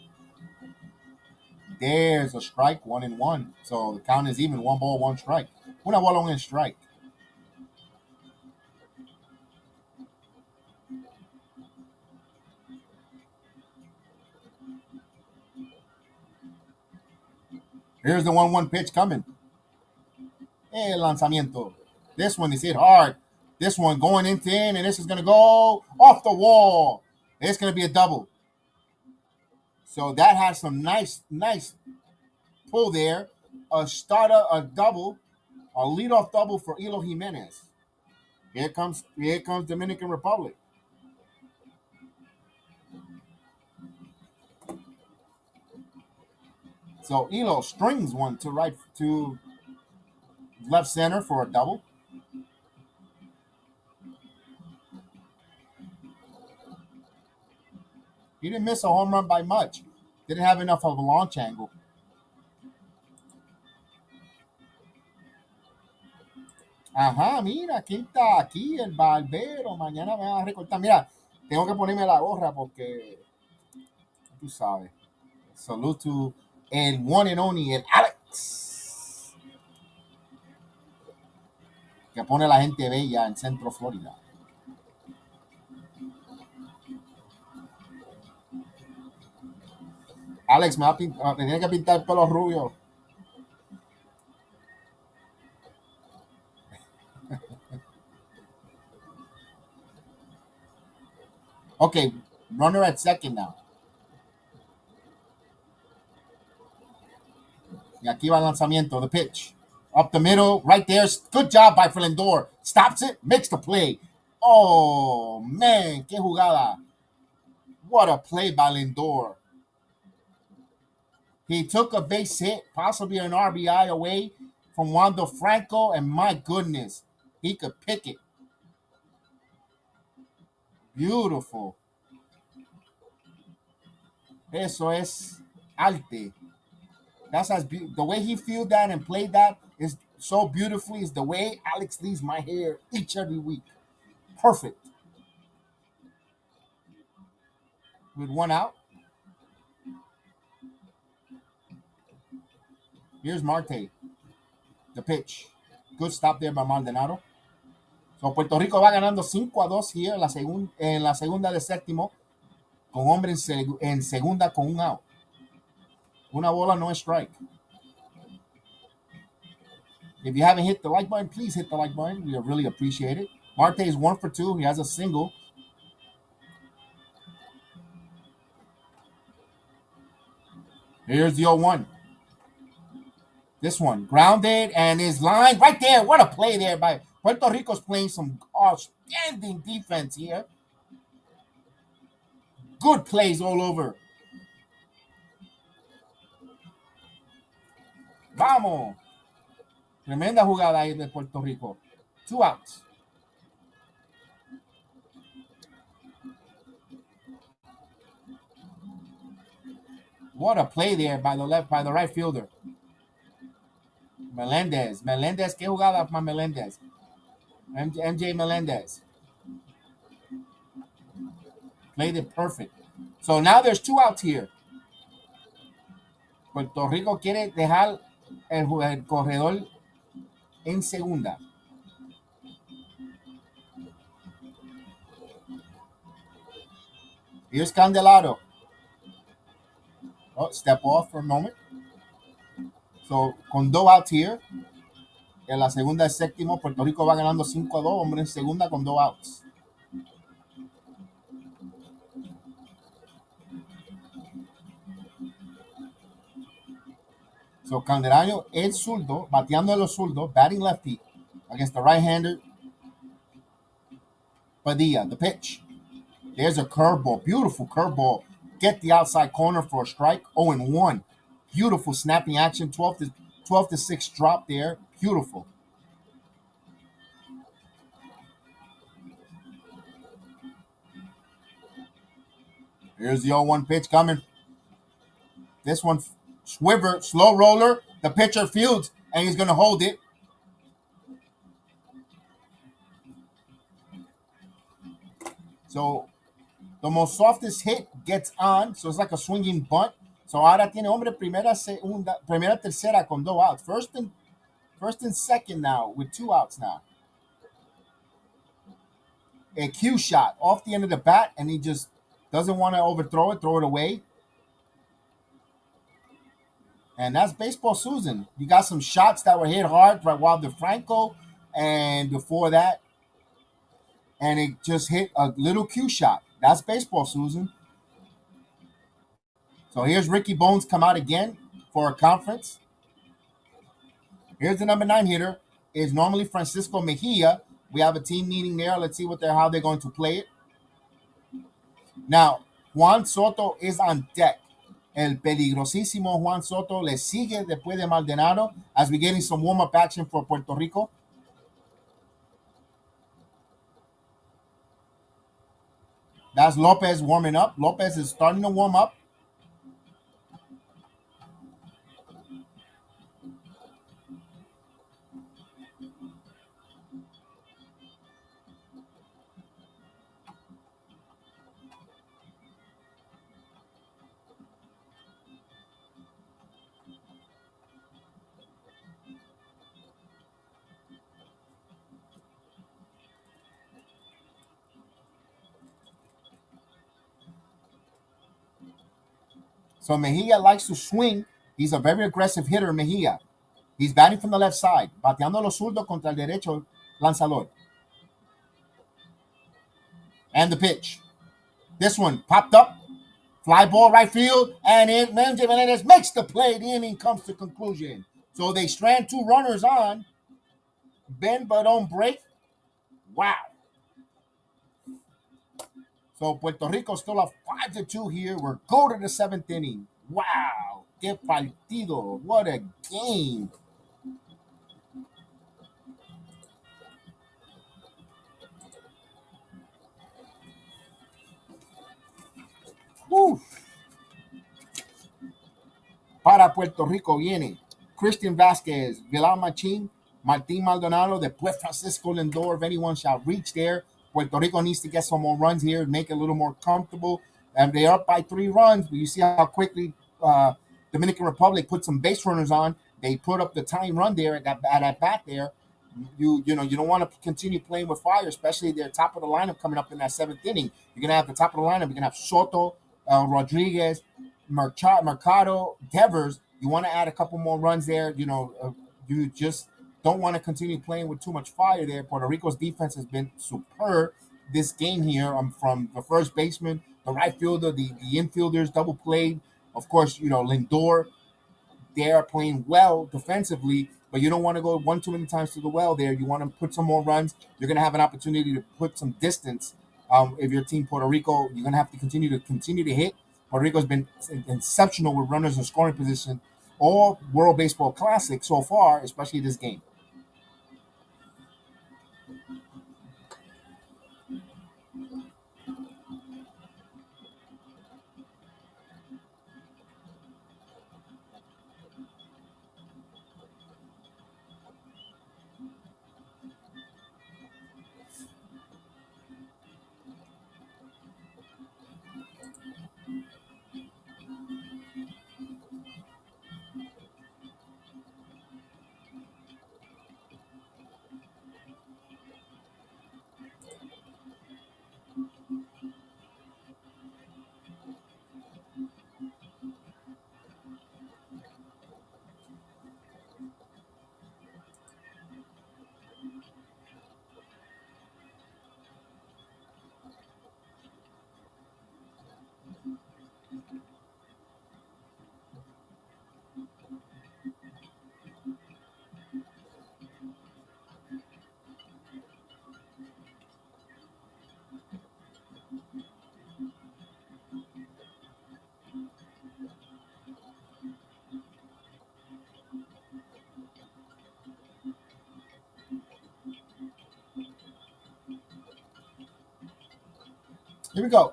There's a strike, 1-1. So the count is even, 1 ball, 1 strike. Una bola, 1 strike. Here's the 1-1 pitch coming. El lanzamiento. This one is hit hard. This one going into in, and this is going to go off the wall. It's going to be a double. So that has some nice pull there. A starter, a double, a leadoff double for Elo Jimenez. Here comes Dominican Republic. So Elo strings one to left center for a double. He didn't miss a home run by much. Didn't have enough of a launch angle. Ajá, mira, ¿quién está aquí? El barbero. Mañana me van a recortar. Mira, tengo que ponerme la gorra porque tú sabes. Salute to el one and only, el Alex, que pone la gente bella en Centro Florida. Alex me tiene que pintar el pelo rubio. Okay, runner at second now. Y aquí va el lanzamiento, the pitch. Up the middle, right there. Good job by Lindor. Stops it, makes the play. Oh, man, qué jugada. What a play by Lindor. He took a base hit, possibly an RBI away from Wander Franco, and my goodness, he could pick it. Beautiful. Eso es arte. That's the way he fielded that and played that is so beautifully. Is the way Alex leaves my hair every week. Perfect. With 1 out. Here's Marte. The pitch. Good stop there by Maldonado. So Puerto Rico va ganando 5-2 here en la segunda de séptimo, con hombre en segunda con 1 out. Una bola, no strike. If you haven't hit the like button, please hit the like button. We really appreciate it. Marte is 1 for 2. He has a single. Here's the 0-1. This one grounded and is lined right there. What a play there by Puerto Rico's playing some outstanding defense here. Good plays all over. Vamos. Tremenda jugada ahí de Puerto Rico. 2 outs. What a play there by the right fielder. Melendez, qué jugada para Melendez. MJ Melendez. Played it perfect. So now there's 2 outs here. Puerto Rico quiere dejar el corredor en segunda. Here's Candelaro. Oh, step off for a moment. So, con 2 outs here, en la segunda de séptimo, Puerto Rico va ganando 5-2, hombre en segunda con 2 outs. So, Candelario, el zurdo, bateando a los zurdos, batting lefty against the right-hander Padilla, the pitch. There's a curveball, beautiful curveball. Get the outside corner for a strike, 0-1. Beautiful snapping action, 12 to 6 drop there, beautiful. Here's the 0-1 pitch coming. This one, Swiver, slow roller. The pitcher fields, and he's going to hold it. So the most softest hit gets on. So it's like a swinging bunt. So ahora tiene hombre primera, segunda, primera, tercera con 2 outs. First and second now with 2 outs now. A cue shot off the end of the bat, and he just doesn't want to overthrow it, throw it away. And that's baseball Susan. You got some shots that were hit hard by Wild DeFranco, and before that, and it just hit a little cue shot. That's baseball Susan. So here's Ricky Bones come out again for a conference. Here's the number 9 hitter. Is normally Francisco Mejia. We have a team meeting there. Let's see how they're going to play it. Now, Juan Soto is on deck. El peligrosísimo Juan Soto le sigue después de Maldonado as we're getting some warm-up action for Puerto Rico. That's Lopez warming up. Lopez is starting to warm up. So Mejia likes to swing. He's a very aggressive hitter, Mejia. He's batting from the left side, bateando los zurdos contra el derecho lanzador. And the pitch. This one popped up. Fly ball right field, and Menji Menendez makes the play. The inning comes to conclusion. So they strand 2 runners on. Bend but don't break. Wow. So Puerto Rico still up 5-2 here. We're going to the 7th inning. Wow. Que partido. What a game. Woo. Para Puerto Rico viene Christian Vasquez, Villar Machín, Martín Maldonado, después Francisco Lindor. If anyone shall reach there, Puerto Rico needs to get some more runs here, make it a little more comfortable. And they're up by 3 runs, but you see how quickly Dominican Republic put some base runners on. They put up the tying run there at that bat there. You don't want to continue playing with fire, especially their top of the lineup coming up in that 7th inning. You're gonna have the top of the lineup. You're gonna have Soto, Rodriguez, Mercado, Devers. You want to add a couple more runs there. You just don't want to continue playing with too much fire there. Puerto Rico's defense has been superb this game here. From the first baseman, the right fielder, the infielders, double played. Of course, Lindor. They are playing well defensively, but you don't want to go one too many times to the well there. You want to put some more runs. You're going to have an opportunity to put some distance. If your team Puerto Rico, you're going to have to continue to hit. Puerto Rico's been exceptional with runners in scoring position all World Baseball Classic so far, especially this game. Here we go.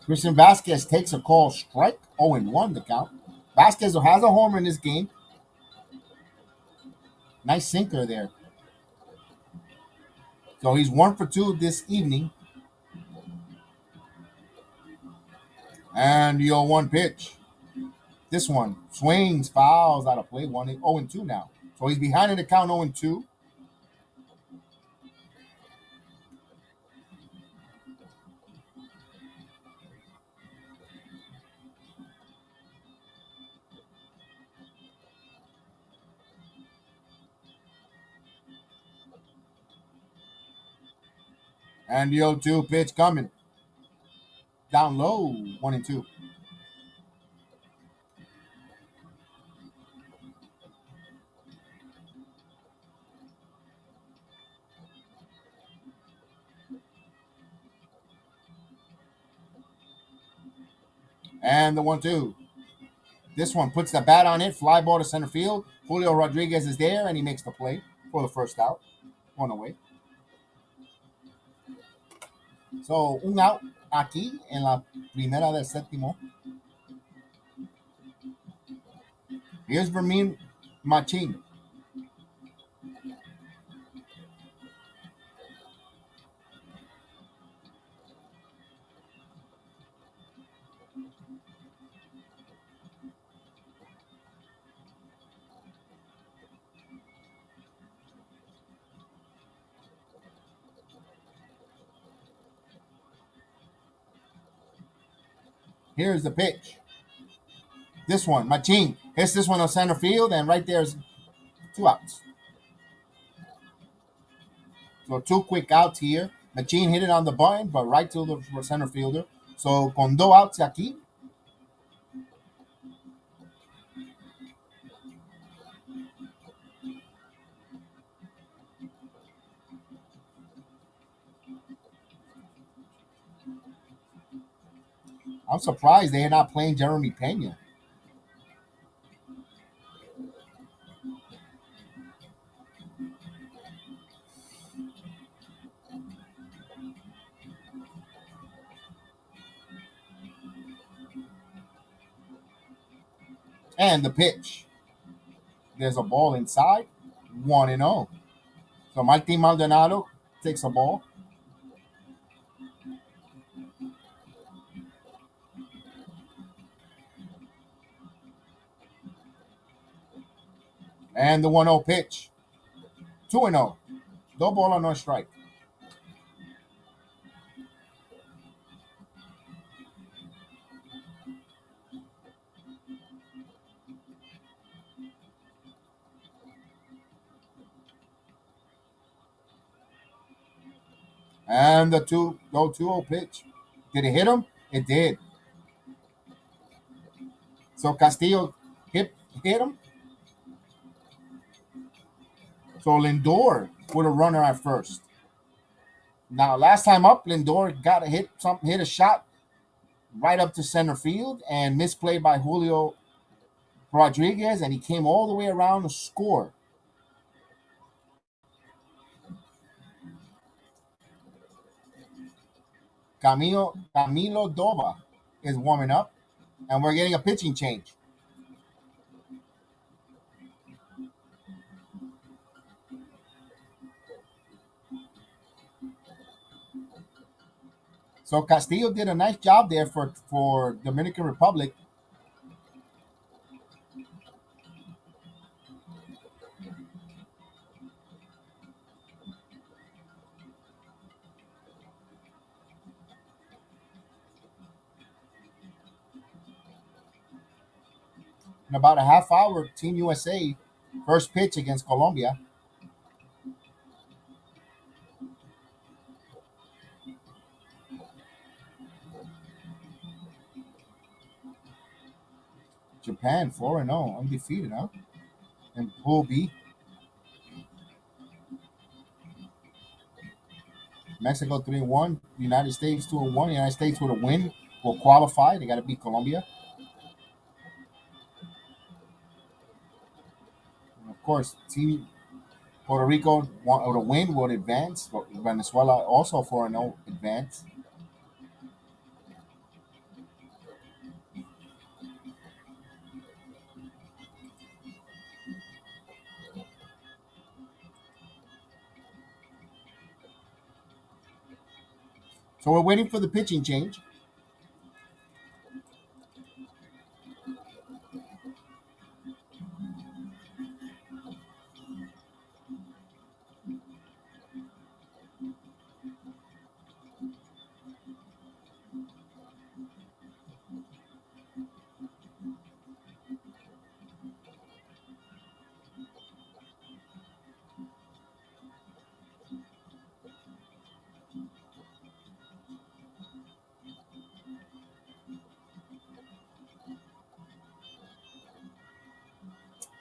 Christian Vasquez takes a call strike. 0-1 the count. Vasquez has a homer in this game. Nice sinker there. So he's 1-for-2 this evening. And the 0-1 pitch. This one swings, fouls out of play. 0-2 now. So he's behind in the count 0-2. And the 0-2 pitch coming. Down low, 1-2. And the 1-2. This one puts the bat on it. Fly ball to center field. Julio Rodriguez is there, and he makes the play for the first out. One away. So, un out aquí en la primera del séptimo. Here's Vermin Machin. Here's the pitch. This one, Machin hits this one on center field, and right there's 2 outs. So 2 quick outs here. Machin hit it on the button, but right to the center fielder. So con 2 outs aquí. I'm surprised they're not playing Jeremy Pena. And the pitch. There's a ball inside. 1-0. So Martin Maldonado takes a ball. And the 1-0 pitch. 2-0. No ball or no strike. And the 2-0 pitch. Did it hit him? It did. So Castillo hit him. So Lindor with a runner at first. Now, last time up, Lindor got hit a shot right up to center field and misplayed by Julio Rodriguez, and he came all the way around to score. Camilo Dova is warming up, and we're getting a pitching change. So Castillo did a nice job there for Dominican Republic. In about a half hour, Team USA first pitch against Colombia. Japan 4-0, undefeated, huh? And Pool B. Mexico 3-1. United States 2-1. United States with a win will qualify. They got to beat Colombia. And of course, Team Puerto Rico with a win will advance. But Venezuela also 4-0 advance. So we're waiting for the pitching change.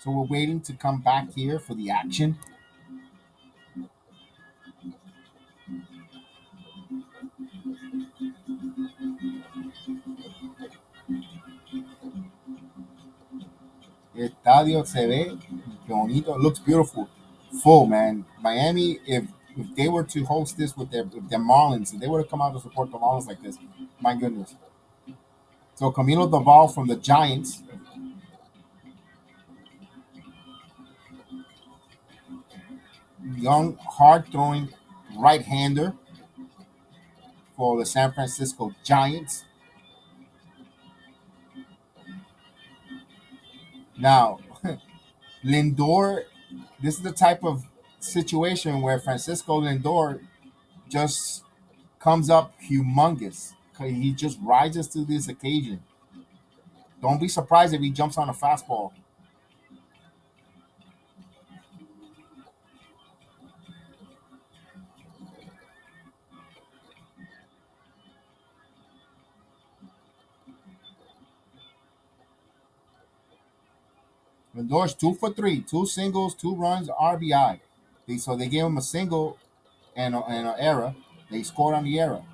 So we're waiting to come back here for the action. Estadio se ve bonito. It looks beautiful. Full, man. Miami, if they were to host this with their Marlins, if they were to come out to support the Marlins like this, my goodness. So Camilo Doval from the Giants. Young, hard throwing right hander for the San Francisco Giants. Now, Lindor, this is the type of situation where Francisco Lindor just comes up humongous. He just rises to this occasion. Don't be surprised if he jumps on a fastball. Lindor's 2 for 3, two singles, 2 runs, RBI. So they gave him a single and an error. They scored on the error.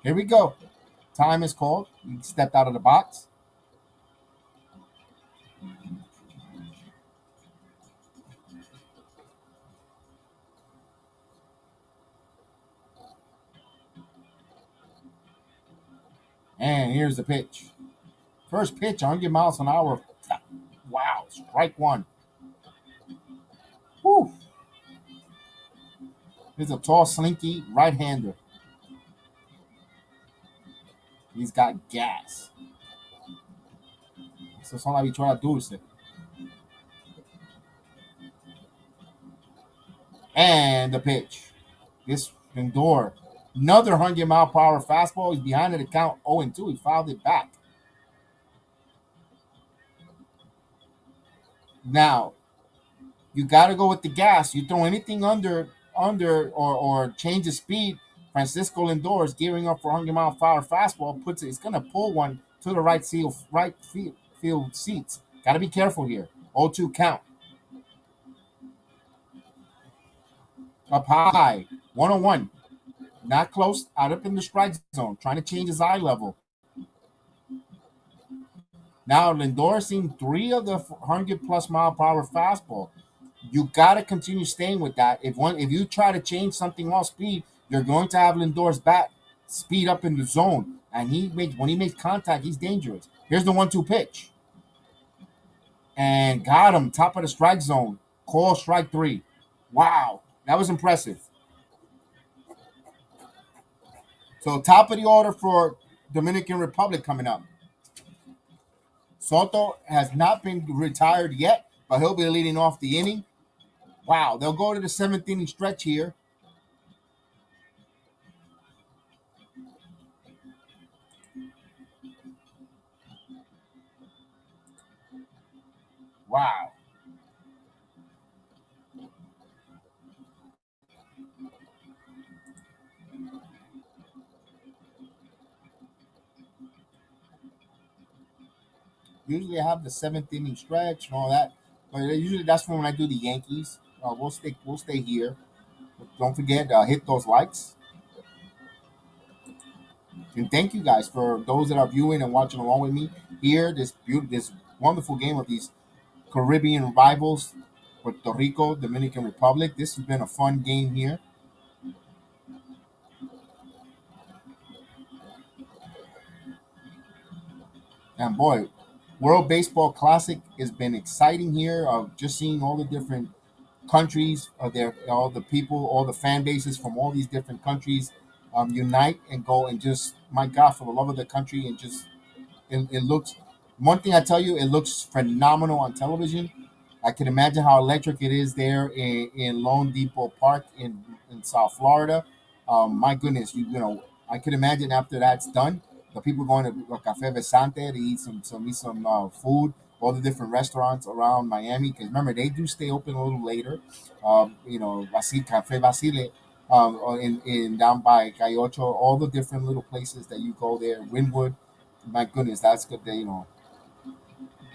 Here we go. Time is called. He stepped out of the box. And here's the pitch. First pitch, 100 miles an hour. Wow, strike one. Whew. Here's a tall, slinky right-hander. He's got gas. Eso son las bichuelas dulces. And the pitch. This Lindor, another 100-mile-per-hour fastball. He's behind the count 0-2. He fouled it back. Now, you got to go with the gas. You throw anything or change the speed. Francisco Lindor is gearing up for 100-mile-per-hour fastball. It's going to pull one to the right field seats. Got to be careful here. 0-2 count. Up high, 101. Not close, out up in the strike zone, trying to change his eye level. Now Lindor seen 3 of the 100-plus-mile-per-hour fastball. You got to continue staying with that. If you try to change something off speed, you're going to have Lindor's bat speed up in the zone, and when he makes contact, he's dangerous. Here's the 1-2 pitch, and got him top of the strike zone. Call strike 3. Wow, that was impressive. So top of the order for Dominican Republic coming up. Soto has not been retired yet, but he'll be leading off the inning. Wow, they'll go to the 7th inning stretch here. Wow. Usually I have the 7th inning stretch and all that, but usually that's when I do the Yankees. We'll stay here. Don't forget, hit those likes. And thank you guys for those that are viewing and watching along with me here. This wonderful game of these Caribbean rivals. Puerto Rico, Dominican Republic. This has been a fun game here. And boy, World Baseball Classic has been exciting here. Of just seeing all the different countries, all the people, all the fan bases from all these different countries unite and go and just, my God, for the love of the country, and just it looks. One thing I tell you, it looks phenomenal on television. I can imagine how electric it is there in Lone Depot Park in South Florida. My goodness, you know, I can imagine after that's done, the people going to Cafe Besante to eat some food. All the different restaurants around Miami, because remember they do stay open a little later. You know, Cafe Basile, or in down by Cayocho, all the different little places that you go there. Wynwood, my goodness, that's good. You know,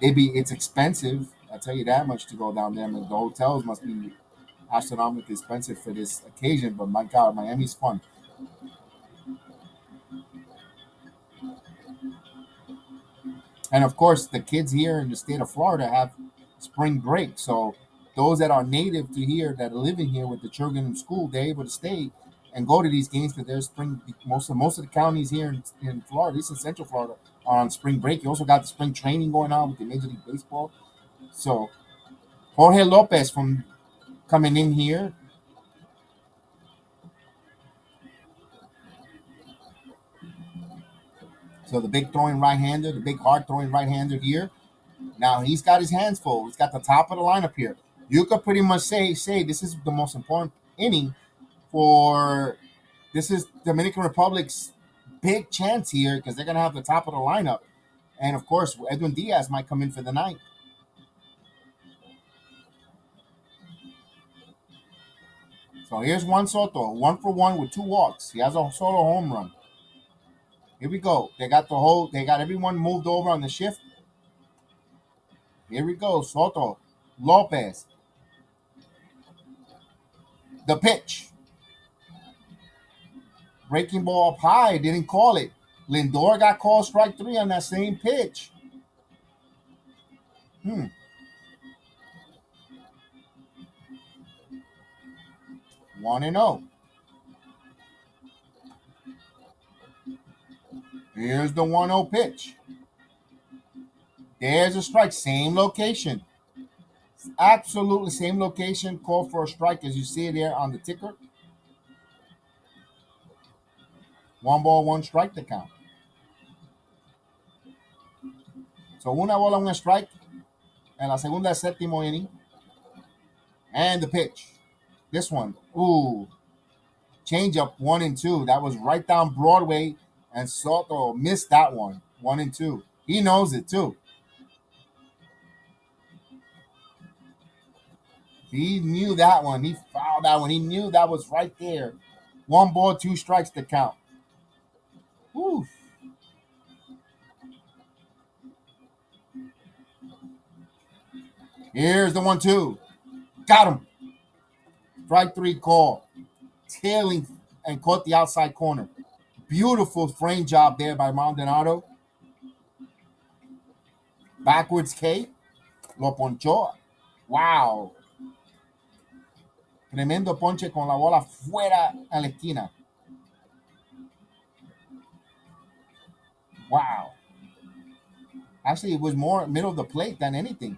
it's expensive. I tell you that much to go down there. I mean, the hotels must be astronomically expensive for this occasion. But my God, Miami's fun. And of course, the kids here in the state of Florida have spring break. So those that are native to here, that are living here with the children in school, they're able to stay and go to these games because there's spring. Most of the counties here in Florida, at least in Central Florida, are on spring break. You also got the spring training going on with the Major League Baseball. So Jorge Lopez from coming in here. So the big throwing right-hander, the big hard throwing right-hander here. Now he's got his hands full. He's got the top of the lineup here. You could pretty much say this is the most important inning for this is Dominican Republic's big chance here because they're gonna have the top of the lineup. And of course, Edwin Diaz might come in for the ninth. So here's Juan Soto, 1 for 1 with 2 walks. He has a solo home run. Here we go. They got everyone moved over on the shift. Here we go. Soto, Lopez, the pitch. Breaking ball up high, didn't call it. Lindor got called strike three on that same pitch. Hmm. 1-0. Here's the 1-0 pitch. There's a strike. Same location. Absolutely same location. Called for a strike as you see it there on the ticker. 1 ball, 1 strike to count. So una bola, una strike. En la segunda, séptimo inning. And the pitch. This one. Ooh. Change up 1-2. That was right down Broadway. And Soto missed that one. 1-2. He knows it too. He knew that one. He fouled that one. He knew that was right there. 1 ball, 2 strikes to count. Woo. Here's the 1-2. Got him. Strike three call. Tailing and caught the outside corner. Beautiful frame job there by Maldonado. Backwards K. Lo ponchó. Wow. Tremendo ponche con la bola fuera a la esquina. Wow. Actually, it was more middle of the plate than anything.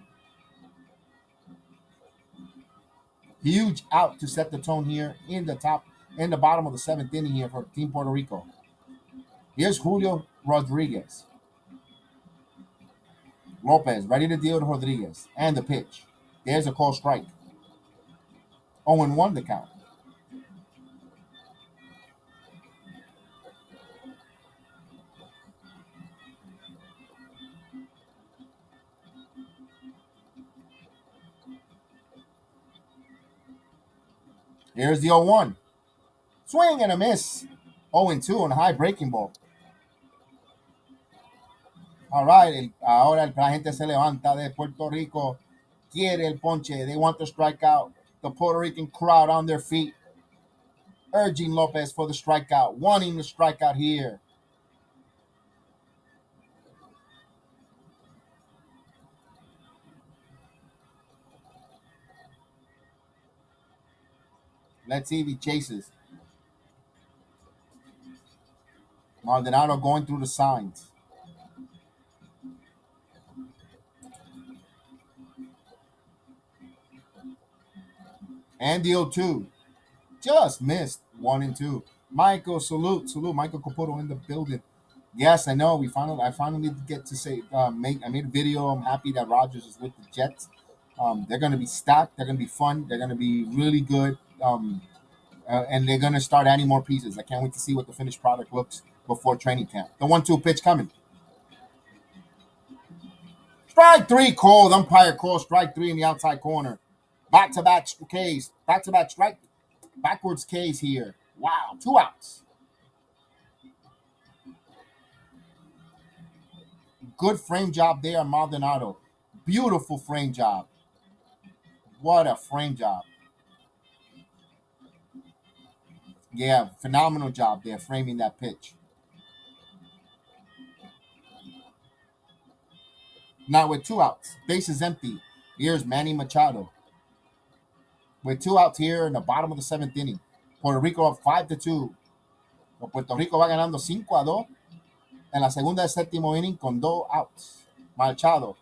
Huge out to set the tone here in the bottom of the seventh inning here for Team Puerto Rico. Here's Julio Rodriguez. Lopez ready to deal to Rodriguez. And the pitch. There's a call strike. 0-1 the count. Here's the 0-1. Swing and a miss. 0-2 on a high breaking ball. All right, ahora la gente se levanta de Puerto Rico. Quiere el ponche. They want the strikeout. The Puerto Rican crowd on their feet, urging Lopez for the strikeout, wanting the strikeout here. Let's see if he chases. Maldonado going through the signs. And the 0-2. Just missed 1 and 2. Michael, salute. Michael Caputo in the building. Yes, I know. I finally get to say I made a video. I'm happy that Rodgers is with the Jets. They're going to be stacked. They're going to be fun. They're going to be really good. And they're going to start adding more pieces. I can't wait to see what the finished product looks before training camp. The 1-2 pitch coming. Strike 3 called. Umpire calls strike 3 in the outside corner. Back-to-back K's. Back-to-back strike. Backwards K's here. Wow. 2 outs. Good frame job there, Maldonado. Beautiful frame job. What a frame job. Yeah, phenomenal job there framing that pitch. Now with 2 outs, base is empty. Here's Manny Machado. With 2 outs here in the bottom of the 7th inning. Puerto Rico up 5-2. Puerto Rico va ganando 5-2 en la segunda del séptimo inning con 2 outs. Machado.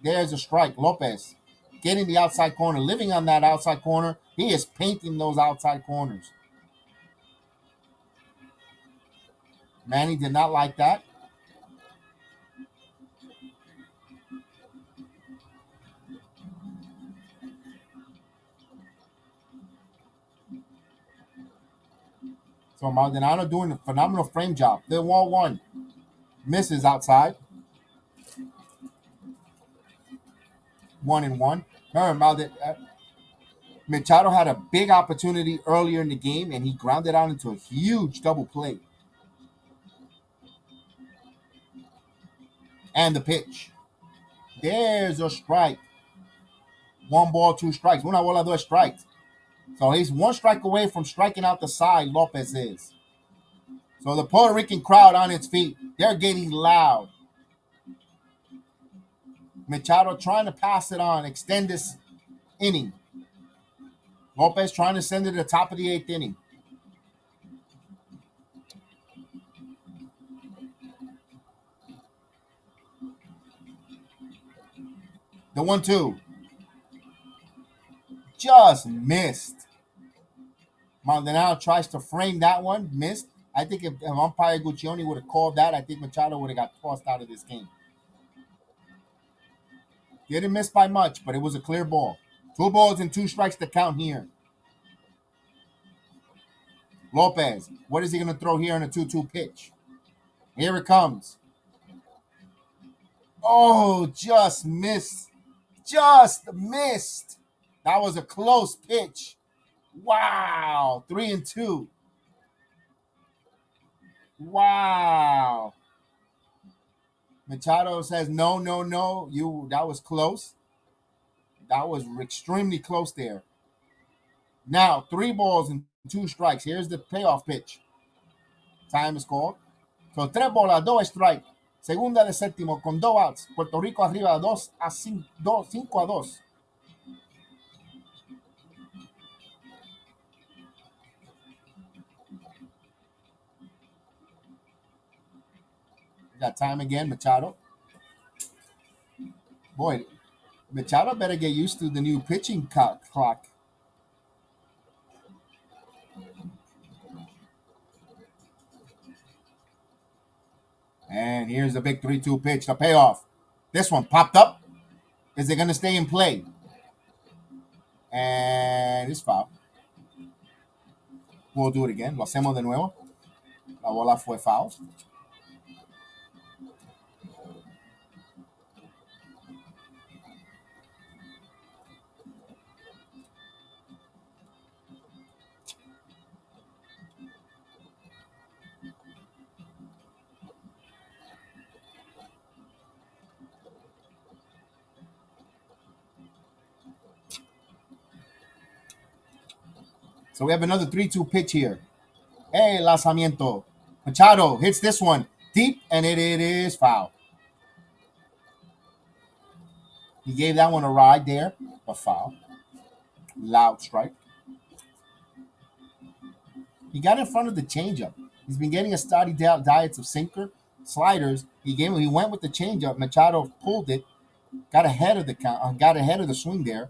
There's a strike. Lopez getting the outside corner, living on that outside corner. He is painting those outside corners. Manny did not like that. So Maldonado doing a phenomenal frame job. The 1-1 misses outside. 1-1. Remember, Machado had a big opportunity earlier in the game, and he grounded out into a huge double play. And the pitch. There's a strike. 1 ball, 2 strikes. Una bola, 2 strikes. So he's 1 strike away from striking out the side, Lopez is. So the Puerto Rican crowd on its feet. They're getting loud. Machado trying to pass it on, extend this inning. Lopez trying to send it to the top of the 8th inning. The 1-2. Just missed. Maldonado tries to frame that one. Missed. I think if umpire Guccione would have called that, I think Machado would have got tossed out of this game. Didn't miss by much, but it was a clear ball. 2 balls and 2 strikes to count here. Lopez, what is he going to throw here in a 2-2 pitch? Here it comes. Oh, just missed. Just missed. That was a close pitch. Wow. 3-2. Wow. Machado says, no. That was close. That was extremely close there. Now, 3 balls and 2 strikes. Here's the payoff pitch. Time is called. So 3 bolas, 2 strikes. Segunda de séptimo con 2 outs. Puerto Rico arriba 5-2. Got time again, Machado. Boy, Machado better get used to the new pitching clock. And here's the big 3-2 pitch, the payoff. This one popped up. Is it going to stay in play? And it's foul. We'll do it again. Lo hacemos de nuevo. La bola fue foul. So we have another 3-2 pitch here. Hey, lanzamiento. Machado hits this one deep, and it is foul. He gave that one a ride there, but foul. Loud strike. He got in front of the changeup. He's been getting a steady diets of sinker, sliders. He went with the changeup. Machado pulled it, got ahead of the count, got ahead of the swing there.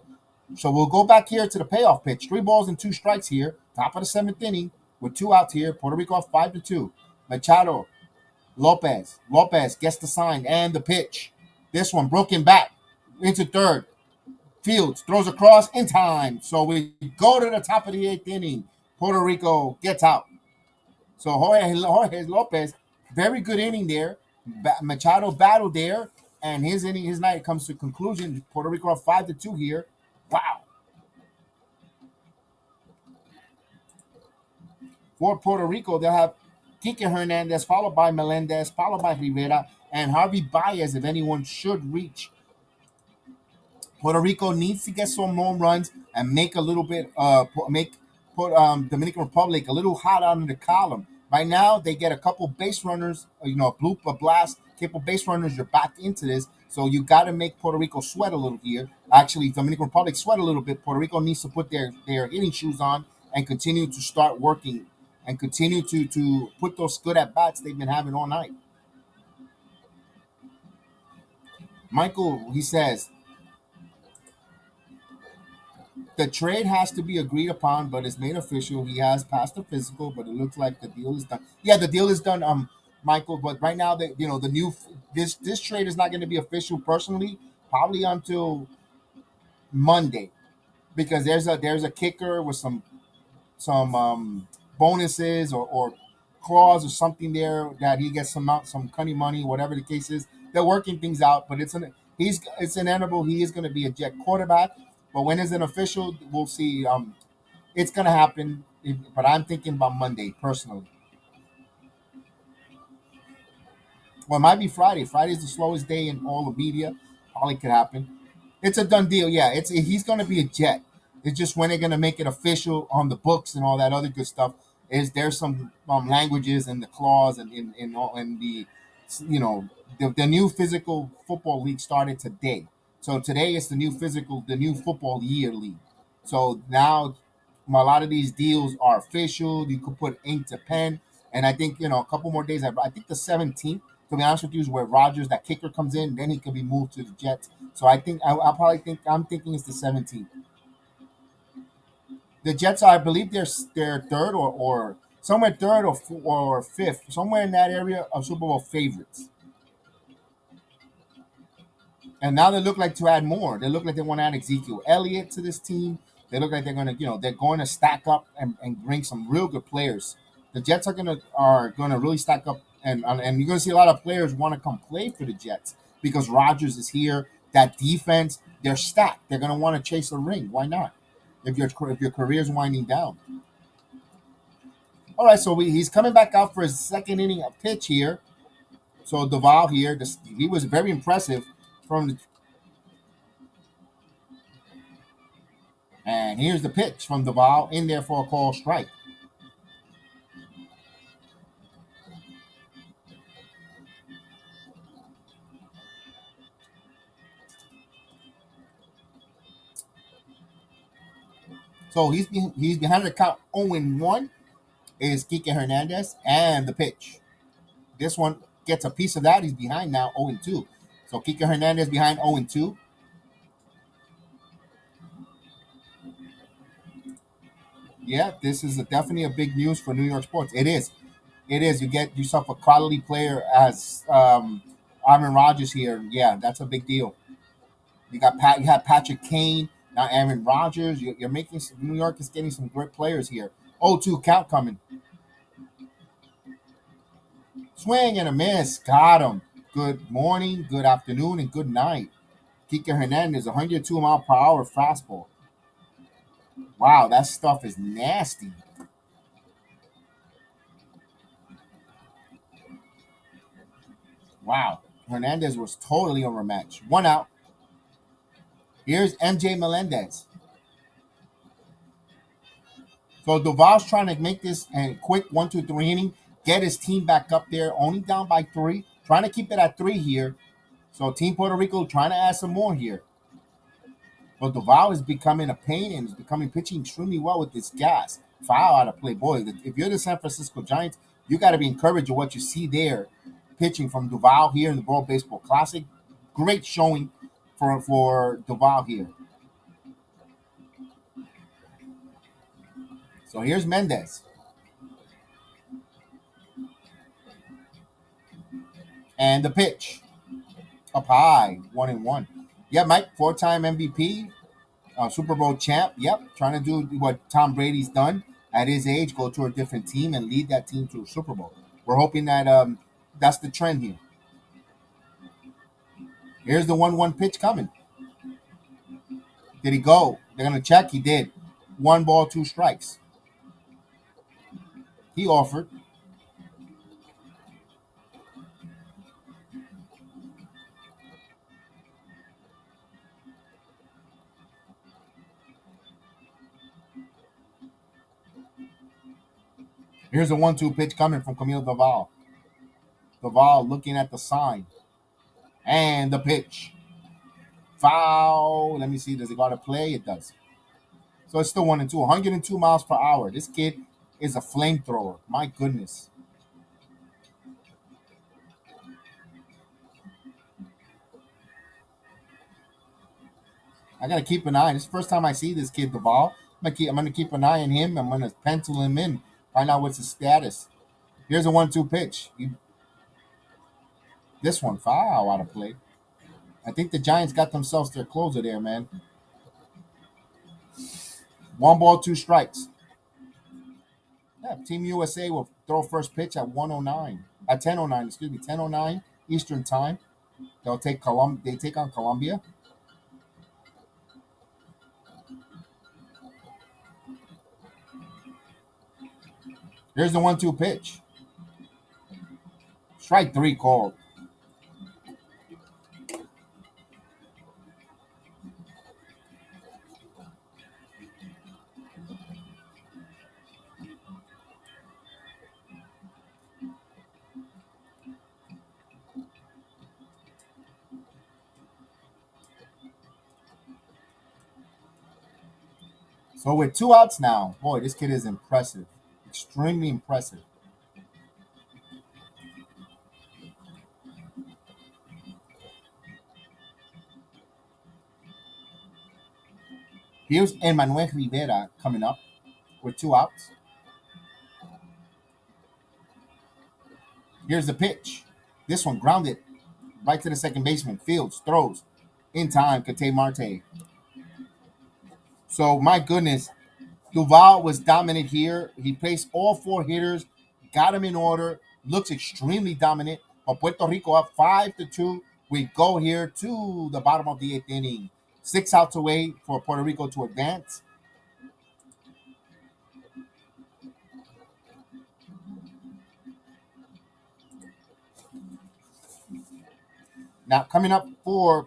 So we'll go back here to the payoff pitch. 3 balls and 2 strikes here. Top of the 7th inning with 2 outs here. Puerto Rico off 5-2. Machado, Lopez gets the sign and the pitch. This one broken back into third. Fields throws across in time. So we go to the top of the 8th inning. Puerto Rico gets out. So Jorge Lopez, very good inning there. Machado battled there, and his night comes to conclusion. Puerto Rico up 5-2 here. Wow. For Puerto Rico, they'll have Kike Hernandez, followed by Melendez, followed by Rivera, and Harvey Baez, if anyone should reach. Puerto Rico needs to get some more runs and make a little bit, put Dominican Republic a little hot out in the column. Right now, they get a couple base runners, a blast, couple base runners. You're back into this, so you got to make Puerto Rico sweat a little here. Actually, Dominican Republic sweat a little bit. Puerto Rico needs to put their hitting shoes on and continue to start working and continue to put those good at bats they've been having all night. Michael, he says, the trade has to be agreed upon, but it's made official. He has passed the physical, but it looks like the deal is done. Yeah, the deal is done, Michael. But right now, the new this trade is not going to be official personally, probably until Monday, because there's a kicker with some bonuses or clause or something there that he gets some cunny money, whatever the case is. They're working things out, but it's inevitable. He is going to be a Jet quarterback. But when is it official? We'll see. It's going to happen, but I'm thinking about Monday personally. Well, it might be Friday. Friday's the slowest day in all of media. Probably could happen. It's a done deal. Yeah, he's going to be a Jet. It's just when they're going to make it official on the books and all that other good stuff. Is there's some languages and the clause and the the new physical football league started today. So today is the new football year league. So now a lot of these deals are official. You could put ink to pen, and I think a couple more days. I think the 17th. To be honest with you, is where Rogers, that kicker, comes in. Then he could be moved to the Jets. So I think I'm thinking it's the 17th. The Jets are, I believe, they're third or somewhere third or fifth, somewhere in that area of Super Bowl favorites. And now they look like to add more. They look like they want to add Ezekiel Elliott to this team. They look like they're going to stack up and bring some real good players. The Jets are gonna really stack up, and you're gonna see a lot of players want to come play for the Jets because Rodgers is here. That defense, they're stacked. They're gonna want to chase a ring. Why not? If your career is winding down. All right, so he's coming back out for his second inning of pitch here. So Duval here, he was very impressive from the, and here's the pitch from Duval in there for a call strike. So he's behind the count 0-1 is Kike Hernandez and the pitch. This one gets a piece of that. He's behind now 0-2. So Kike Hernandez behind 0-2. Yeah, this is definitely a big news for New York sports. It is. It is. You get yourself a quality player as Aaron Rodgers here. Yeah, that's a big deal. You have Patrick Kane, now Aaron Rodgers. You're making New York is getting some great players here. 0-2 count coming. Swing and a miss. Got him. Good morning, good afternoon, and good night. Kike Hernandez, 102 mile per hour fastball. Wow, that stuff is nasty. Wow. Hernandez was totally overmatched. 1 out. Here's MJ Melendez. So Duval's trying to make this and quick 1, 2, 3 inning, get his team back up there, only down by 3, trying to keep it at 3 here. So Team Puerto Rico trying to add some more here. But Duval is becoming a pain and is becoming pitching extremely well with this gas. Foul out of play. Boy, if you're the San Francisco Giants, you got to be encouraged with what you see there. Pitching from Duval here in the World Baseball Classic. Great showing for Duval here. So here's Mendez. And the pitch. Up high, 1-1. Yeah, Mike, four-time MVP, Super Bowl champ. Yep, trying to do what Tom Brady's done at his age, go to a different team and lead that team to a Super Bowl. We're hoping that that's the trend here. Here's the 1-1 pitch coming. Did he go? They're going to check. He did. 1 ball, 2 strikes. He offered. Here's a 1-2 pitch coming from Camille Duval. Duval looking at the sign. And the pitch. Foul. Let me see. Does it got to play? It does. So it's still 1-2. 102 miles per hour. This kid is a flamethrower. My goodness. I gotta keep an eye. This is the first time I see this kid, Duval. I'm gonna keep an eye on him. I'm gonna pencil him in, find out what's his status. Here's a 1-2 pitch. This one, foul out of play. I think the Giants got themselves their closer there, man. 1 ball, 2 strikes. Yeah, Team USA will throw first pitch at 109. At 10:09, excuse me, 10:09 Eastern time. They take on Colombia. Here's the 1-2 pitch. Strike 3 called. So with 2 outs now, boy, this kid is impressive. Extremely impressive. Here's Emmanuel Rivera coming up with 2 outs. Here's the pitch. This one grounded right to the second baseman. Fields throws in time. Kate Marte. So my goodness, Duval was dominant here. He placed all 4 hitters, got him in order. Looks extremely dominant. But Puerto Rico up 5-2. We go here to the bottom of the 8th inning. 6 outs away for Puerto Rico to advance. Now coming up for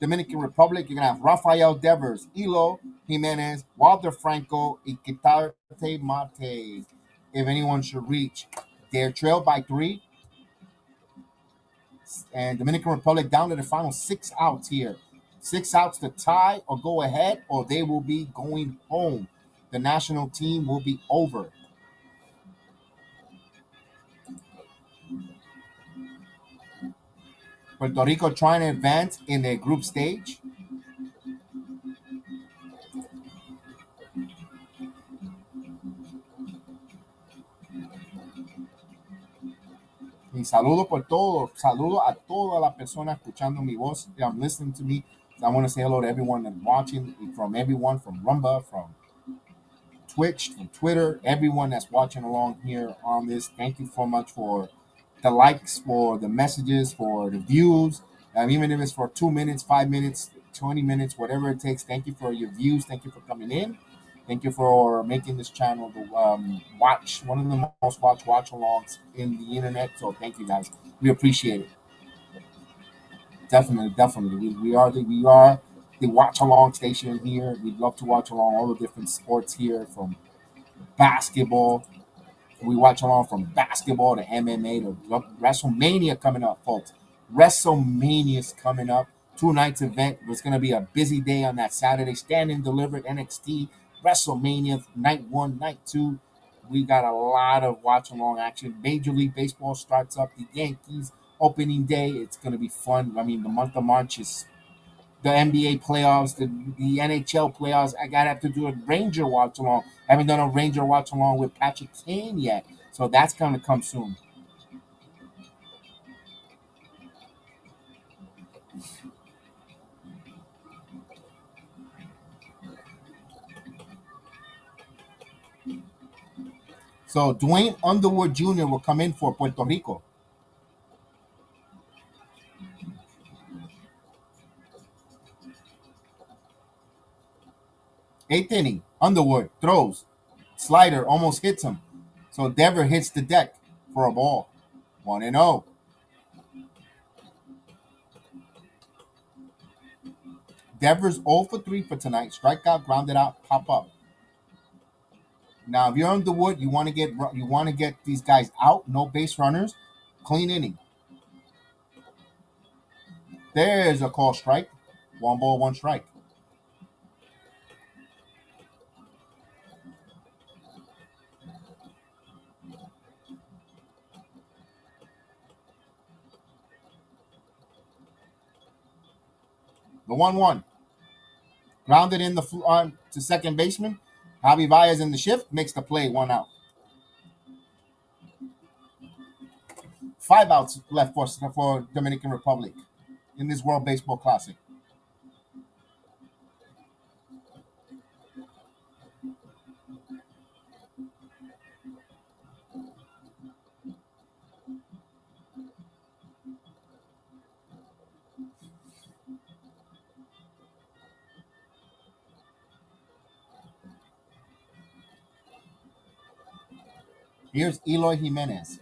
Dominican Republic, you're gonna have Rafael Devers, Elo Jimenez, Walter Franco, y Quitarte Mate. If anyone should reach, they're trailed by 3, and Dominican Republic down to the final 6 outs here. 6 outs to tie or go ahead, or they will be going home. The national team will be over. Puerto Rico trying to advance in their group stage. Y saludo por todo. Saludo a toda la persona escuchando mi voz. Listening to me. I want to say hello to everyone that's watching, from everyone from Rumba, from Twitch, from Twitter, everyone that's watching along here on this. Thank you so much for the likes, for the messages, for the views. Even if it's for 2 minutes, 5 minutes, 20 minutes, whatever it takes. Thank you for your views. Thank you for coming in. Thank you for making this channel the one of the most watch alongs in the internet. So thank you guys. We appreciate it. Definitely. We are the watch along station here. We'd love to watch along all the different sports here, from basketball. We watch along from basketball to MMA to WrestleMania coming up, folks. WrestleMania's coming up. 2 nights event. It's going to be a busy day on that Saturday. Stand and Delivered NXT WrestleMania night 1, night 2. We got a lot of watch along action. Major League Baseball starts up. The Yankees opening day. It's going to be fun. I mean, the month of March is the NBA playoffs, the NHL playoffs. I gotta have to do a Ranger watch along. I haven't done a Ranger watch along with Patrick Kane yet, so that's gonna come soon. So Dwayne Underwood Jr. will come in for Puerto Rico. Eighth inning, Underwood throws, slider almost hits him. So Dever hits the deck for a ball. 1-0. Devers 0 for 3 for tonight. Strikeout, grounded out, pop up. Now, if you're Underwood, you want to get these guys out. No base runners. Clean inning. There's a call strike. 1 ball, 1 strike. The 1-1. Grounded in to second baseman. Javi Baez in the shift makes the play. 1 out. 5 outs left for Dominican Republic in this World Baseball Classic. Here's Eloy Jimenez.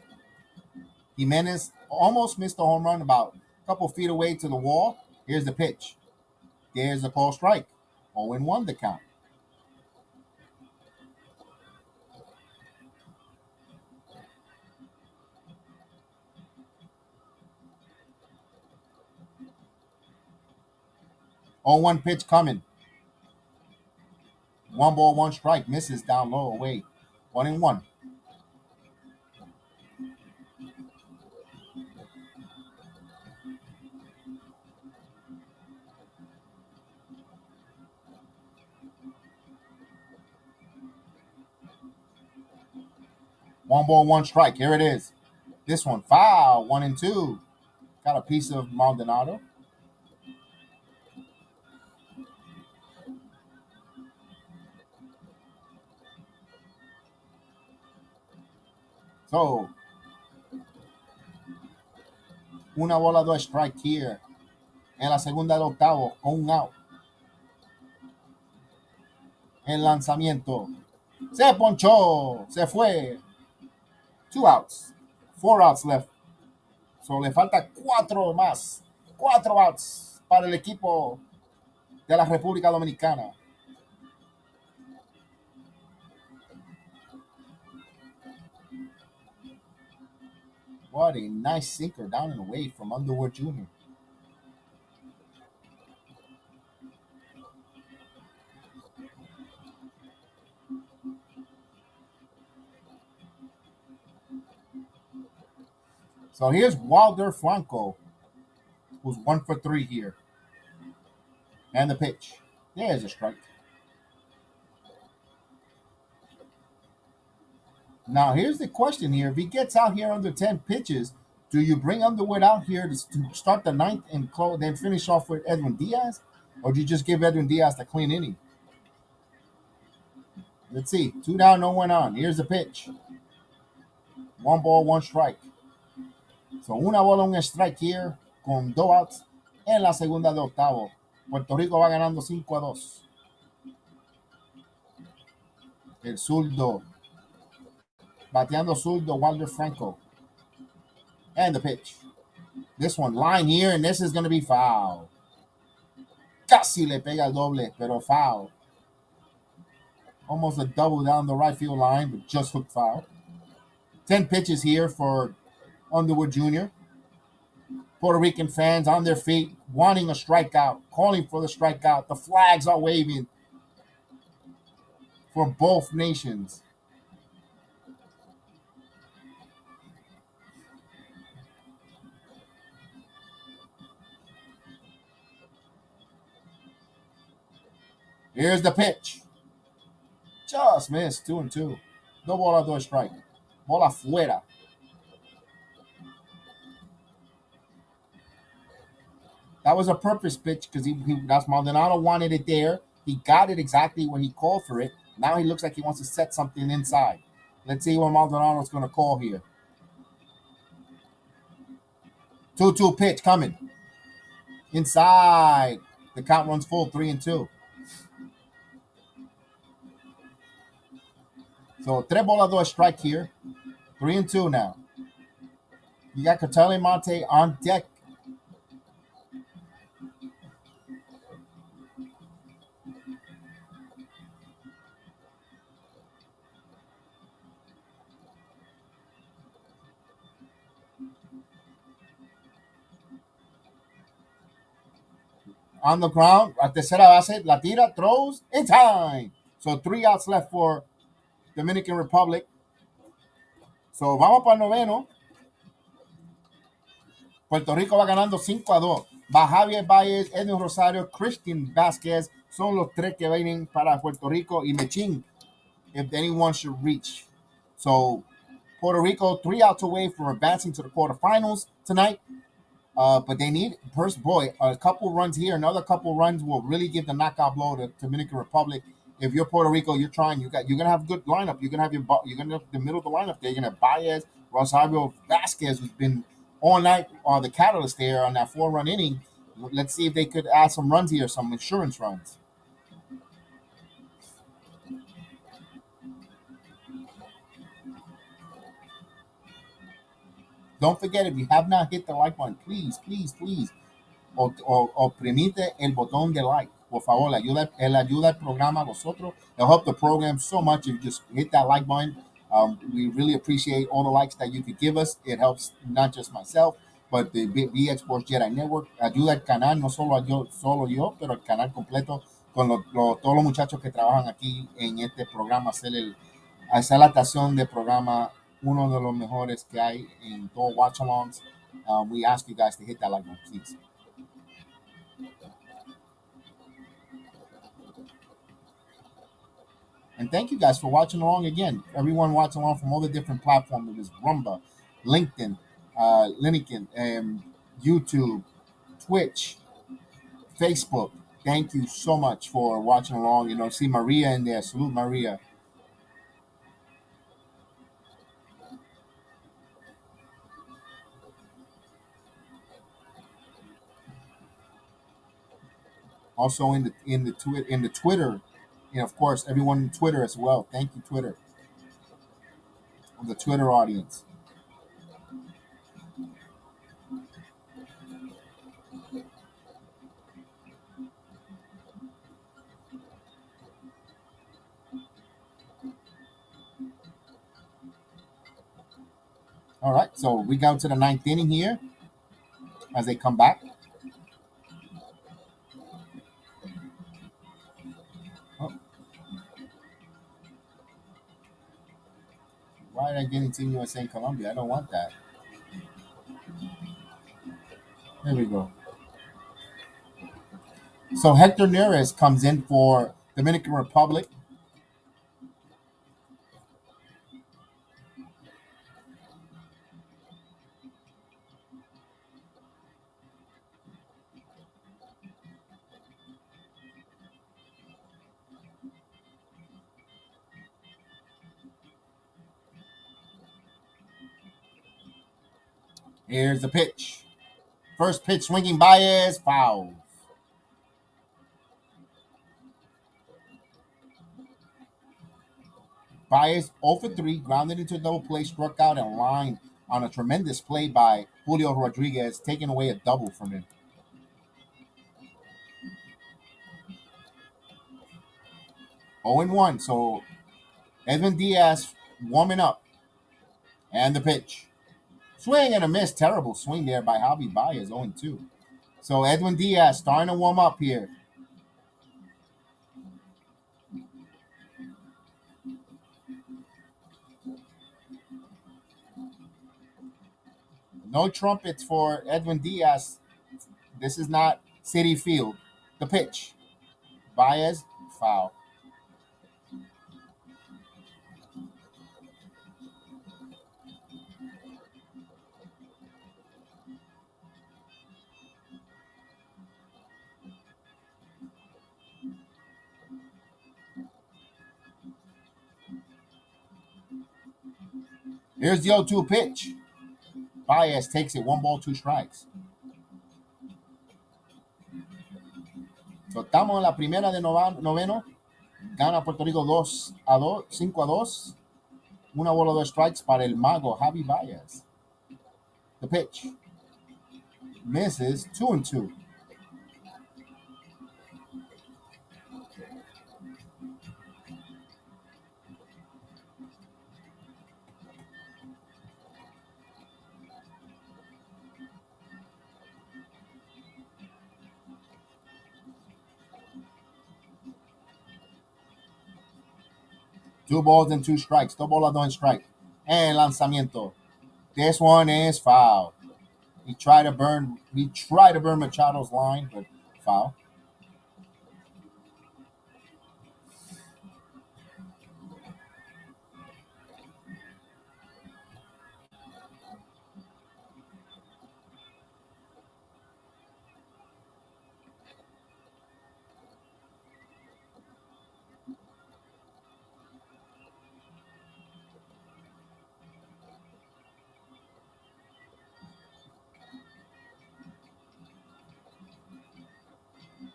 Jimenez almost missed a home run about a couple feet away to the wall. Here's the pitch. There's a call strike. 0-1 the count. On 1 pitch coming. 1 ball, 1 strike. Misses down low away. 1-1. One ball, 1 strike. Here it is. This one foul. 1-2. Got a piece of Maldonado. So, 1 bola, 2 strike here. En la segunda del octavo, con un out. El lanzamiento. Se ponchó. Se fue. 2 outs. 4 outs left. So le falta 4 más. 4 outs para el equipo de la República Dominicana. What a nice sinker down and away from Underwood Jr. So here's Wilder Franco, who's 1 for 3 here. And the pitch. There's a strike. Now here's the question here. If he gets out here under 10 pitches, do you bring Underwood out here to start the ninth and then finish off with Edwin Diaz? Or do you just give Edwin Diaz the clean inning? Let's see. 2 down, no one on. Here's the pitch. 1 ball, 1 strike. So 1 bola, 1 strike here con 2 outs en la segunda de octavo. Puerto Rico va ganando 5-2. El zurdo. Bateando zurdo, Wilder Franco. And the pitch. This one, line here, and this is going to be foul. Casi le pega el doble, pero foul. Almost a double down the right field line, but just hooked foul. 10 pitches here for Underwood Jr. Puerto Rican fans on their feet, wanting a strikeout, calling for the strikeout. The flags are waving. for both nations. Here's the pitch. Just missed. 2-2. No bola, dos strike. Bola fuera. That was a purpose pitch because that's Maldonado wanted it there. He got it exactly when he called for it. Now he looks like he wants to set something inside. Let's see what Maldonado's going to call here. 2-2 pitch coming. Inside. The count runs full, 3-2. So, tres bola, dos strike here. 3-2 now. You got Catale Monte on deck. On the ground, a tercera base, la tira, throws, in time. So 3 outs left for Dominican Republic. So vamos para el noveno. Puerto Rico va ganando 5-2. Va Javier Baez, Edwin Rosario, Christian Vázquez. Son los tres que vienen para Puerto Rico y Mechín, if anyone should reach. So Puerto Rico 3 outs away from advancing to the quarterfinals tonight. But they need, first, boy, a couple runs here, another couple runs will really give the knockout blow to Dominican Republic. If you're Puerto Rico, you're trying. You're gonna have a good lineup. You're gonna have the middle of the lineup there. You're gonna have Baez, Rosario, Vasquez, who's been all night the catalyst there on that 4-run inning. Let's see if they could add some runs here, some insurance runs. Don't forget, if you have not hit the like button, please, please, please, oprimite el botón de like. Por favor, el ayuda al programa a vosotros. It'll help the program so much if you just hit that like button. We really appreciate all the likes that you could give us. It helps not just myself, but the BX Sports Jedi Network. Ayuda al canal, no solo yo, pero el canal completo, con todos los muchachos que trabajan aquí en este programa, hacer la estación de programa uno de los mejores que hay en todo watch alongs. We ask you guys to hit that like button, please. And thank you guys for watching along again. Everyone watching along from all the different platforms. There's Rumba, LinkedIn, YouTube, Twitch, Facebook. Thank you so much for watching along. See Maria in there. Salute, Maria. Also in the Twitter, and of course everyone in Twitter as well. Thank you, Twitter, the Twitter audience. All right, so we go to the 9th inning here as they come back. Oh. Why did I get into USA and Colombia? I don't want that. There we go. So Hector Neres comes in for Dominican Republic. Here's the pitch. First pitch swinging Baez, foul. Baez 0 for 3, grounded into a double play, struck out and lined on a tremendous play by Julio Rodriguez, taking away a double from him. 0-1. So Edwin Diaz warming up. And the pitch. Swing and a miss. Terrible swing there by Javi Baez, 0-2. So Edwin Diaz starting to warm up here. No trumpets for Edwin Diaz. This is not City Field. The pitch. Baez, foul. Here's the 0-2 pitch. Baez takes it 1 ball, 2 strikes. So estamos en la primera de noveno. Gana Puerto Rico 2-2, 5-2. 1 bola, 2 strikes para el mago Javi Baez. The pitch. Misses 2-2. 2 balls and 2 strikes. 2 bolas, 2 strike. And lanzamiento. This one is foul. He tried to burn Machado's line, but foul.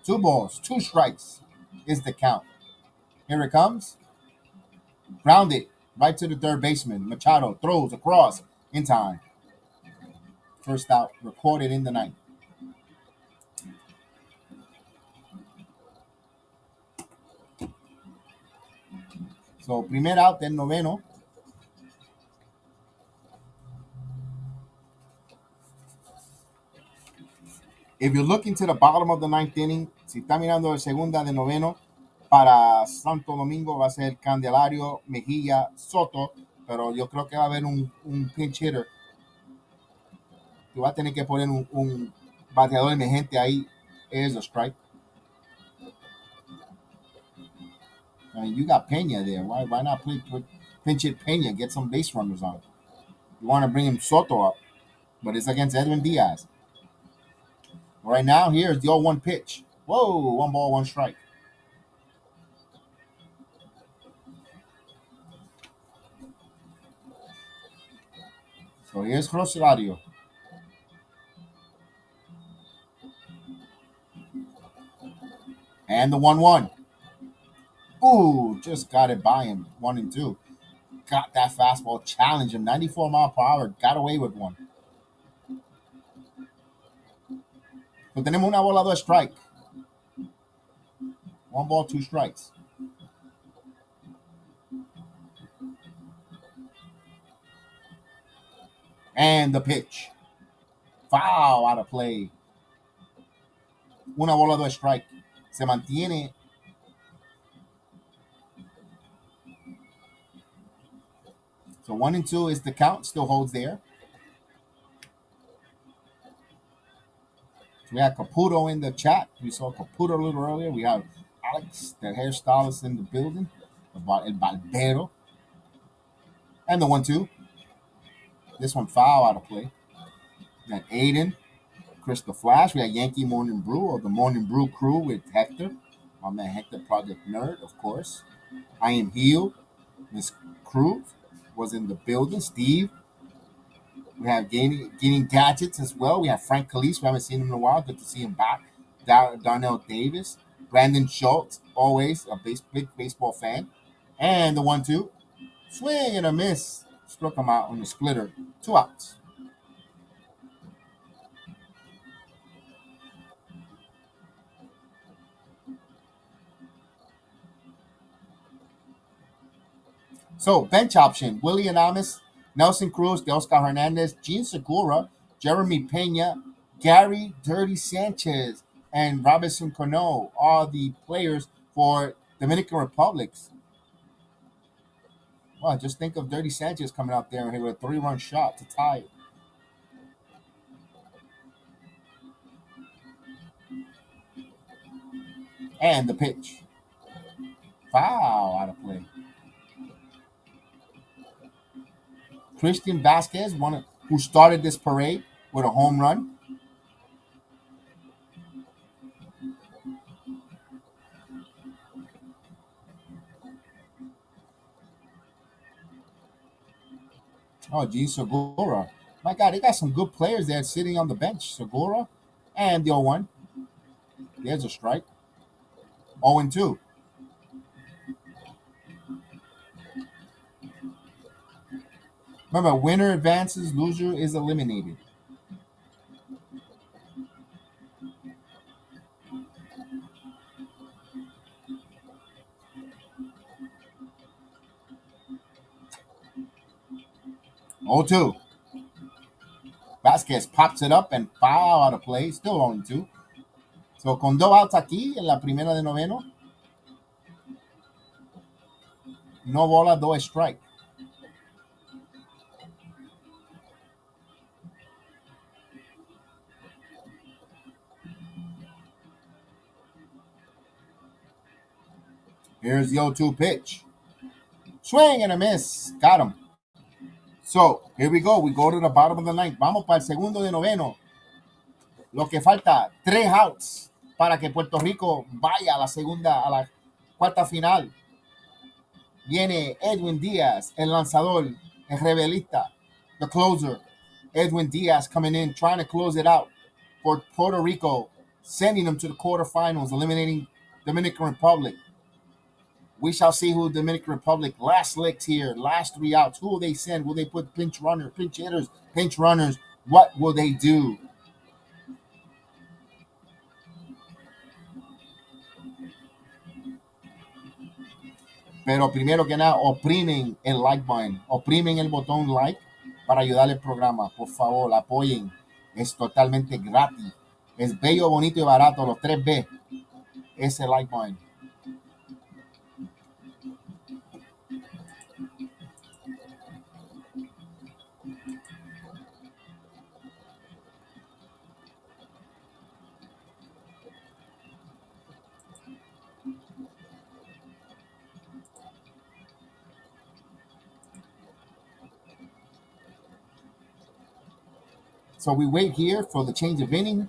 Two balls, 2 strikes is the count. Here it comes. Grounded right to the third baseman. Machado throws across in time. First out recorded in the ninth. So, primer out del noveno. If you're looking to the bottom of the ninth inning, si está mirando el segunda de noveno, para Santo Domingo va a ser Candelario, Mejía, Soto, pero yo creo que va a haber un pinch hitter. Tú vas a tener que poner un bateador emergente ahí. Here's a strike. I mean, you got Peña there. Why not pinch hit Peña, get some base runners on? You want to bring him Soto up, but it's against Edwin Diaz. Right now, here's the 0-1 pitch. Whoa, 1 ball, 1 strike. So here's Rosario. And the 1-1. Ooh, just got it by him. 1-2. Got that fastball, challenged him. 94 mile per hour. Got away with one. So tenemos 1 bola, 2 strike. 1 ball, 2 strikes. And the pitch. Foul out of play. 1 bola, 2 strike. Se mantiene. So 1-2 is the count. Still holds there. So we have Caputo in the chat. We saw Caputo a little earlier. We have Alex, the hairstylist, in the building. El Barbero. And the 1-2. This one foul out of play. We got Aiden, Chris the Flash. We got Yankee Morning Brew, or the Morning Brew crew with Hector. My man Hector, Project Nerd, of course. I am healed. Miss Cruz was in the building. Steve. We have gaining gadgets as well. We have Frank Calise. We haven't seen him in a while. Good to see him back. Darnell Davis. Brandon Schultz, always a big baseball fan. And the 1-2. Swing and a miss. Struck him out on the splitter. 2 outs. So, bench option: Willie Adames, Nelson Cruz, Oscar Hernandez, Gene Segura, Jeremy Pena, Gary Dirty Sanchez, and Robinson Cano are the players for Dominican Republics. Well, just think of Dirty Sanchez coming out there and hit a 3-run shot to tie it. And the pitch. Foul out of play. Christian Vasquez, who started this parade with a home run. Oh, geez, Segura. My God, they got some good players there sitting on the bench. Segura and the 0-1. There's a strike. 0-2. Remember, winner advances, loser is eliminated. Oh two. Vasquez pops it up and foul out of play. Still 0-2. So con dos outs aquí en la primera de noveno. No bola, do strike. Here's the 0-2 pitch. Swing and a miss. Got him. So, here we go. We go to the bottom of the ninth. Vamos para el segundo de noveno. Lo que falta, 3 outs para que Puerto Rico vaya a la segunda, a la cuarta final. Viene Edwin Diaz, el lanzador, el rebelista, the closer. Edwin Diaz coming in, trying to close it out for Puerto Rico, sending them to the quarterfinals, eliminating Dominican Republic. We shall see who Dominican Republic last licks here, last 3 outs. Who will they send? Will they put pinch hitters, pinch runners? What will they do? Pero primero que nada, oprimen el like button, oprimen el botón like para ayudar al programa. Por favor, apoyen. Es totalmente gratis. Es bello, bonito y barato. Los 3B. Ese like button. So we wait here for the change of inning.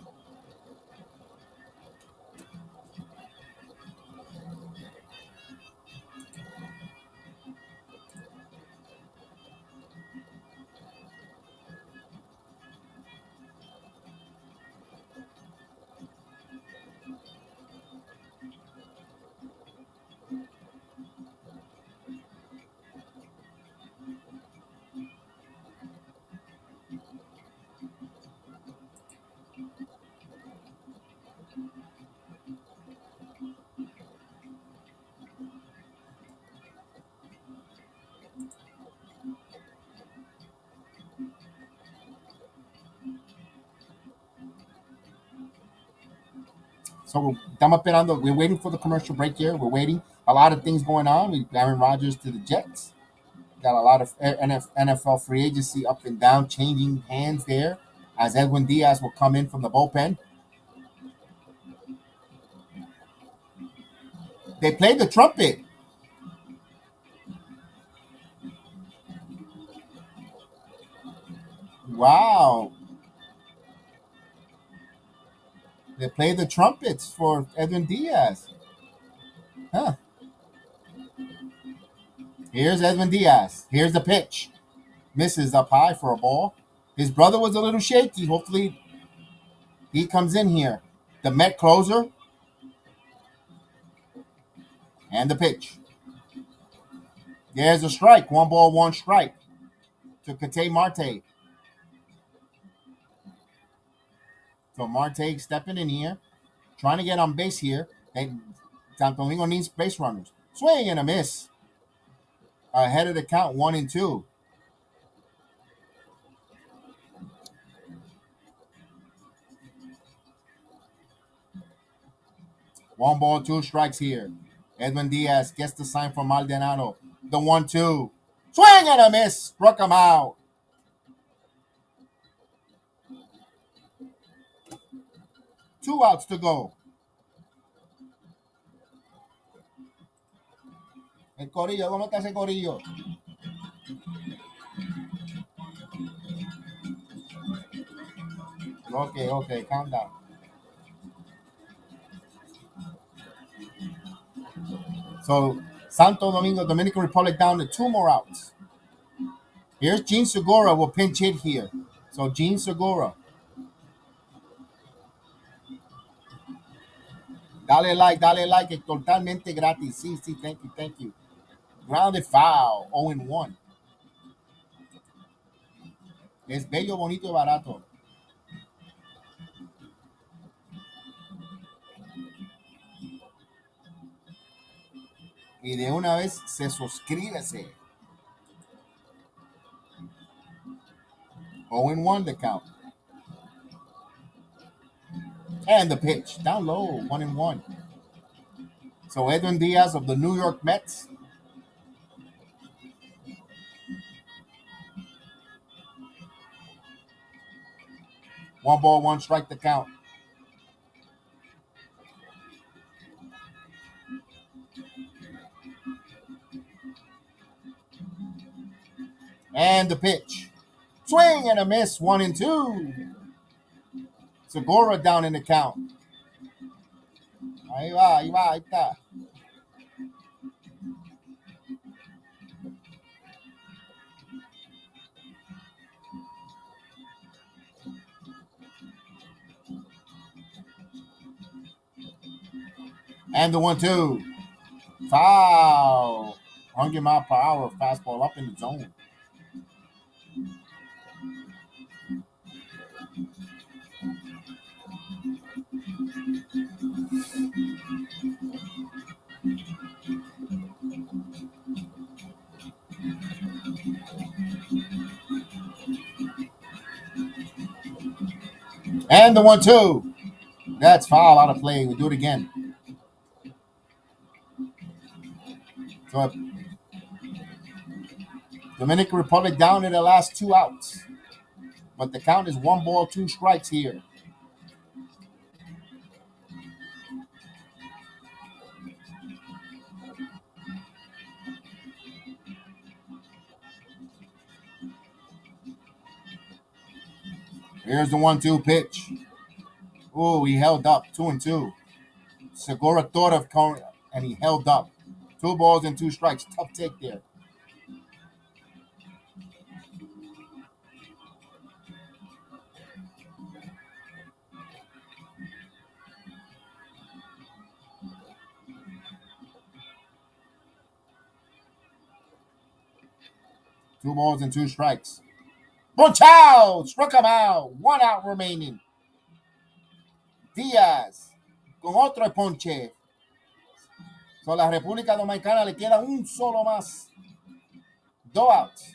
So estamos esperando. We're waiting for the commercial break here. We're waiting. A lot of things going on. We Aaron Rodgers to the Jets. Got a lot of NFL free agency up and down, changing hands there. As Edwin Diaz will come in from the bullpen. They played the trumpet. Wow. They played the trumpets for Edwin Diaz. Huh. Here's Edwin Diaz. Here's the pitch. Misses up high for a ball. His brother was a little shaky. Hopefully he comes in here. The Met closer. And the pitch. There's a strike. 1 ball, 1 strike to Kate Marte. So Marte stepping in here, trying to get on base here. And Santo Domingo needs base runners. Swing and a miss. Ahead of the count, 1-2. One ball, 2 strikes here. Edwin Diaz gets the sign from Maldonado. The 1-2. Swing and a miss. Struck him out. 2 outs to go. El corillo, ¿cómo está ese corillo? Okay, calm down. So Santo Domingo, Dominican Republic down to 2 more outs. Here's Gene Segura will pinch hit here. So Gene Segura. Dale like, es totalmente gratis. Sí, thank you. Grounded foul, 0-1. Es bello, bonito y barato. Y de una vez se suscríbese. 0-1 the count. And the pitch. Down low, 1-1. So Edwin Diaz of the New York Mets. One ball, one strike the count. And the pitch. Swing and a miss, 1-2. Segura down in the count. Ahí está. And the 1-2. Foul. 100 mile per hour fastball up in the zone. And the 1-2. That's foul out of play. We do it again. So Dominican Republic down in the last 2 outs. But the count is 1 ball, 2 strikes here. Here's the 1-2 pitch. Oh, he held up, 2-2. Segura thought of corner, and he held up. 2 balls and 2 strikes. Tough take there. Two balls and 2 strikes. Bunch out! Struck him out. 1 out remaining. Díaz con otro ponche. So la República Dominicana le queda un solo más. 2 outs.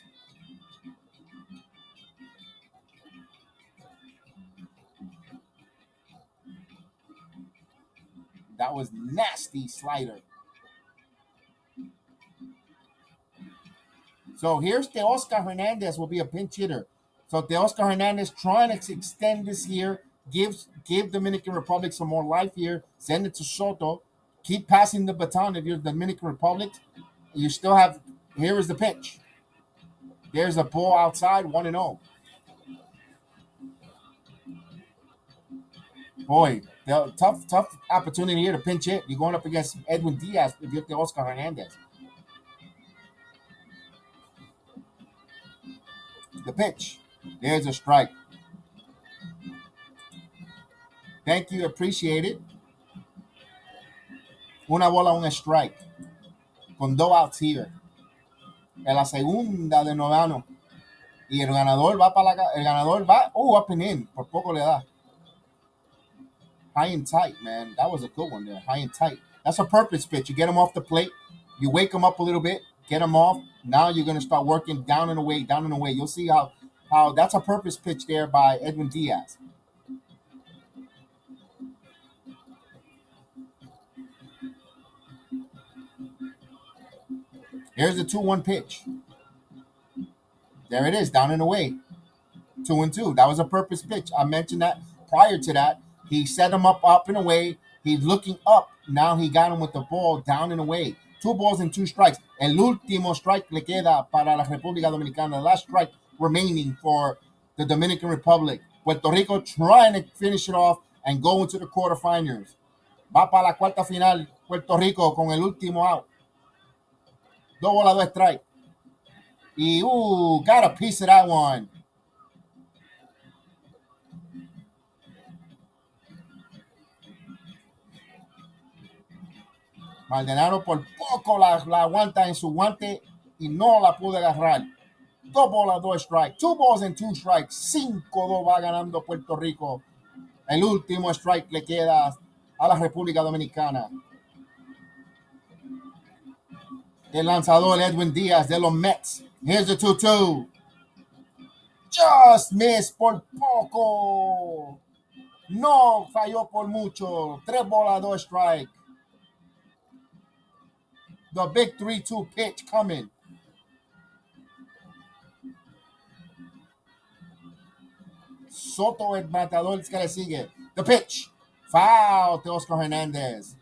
That was nasty slider. So here's Teoscar Hernandez will be a pinch hitter. So Teoscar Hernandez trying to extend this here, give Dominican Republic some more life here, send it to Soto, keep passing the baton if you're Dominican Republic. You still have, here is the pitch. There's a ball outside, 1-0. Boy, tough opportunity here to pinch hit. You're going up against Edwin Diaz if you're Teoscar Hernandez. The pitch. There's a strike. Thank you, appreciate it. Una bola, un strike. Con 2 outs here. En la segunda de noveno. Y el ganador va para el ganador va, up and in. Por poco le da. High and tight, man. That was a good one there. High and tight. That's a purpose pitch. You get him off the plate. You wake him up a little bit. Get him off. Now you're going to start working down and away. You'll see how that's a purpose pitch there by Edwin Diaz. Here's the 2-1 pitch. There it is, down and away. 2-2. That was a purpose pitch. I mentioned that prior to that. He set him up and away. He's looking up. Now he got him with the ball down and away. 2 balls and 2 strikes. El último strike le queda para la República Dominicana. The last strike remaining for the Dominican Republic. Puerto Rico trying to finish it off and go into the quarterfinals. Va para la cuarta final Puerto Rico con el último out. 2 bolas, 2 strikes. Y, got a piece of that one. Maldonado por poco la aguanta en su guante y no la pudo agarrar. 2 bolas, 2 strikes. 2 balls and 2 strikes. 5-2 va ganando Puerto Rico. El último strike le queda a la República Dominicana. El lanzador Edwin Díaz de los Mets. Here's the 2-2. Just missed por poco. No falló por mucho. 3 bolas, 2 strikes. The big 3-2 pitch coming. Soto, el matador que le sigue. The pitch. Foul de Oscar Hernández.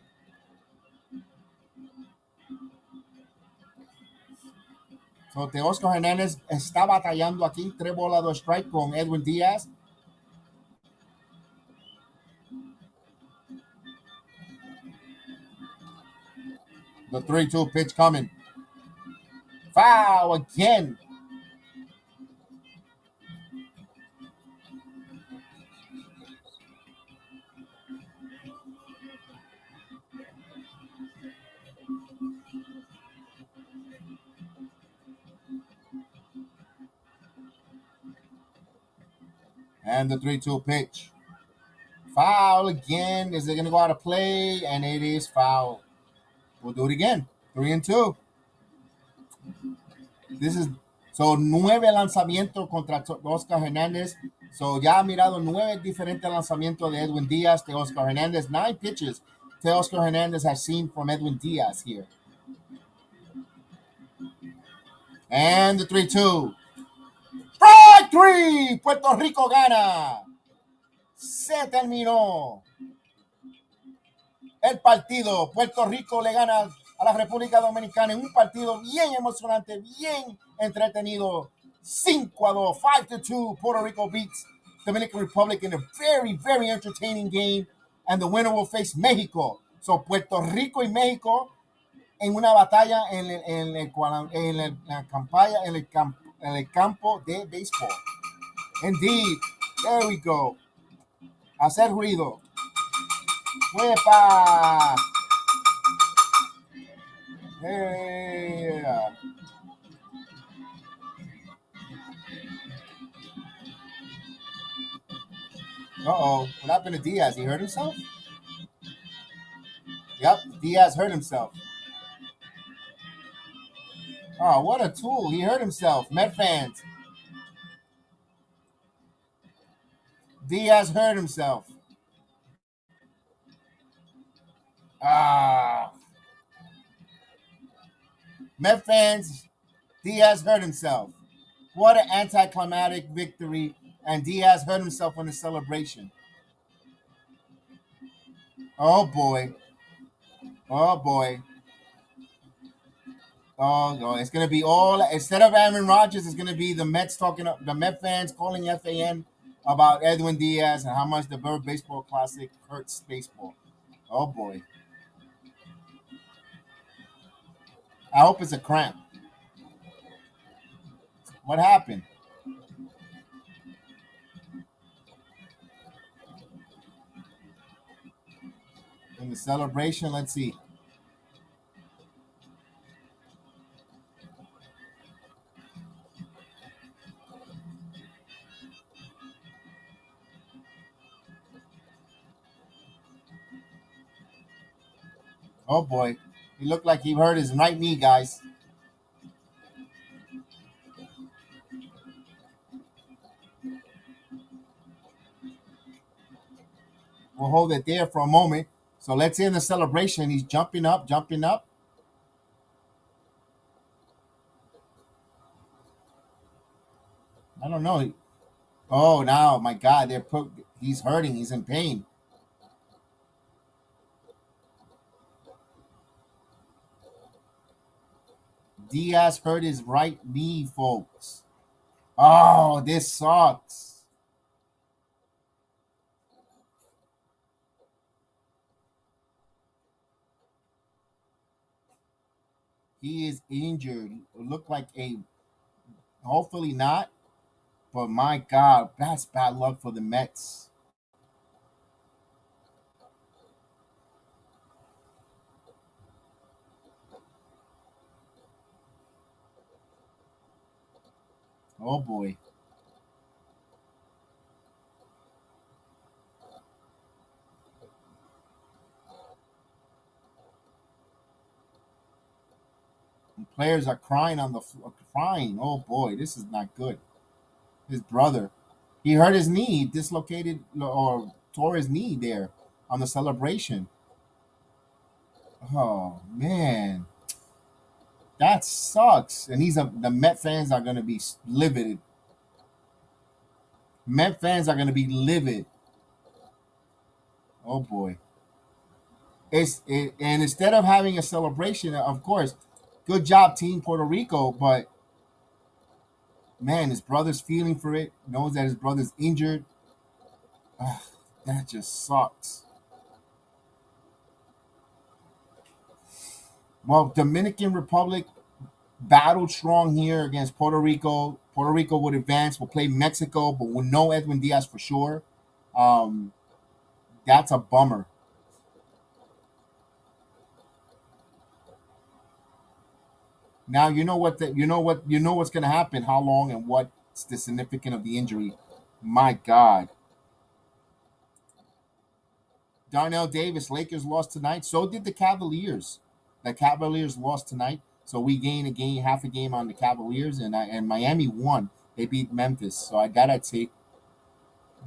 So, Oscar Hernández está batallando aquí. 3 bolas, 2 strikes con Edwin Díaz. The 3-2 pitch coming. Foul again. And the 3-2 pitch. Foul again. Is it going to go out of play? And it is foul. We'll do it again. 3-2. This is so 9 lanzamientos contra Oscar Hernández. So ya ha mirado 9 diferentes lanzamientos de Edwin Díaz de Oscar Hernández. 9 pitches that Oscar Hernández has seen from Edwin Díaz here. And the 3-2. Strike 3. Puerto Rico gana. Se terminó el partido. Puerto Rico le gana a la República Dominicana en un partido bien emocionante, bien entretenido. 5-2, 5-2. Puerto Rico beats Dominican Republic in a very, very entertaining game. And the winner will face Mexico. So Puerto Rico y México en una batalla en el campo de béisbol. Indeed. There we go. Hacer ruido. ¡Huepa! Yeah. Uh-oh. What happened to Diaz? He hurt himself? Yep, Diaz hurt himself. Oh, what a tool. He hurt himself. Met fans. Diaz hurt himself. Met fans, Diaz hurt himself. What an anticlimactic victory. And Diaz hurt himself in the celebration. Oh, boy. Oh, boy. Oh, no. It's going to be all, instead of Aaron Rodgers, it's going to be the Mets the Met fans calling FAN about Edwin Diaz and how much the Bird Baseball Classic hurts baseball. Oh, boy. I hope it's a cramp. What happened? In the celebration, let's see. Oh boy, he looked like he hurt his right knee, guys. We'll hold it there for a moment. So let's see in the celebration. He's jumping up, jumping up. I don't know. Oh, now, my God, he's hurting. He's in pain. Diaz hurt his right knee, folks. Oh, this sucks. He is injured. Look like a, hopefully not, but my God, that's bad luck for the Mets. Oh boy. And players are crying on the crying. Oh boy, this is not good. His brother, he hurt his knee, he dislocated or tore his knee there on the celebration. Oh man, that sucks. And the Met fans are gonna be livid. Met fans are gonna be livid. Oh boy. And instead of having a celebration, of course, good job, Team Puerto Rico. But man, his brother's feeling for it. Knows that his brother's injured. Ah, that just sucks. Well, Dominican Republic battled strong here against Puerto Rico. Puerto Rico would advance. Will play Mexico, but we'll know Edwin Diaz for sure. Um, that's a bummer. Now you know what you know what's going to happen. How long and what's the significance of the injury? My God. Darnell Davis, Lakers lost tonight. So did the Cavaliers. The Cavaliers lost tonight. So we gained a game, half a game on the Cavaliers, and Miami won. They beat Memphis. So I gotta take.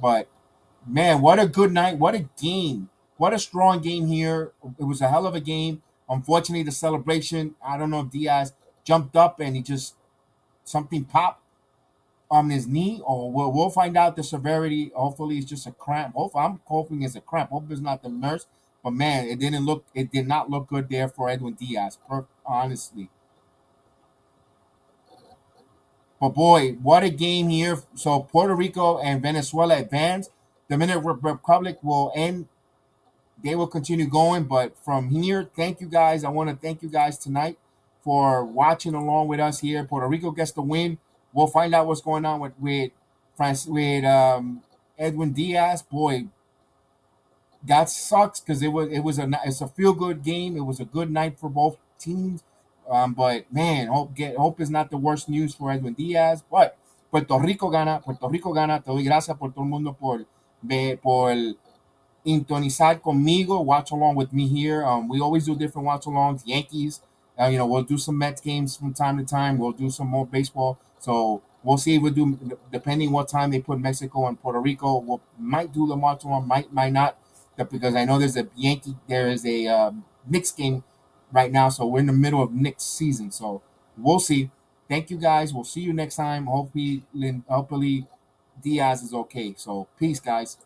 But man, what a good night! What a game! What a strong game here. It was a hell of a game. Unfortunately, the celebration. I don't know if Diaz jumped up and he just something popped on his knee, or we'll find out the severity. Hopefully, it's just a cramp. I'm hoping it's a cramp. Hope it's not the nurse. But man, it did not look good there for Edwin Diaz. Honestly, but boy, what a game here! So Puerto Rico and Venezuela advance. Dominican Republic will end. They will continue going, but from here, thank you guys. I want to thank you guys tonight for watching along with us here. Puerto Rico gets the win. We'll find out what's going on with Edwin Diaz. Boy, that sucks because it's a feel good game. It was a good night for both teams. But man, hope is not the worst news for Edwin Diaz. But Puerto Rico gana. Te doy gracias por todo el mundo por intonizar conmigo, watch along with me here. We always do different watch alongs. Yankees, we'll do some Mets games from time to time. We'll do some more baseball. So we'll see if we do, depending what time they put Mexico and Puerto Rico. We might do the watch along, might not, because I know there is a Knicks game right now. So we're in the middle of Knicks season. So we'll see. Thank you guys. We'll see you next time. Hopefully Diaz is okay. So peace, guys.